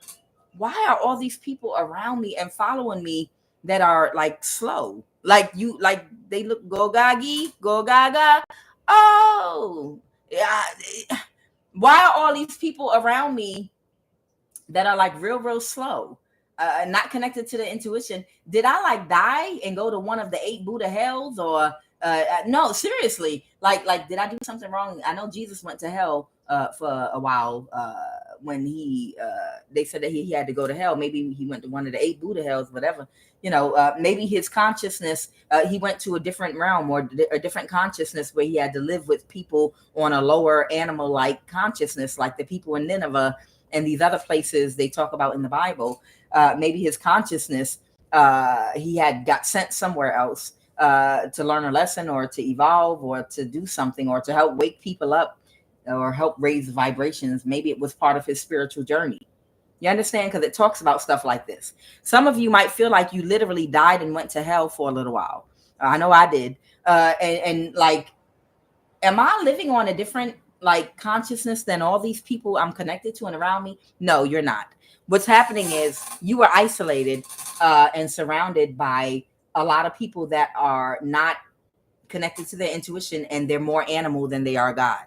why are all these people around me and following me that are like slow? Like you, like they look go gagi, go gaga. Oh, yeah. Why are all these people around me that are like real slow, not connected to the intuition? Did I like die and go to one of the 8 Buddha hells, or no, seriously, like did I do something wrong? I know Jesus went to hell for a while, when he they said that he had to go to hell. Maybe he went to one of the 8 Buddha hells, whatever. Maybe his consciousness, he went to a different realm, or a different consciousness, where he had to live with people on a lower animal like consciousness, like the people in Nineveh and these other places they talk about in the Bible. Maybe his consciousness, he had got sent somewhere else to learn a lesson, or to evolve, or to do something, or to help wake people up, or help raise vibrations. Maybe it was part of his spiritual journey. You understand? Because it talks about stuff like this. Some of you might feel like you literally died and went to hell for a little while. I know I did. And like, am I living on a different like consciousness than all these people I'm connected to and around me? No, you're not. What's happening is you are isolated and surrounded by a lot of people that are not connected to their intuition, and they're more animal than they are God.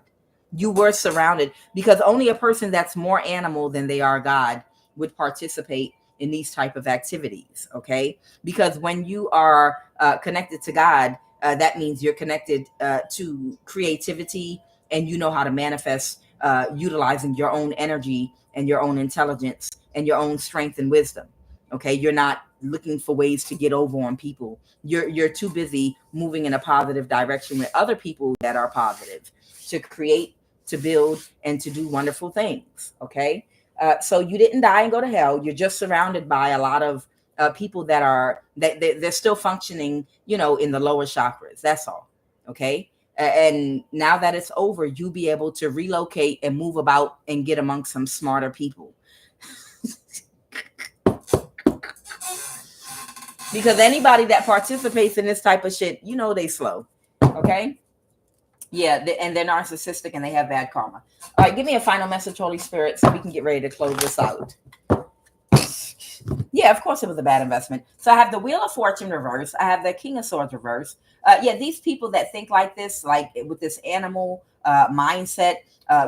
You were surrounded, because only a person that's more animal than they are God would participate in these type of activities. Okay, because when you are connected to God, that means you're connected to creativity, and you know how to manifest utilizing your own energy and your own intelligence and your own strength and wisdom. Okay, you're not looking for ways to get over on people. You're too busy moving in a positive direction with other people that are positive, to create, to build, and to do wonderful things. Okay, so you didn't die and go to hell. You're just surrounded by a lot of people that are they're still functioning, in the lower chakras. That's all. Okay. And now that it's over, you'll be able to relocate and move about and get amongst some smarter people. Because anybody that participates in this type of shit, they slow. Okay. Yeah, and they're narcissistic, and they have bad karma. All right, give me a final message, Holy Spirit, so we can get ready to close this out. Yeah, of course it was a bad investment. So I have the Wheel of Fortune reverse. I have the King of Swords reverse. These people that think like this, like with this animal mindset,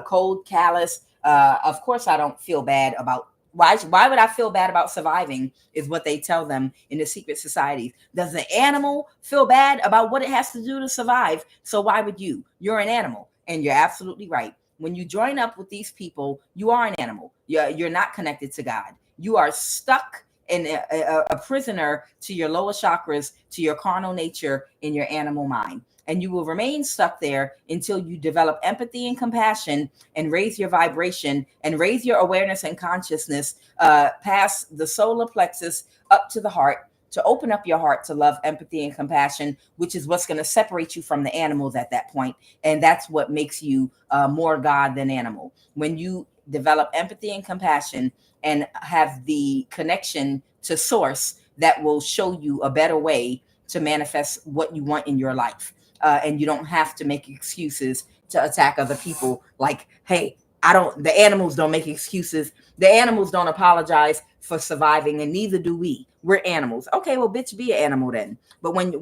cold, callous. Of course, I don't feel bad about. Why would I feel bad about surviving, is what they tell them in the secret societies. Does the animal feel bad about what it has to do to survive? So why would you? You're an animal. And you're absolutely right. When you join up with these people, you are an animal. You're not connected to God. You are stuck and a prisoner to your lower chakras, to your carnal nature, in your animal mind. And you will remain stuck there until you develop empathy and compassion, and raise your vibration, and raise your awareness and consciousness past the solar plexus up to the heart, to open up your heart to love, empathy, and compassion, which is what's going to separate you from the animals at that point. And that's what makes you more God than animal. When you develop empathy and compassion, and have the connection to source, that will show you a better way to manifest what you want in your life. And you don't have to make excuses to attack other people. Like, hey, the animals don't make excuses. The animals don't apologize for surviving, and neither do we. We're animals. Okay, well, bitch, be an animal then. But when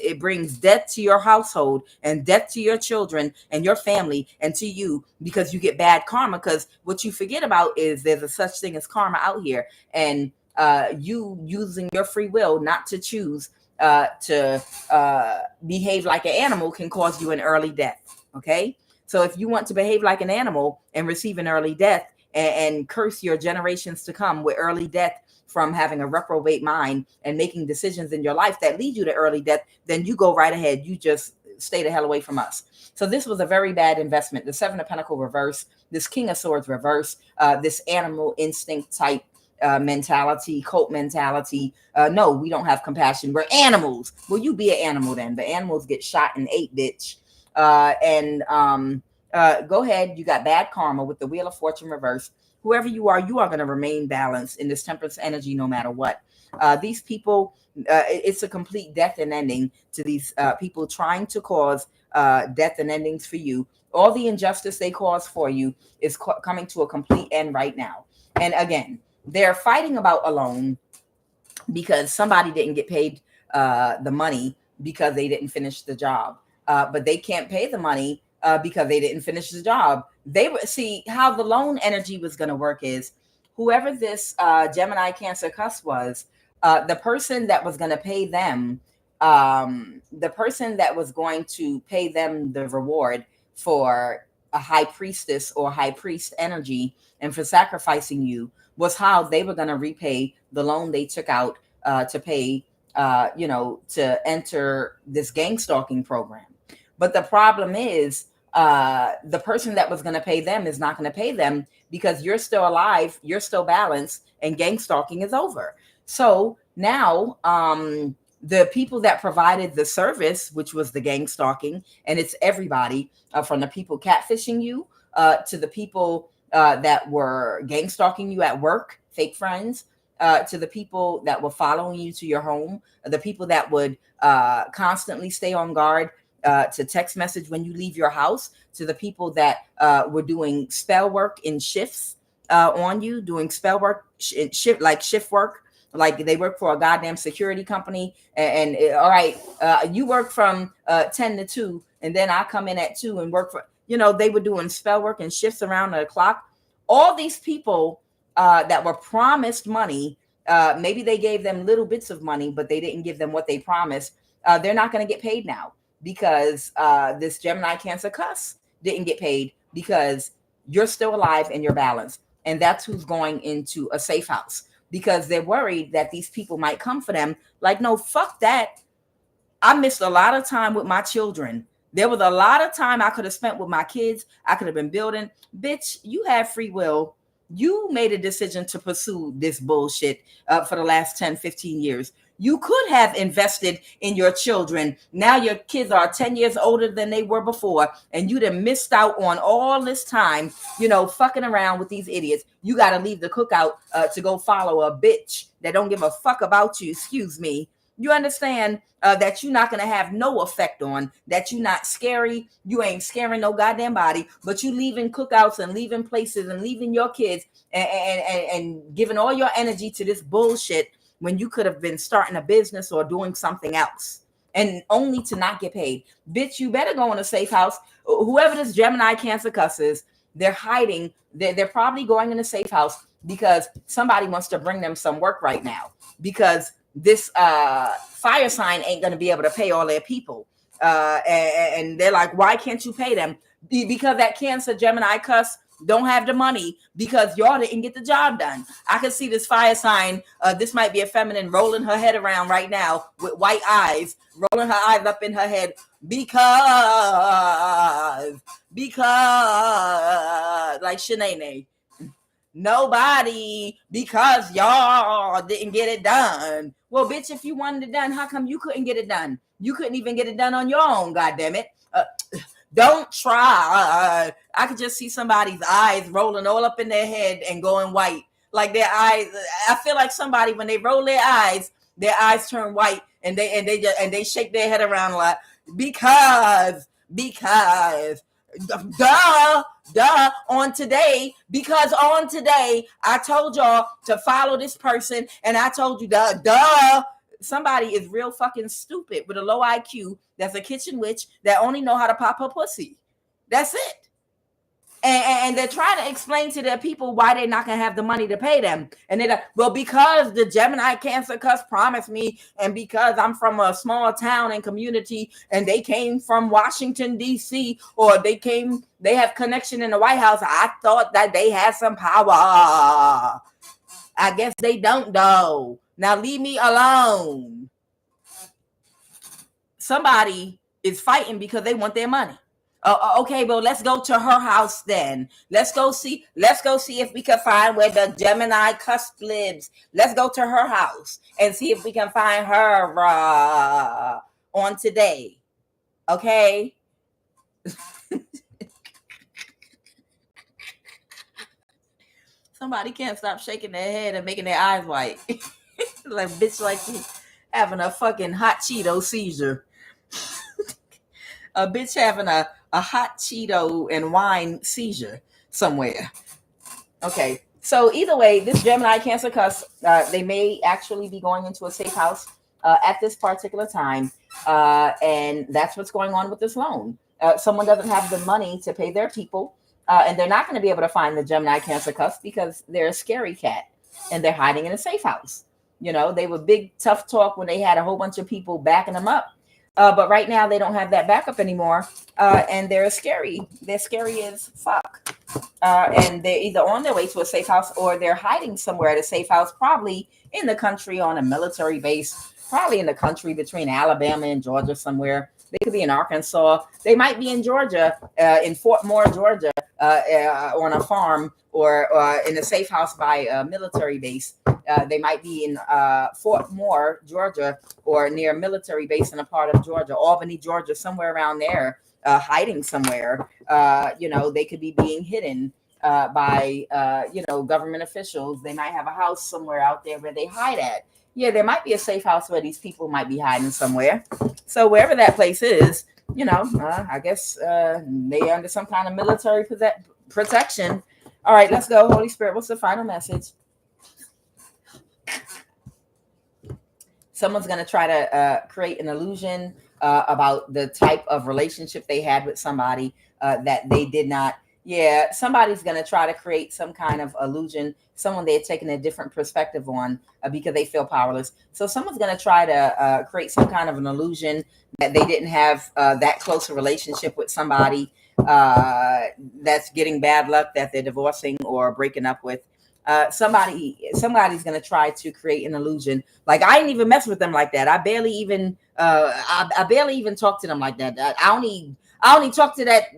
it brings death to your household, and death to your children and your family and to you, because you get bad karma, because what you forget about is there's a such thing as karma out here, and you using your free will not to choose to behave like an animal can cause you an early death. Okay, so if you want to behave like an animal and receive an early death, and curse your generations to come with early death from having a reprobate mind and making decisions in your life that lead you to early death, then you go right ahead. You just stay the hell away from us. So this was a very bad investment. The Seven of Pentacles reverse, this King of Swords reverse, this animal instinct type mentality, cult mentality. No, we don't have compassion. We're animals. Well, you be an animal then. The animals get shot and ate, bitch. Go ahead. You got bad karma with the Wheel of Fortune reverse. Whoever you are going to remain balanced in this temperance energy no matter what. These people, it's a complete death and ending to these people trying to cause death and endings for you. All the injustice they cause for you is coming to a complete end right now. And again, they're fighting about a loan because somebody didn't get paid the money because they didn't finish the job. But they can't pay the money because they didn't finish the job. They would see how the loan energy was going to work is whoever this Gemini Cancer cuss was, the person that was going to pay them, the person that was going to pay them the reward for a high priestess or high priest energy and for sacrificing you was how they were going to repay the loan they took out to pay, to enter this gang stalking program. But the problem is the person that was going to pay them is not going to pay them because you're still alive, you're still balanced, and gang stalking is over. So now the people that provided the service, which was the gang stalking, and it's everybody from the people catfishing you to the people that were gang stalking you at work, fake friends, to the people that were following you to your home, the people that would constantly stay on guard to text message when you leave your house, to the people that were doing spell work in shifts on you, doing spell work, shift work, like they work for a goddamn security company. And all right, you work from 10 to 2, and then I come in at 2 and work for, they were doing spell work and shifts around the clock. All these people that were promised money, maybe they gave them little bits of money, but they didn't give them what they promised. They're not going to get paid now because this Gemini Cancer cuss didn't get paid because you're still alive and you're balanced. And that's who's going into a safe house because they're worried that these people might come for them. Like, no, fuck that. I missed a lot of time with my children. There was a lot of time I could have spent with my kids. I could have been building. Bitch, you have free will. You made a decision to pursue this bullshit for the last 10, 15 years. You could have invested in your children. Now your kids are 10 years older than they were before, and you'd have missed out on all this time, fucking around with these idiots. You got to leave the cookout to go follow a bitch that don't give a fuck about you. Excuse me. You understand that you're not going to have no effect on, that you're not scary. You ain't scaring no goddamn body, but you leaving cookouts and leaving places and leaving your kids and giving all your energy to this bullshit when you could have been starting a business or doing something else and only to not get paid. Bitch, you better go in a safe house. Whoever this Gemini Cancer cuss is, they're hiding. They're probably going in a safe house because somebody wants to bring them some work right now because this fire sign ain't going to be able to pay all their people. And they're like, why can't you pay them? Because that Cancer Gemini cuss don't have the money because y'all didn't get the job done. I can see this fire sign. This might be a feminine rolling her head around right now with white eyes, rolling her eyes up in her head because like Shanae. Nobody, because y'all didn't get it done. Well, bitch, if you wanted it done, how come you couldn't get it done? You couldn't even get it done on your own, goddammit. Don't try. I could just see somebody's eyes rolling all up in their head and going white. Like their eyes, I feel like somebody, when they roll their eyes turn white and they shake their head around a lot because on today I told y'all to follow this person and I told you somebody is real fucking stupid with a low IQ that's a kitchen witch that only know how to pop her pussy. That's it. And they're trying to explain to their people why they're not going to have the money to pay them. And they're like, well, because the Gemini Cancer cuss promised me, and because I'm from a small town and community, and they came from Washington, D.C., or they have connection in the White House, I thought that they had some power. I guess they don't, though. Now leave me alone. Somebody is fighting because they want their money. Okay, well, let's go to her house then. Let's go see if we can find where the Gemini cuss lives. Let's go to her house and see if we can find her on today. Okay? Somebody can't stop shaking their head and making their eyes white. Like bitch, like you having a fucking hot Cheeto seizure. A bitch having a hot Cheeto and wine seizure somewhere. Okay. So either way, this Gemini Cancer cusp, they may actually be going into a safe house at this particular time, and that's what's going on with this loan. Someone doesn't have the money to pay their people, and they're not going to be able to find the Gemini Cancer cusp because they're a scary cat and they're hiding in a safe house. You know, they were big tough talk when they had a whole bunch of people backing them up. But right now they don't have that backup anymore, and they're scary. They're scary as fuck. And they're either on their way to a safe house or they're hiding somewhere at a safe house, probably in the country on a military base, probably in the country between Alabama and Georgia somewhere. They could be in Arkansas. They might be in Georgia, in Fort Moore, Georgia, on a farm or in a safe house by a military base. They might be in Fort Moore, Georgia, or near a military base in a part of Georgia, Albany, Georgia, somewhere around there. Hiding somewhere. You know, they could be being hidden by, you know, government officials. They might have a house somewhere out there where they hide at. Yeah, there might be a safe house where these people might be hiding somewhere. So wherever that place is, you know, I guess they're under some kind of military protection. All right, let's go. Holy Spirit, what's the final message? Someone's going to try to create an illusion about the type of relationship they had with somebody that they did not. Yeah, somebody's going to try to create some kind of illusion, someone they're taking a different perspective on because they feel powerless. So someone's going to try to create some kind of an illusion that they didn't have that close a relationship with somebody that's getting bad luck, that they're divorcing or breaking up with. Somebody's going to try to create an illusion. Like, I didn't even mess with them like that. I barely even talk to them like that. I only talk to that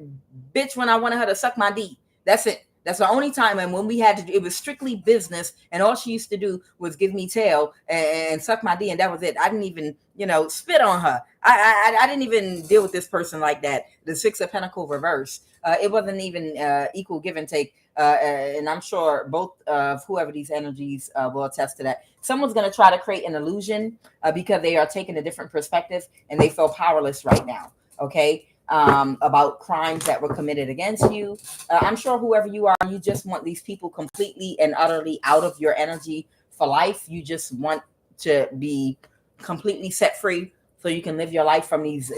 bitch when I wanted her to suck my D. That's it. That's the only time. And when we had to do, it was strictly business. And all she used to do was give me tail and suck my D. And that was it. I didn't even, you know, spit on her. I didn't even deal with this person like that. The Six of Pentacles reverse. It wasn't even equal give and take. And I'm sure both of whoever these energies will attest to that. Someone's going to try to create an illusion because they are taking a different perspective and they feel powerless right now. Okay. About crimes that were committed against you. I'm sure whoever you are, you just want these people completely and utterly out of your energy for life. You just want to be completely set free so you can live your life from these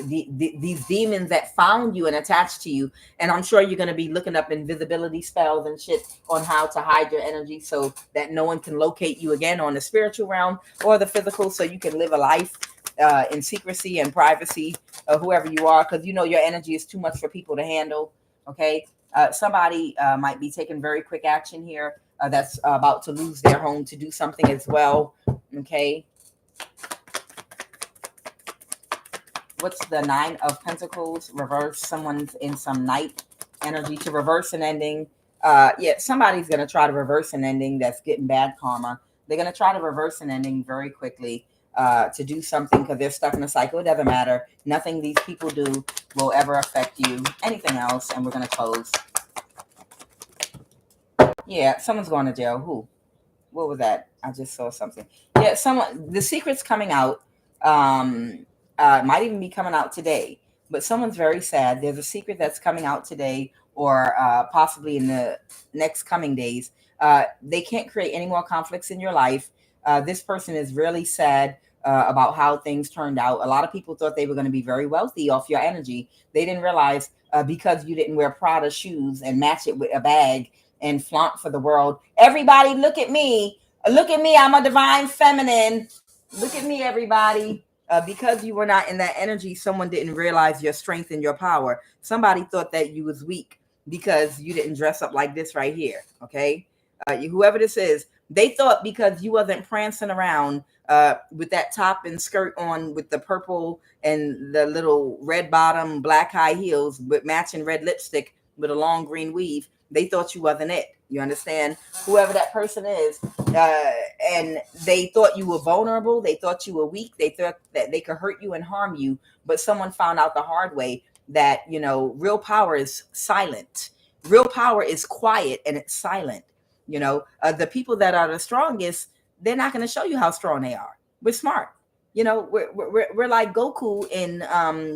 demons that found you and attached to you. And I'm sure you're going to be looking up invisibility spells and shit on how to hide your energy so that no one can locate you again on the spiritual realm or the physical, so you can live a life in secrecy and privacy, whoever you are, because you know your energy is too much for people to handle. Okay. Somebody might be taking very quick action here that's about to lose their home to do something as well. Okay. What's the Nine of Pentacles? Reverse. Someone's in some night energy to reverse an ending. Yeah, somebody's going to try to reverse an ending that's getting bad karma. They're going to try to reverse an ending very quickly to do something because they're stuck in a cycle. It doesn't matter. Nothing these people do will ever affect you. Anything else, and we're going to close. Yeah, someone's going to jail. Who? What was that? I just saw something. Yeah, someone. The secret's coming out. Might even be coming out today, but someone's very sad. There's a secret that's coming out today or possibly in the next coming days. They can't create any more conflicts in your life. This person is really sad about how things turned out. A lot of people thought they were going to be very wealthy off your energy. They didn't realize because you didn't wear Prada shoes and match it with a bag and flaunt for the world. Everybody, look at me. Look at me. I'm a divine feminine. Look at me, everybody. Because you were not in that energy, someone didn't realize your strength and your power. Somebody thought that you was weak because you didn't dress up like this right here. Okay. Whoever this is, they thought because you wasn't prancing around with that top and skirt on with the purple and the little red bottom, black high heels with matching red lipstick with a long green weave, they thought you wasn't it. You understand? Whoever that person is, and they thought you were vulnerable. They thought you were weak. They thought that they could hurt you and harm you. But someone found out the hard way that, you know, real power is silent. Real power is quiet and it's silent. You know, the people that are the strongest, they're not going to show you how strong they are. We're smart. You know, we're like Goku in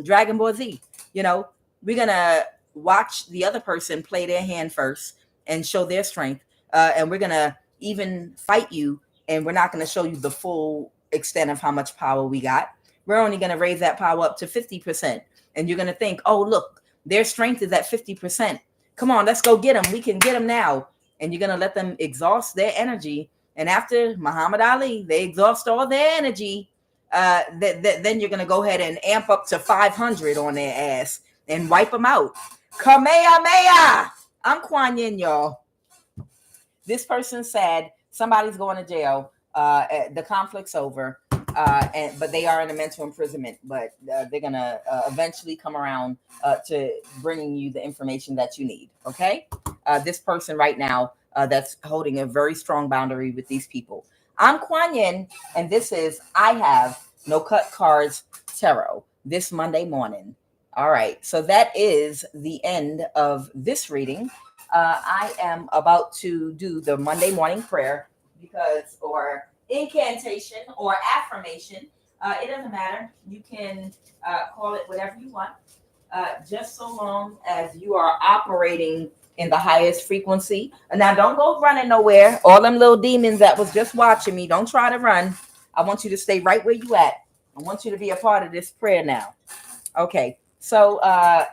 Dragon Ball Z. You know, we're going to watch the other person play their hand first and show their strength. And we're going to even fight you, and we're not going to show you the full extent of how much power we got. We're only going to raise that power up to 50%. And you're going to think, oh, look, their strength is at 50%. Come on, let's go get them. We can get them now. And you're going to let them exhaust their energy. And after Muhammad Ali, they exhaust all their energy. Then you're going to go ahead and amp up to 500 on their ass and wipe them out. Kamehameha! I'm Kuan Yin, y'all. This person said somebody's going to jail. The conflict's over. But they are in a mental imprisonment, but they're going to eventually come around to bringing you the information that you need. Okay. This person right now that's holding a very strong boundary with these people. I'm Kuan Yin, and this is I Have No Cut Cards Tarot this Monday morning. All right. So that is the end of this reading. I am about to do the Monday morning prayer or incantation or affirmation. It doesn't matter. You can call it whatever you want, just so long as you are operating in the highest frequency. And now don't go running nowhere. All them little demons that was just watching me, don't try to run. I want you to stay right where you at. I want you to be a part of this prayer now. Okay, so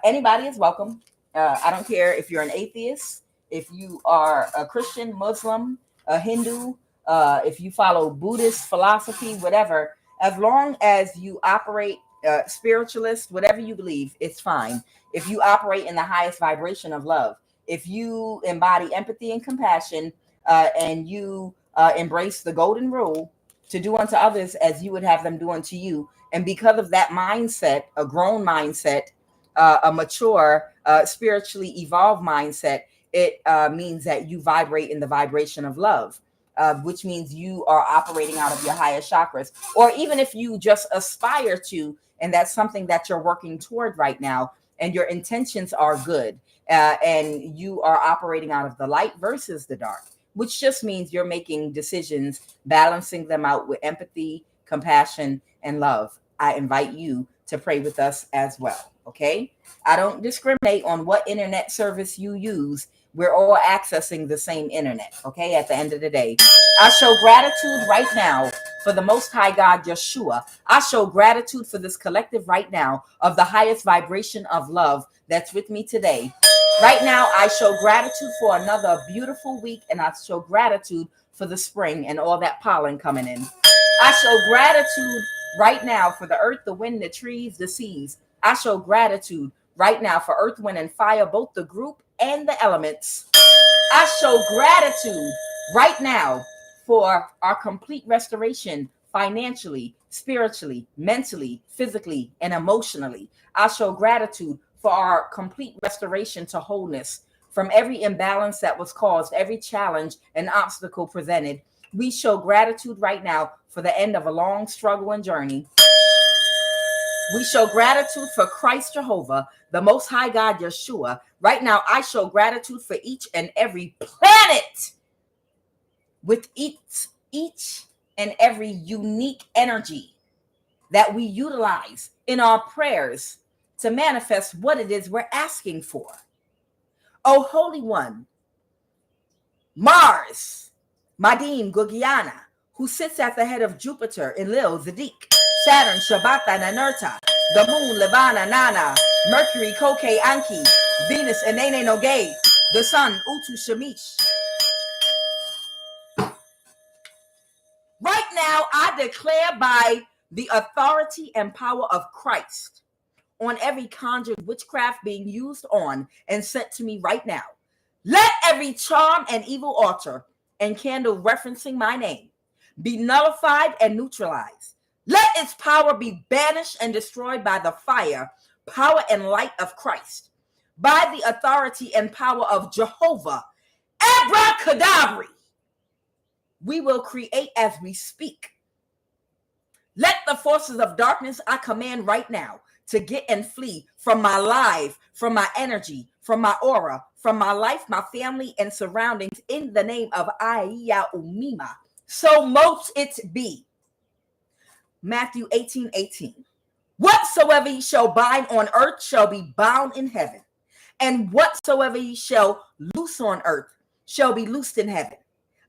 anybody is welcome. I don't care if you're an atheist, if you are a Christian, Muslim, a Hindu, if you follow Buddhist philosophy, whatever, as long as you operate spiritualist, whatever you believe, it's fine. If you operate in the highest vibration of love, if you embody empathy and compassion, and you embrace the golden rule to do unto others as you would have them do unto you. And because of that mindset, a grown mindset, a mature, spiritually evolved mindset, it means that you vibrate in the vibration of love. Which means you are operating out of your highest chakras. Or even if you just aspire to, and that's something that you're working toward right now, and your intentions are good, and you are operating out of the light versus the dark, which just means you're making decisions, balancing them out with empathy, compassion, and love. I invite you to pray with us as well, okay? I don't discriminate on what internet service you use. We're all accessing the same internet, okay? At the end of the day, I show gratitude right now for the Most High God, Yeshua. I show gratitude for this collective right now of the highest vibration of love that's with me today. Right now, I show gratitude for another beautiful week, and I show gratitude for the spring and all that pollen coming in. I show gratitude right now for the earth, the wind, the trees, the seas. I show gratitude right now for earth, wind, and fire, both the group and the elements. I show gratitude right now for our complete restoration financially, spiritually, mentally, physically, and emotionally. I show gratitude for our complete restoration to wholeness from every imbalance that was caused, every challenge and obstacle presented. We show gratitude right now for the end of a long struggle and journey. We show gratitude for Christ Jehovah, the Most High God, Yeshua. Right now, I show gratitude for each and every planet with each and every unique energy that we utilize in our prayers to manifest what it is we're asking for. Oh, Holy One, Mars, Madim Gugiana, who sits at the head of Jupiter in Lil Zadik, Saturn, Shabata, Nanurta, the moon, Levana, Nana, Mercury, Koke, Anki, Venus, Enene Noge, the sun, Utu Shamish. Right now, I declare by the authority and power of Christ on every conjured witchcraft being used on and sent to me right now. Let every charm and evil altar and candle referencing my name be nullified and neutralized. Let its power be banished and destroyed by the fire, power, and light of Christ, by the authority and power of Jehovah. Abracadabra. We will create as we speak. Let the forces of darkness I command right now to get and flee from my life, from my energy, from my aura, from my life, my family, and surroundings in the name of Aya Umima. So mote it be. Matthew 18:18. Whatsoever ye shall bind on earth shall be bound in heaven, and whatsoever ye shall loose on earth shall be loosed in heaven.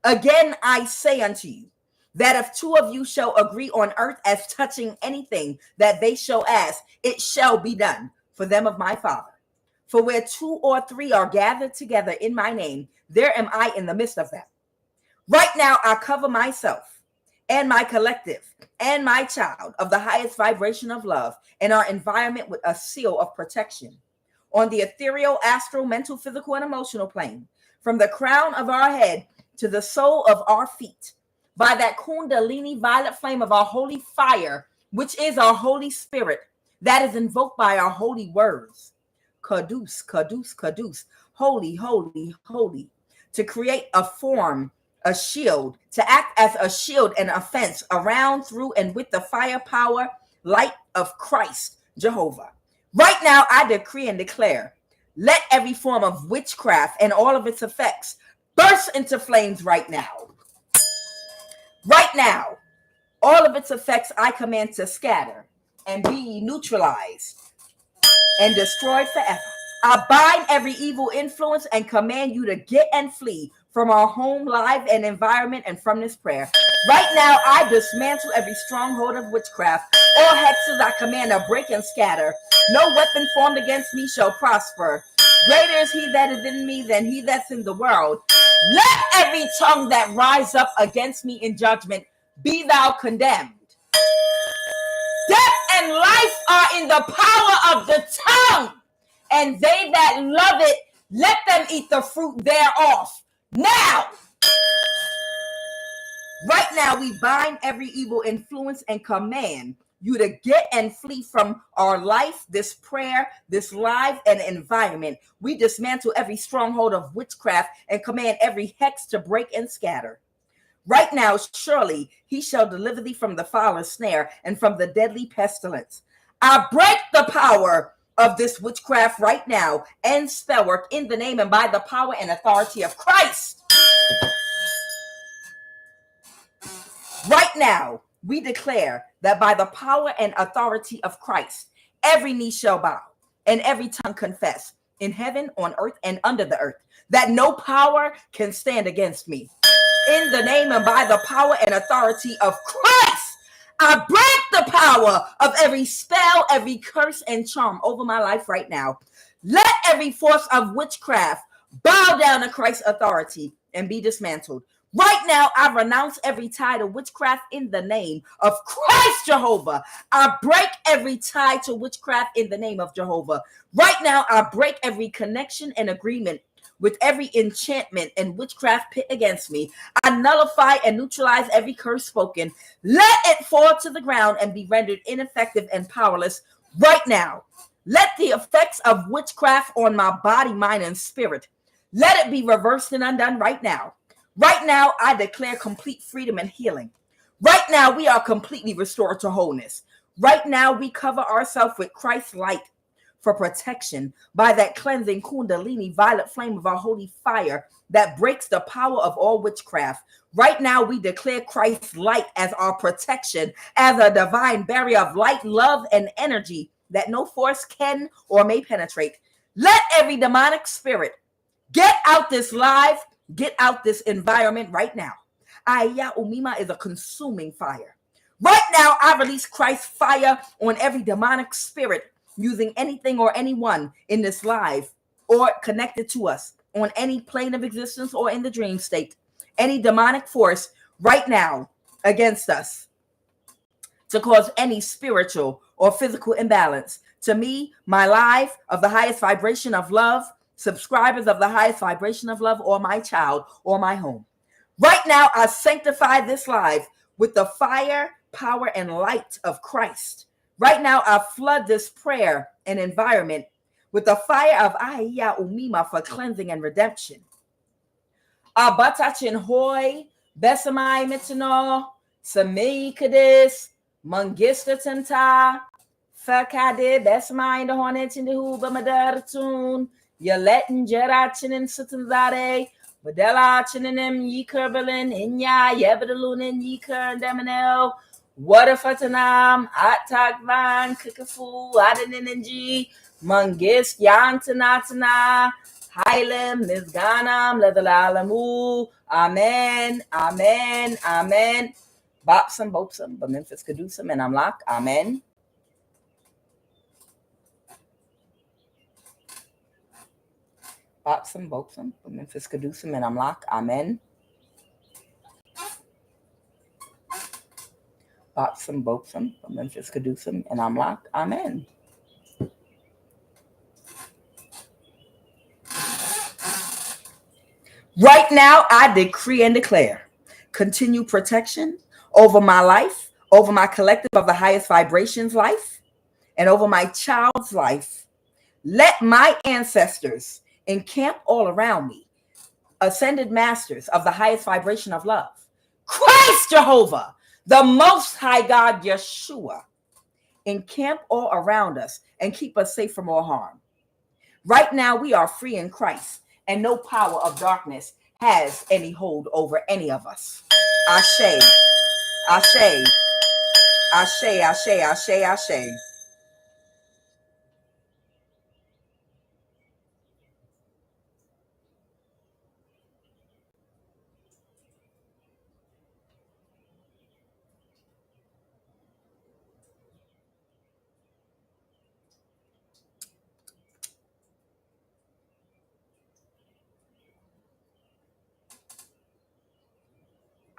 Again, I say unto you, that if two of you shall agree on earth as touching anything that they shall ask, it shall be done for them of my Father. For where two or three are gathered together in my name, there am I in the midst of them. Right now, I cover myself and my collective and my child of the highest vibration of love and our environment with a seal of protection on the ethereal, astral, mental, physical, and emotional plane, from the crown of our head to the sole of our feet, by that kundalini violet flame of our holy fire, which is our Holy Spirit, that is invoked by our holy words. Kadus, kadus, kadus, holy, holy, holy, to create a form, a shield, to act as a shield and a fence around, through, and with the firepower, light of Christ, Jehovah. Right now, I decree and declare, let every form of witchcraft and all of its effects burst into flames right now. Right now, all of its effects I command to scatter and be neutralized and destroyed forever. I bind every evil influence and command you to get and flee from our home, life, and environment, and from this prayer. Right now, I dismantle every stronghold of witchcraft. All hexes I command to break and scatter. No weapon formed against me shall prosper. Greater is he that is in me than he that's in the world. Let every tongue that rise up against me in judgment be thou condemned. Death and life are in the power of the tongue, and they that love it, let them eat the fruit thereof. Now, right now, we bind every evil influence and command you to get and flee from our life, this prayer, this life, and environment. We dismantle every stronghold of witchcraft and command every hex to break and scatter. Right now, surely he shall deliver thee from the fowler's snare and from the deadly pestilence. I break the power of this witchcraft right now and spell work in the name and by the power and authority of Christ. Right now, we declare that by the power and authority of Christ, every knee shall bow and every tongue confess in heaven, on earth, and under the earth, that no power can stand against me. In the name and by the power and authority of Christ, I break the power of every spell, every curse and charm over my life right now. Let every force of witchcraft bow down to Christ's authority and be dismantled. Right now, I renounce every tie to witchcraft in the name of Christ Jehovah. I break every tie to witchcraft in the name of Jehovah. Right now, I break every connection and agreement with every enchantment and witchcraft pit against me. I nullify and neutralize every curse spoken. Let it fall to the ground and be rendered ineffective and powerless right now. Let the effects of witchcraft on my body, mind, and spirit, let it be reversed and undone right now. Right now, I declare complete freedom and healing. Right now, we are completely restored to wholeness. Right now, we cover ourselves with Christ's light for protection by that cleansing kundalini violet flame of our holy fire that breaks the power of all witchcraft. Right now, we declare Christ's light as our protection, as a divine barrier of light, love, and energy that no force can or may penetrate. Let every demonic spirit get out this live, get out this environment right now. Aya Umima is a consuming fire. Right now, I release Christ's fire on every demonic spirit using anything or anyone in this live or connected to us on any plane of existence or in the dream state. Any demonic force right now against us to cause any spiritual or physical imbalance. To me, my life of the highest vibration of love, subscribers of the highest vibration of love, or my child or my home. Right now, I sanctify this live with the fire, power, and light of Christ. Right now, I flood this prayer and environment with the fire of Ahia Umima for cleansing and redemption. Abatachin hoy, besamai mitano, samei kadis, mangista tenta, fakade, besamai the hornet in the huba madartun, Yaletin Jerachin and Satanzade, Badela chinanem yiker berlin inya yebedalun yiker demanel. What if atanam atak van kikafu adaninji mungis yantanatana Hailem Nizganam Ledalalamu. Amen. Amen. Amen. Bopsum Bopsum, but Memphis Kadusum and Amlak. Amen. Bopsum Bopsum, but Memphis Kadusum and Amlak. Amen. Bopsum Bopsum, but Memphis Kadusum and Amlak. Amen. Right now, I decree and declare continued protection over my life, over my collective of the highest vibrations life, and over my child's life. Let my ancestors encamp all around me, ascended masters of the highest vibration of love. Christ Jehovah, the Most High God Yeshua, encamp all around us and keep us safe from all harm. Right now, we are free in Christ, and no power of darkness has any hold over any of us. Ashe, Ashe, Ashe, Ashe, Ashe, Ashe.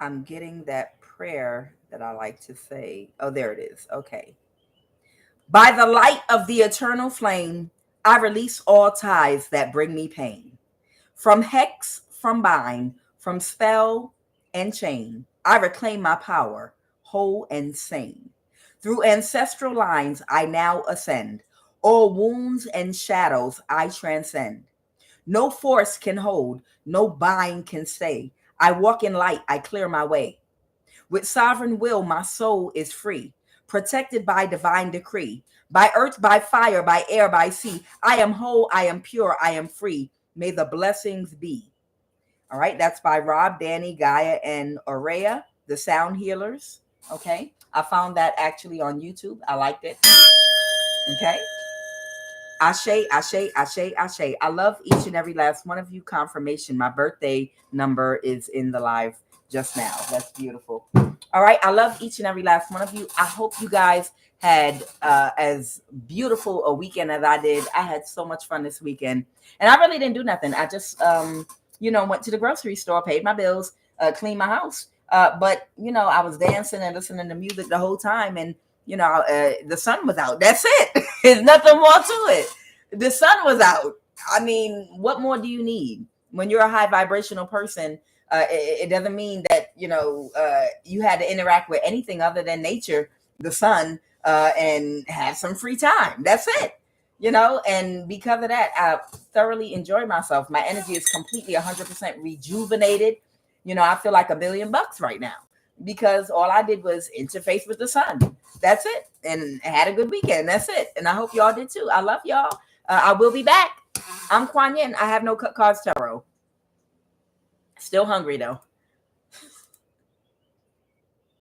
I'm getting that prayer that I like to say. Oh, there it is. Okay. By the light of the eternal flame, I release all ties that bring me pain. From hex, from bind, from spell and chain, I reclaim my power, whole and sane. Through ancestral lines, I now ascend. All wounds and shadows I transcend. No force can hold, no bind can stay. I walk in light, I clear my way. With sovereign will, my soul is free, protected by divine decree. By earth, by fire, by air, by sea, I am whole, I am pure, I am free. May the blessings be. All right, that's by Rob, Danny, Gaia, and Aurea, the sound healers. Okay, I found that actually on YouTube. I liked it. Okay. Ashe, Ashe, Ashe, Ashe. I love each and every last one of you. Confirmation. My birthday number is in the live just now. That's beautiful. All right. I love each and every last one of you. I hope you guys had as beautiful a weekend as I did. I had so much fun this weekend. And I really didn't do nothing. I just, went to the grocery store, paid my bills, cleaned my house. But, I was dancing and listening to music the whole time. And the sun was out. That's it. There's nothing more to it. The sun was out. I mean, what more do you need? When you're a high vibrational person, it doesn't mean that, you had to interact with anything other than nature, the sun, and have some free time. That's it. And because of that, I thoroughly enjoyed myself. My energy is completely 100% rejuvenated. I feel like $1 billion right now because all I did was interface with the sun. That's it. And had a good weekend. That's it. And I hope y'all did too. I love y'all. I will be back. I'm QUAN Yin. I have no cut cards tarot. Still hungry though.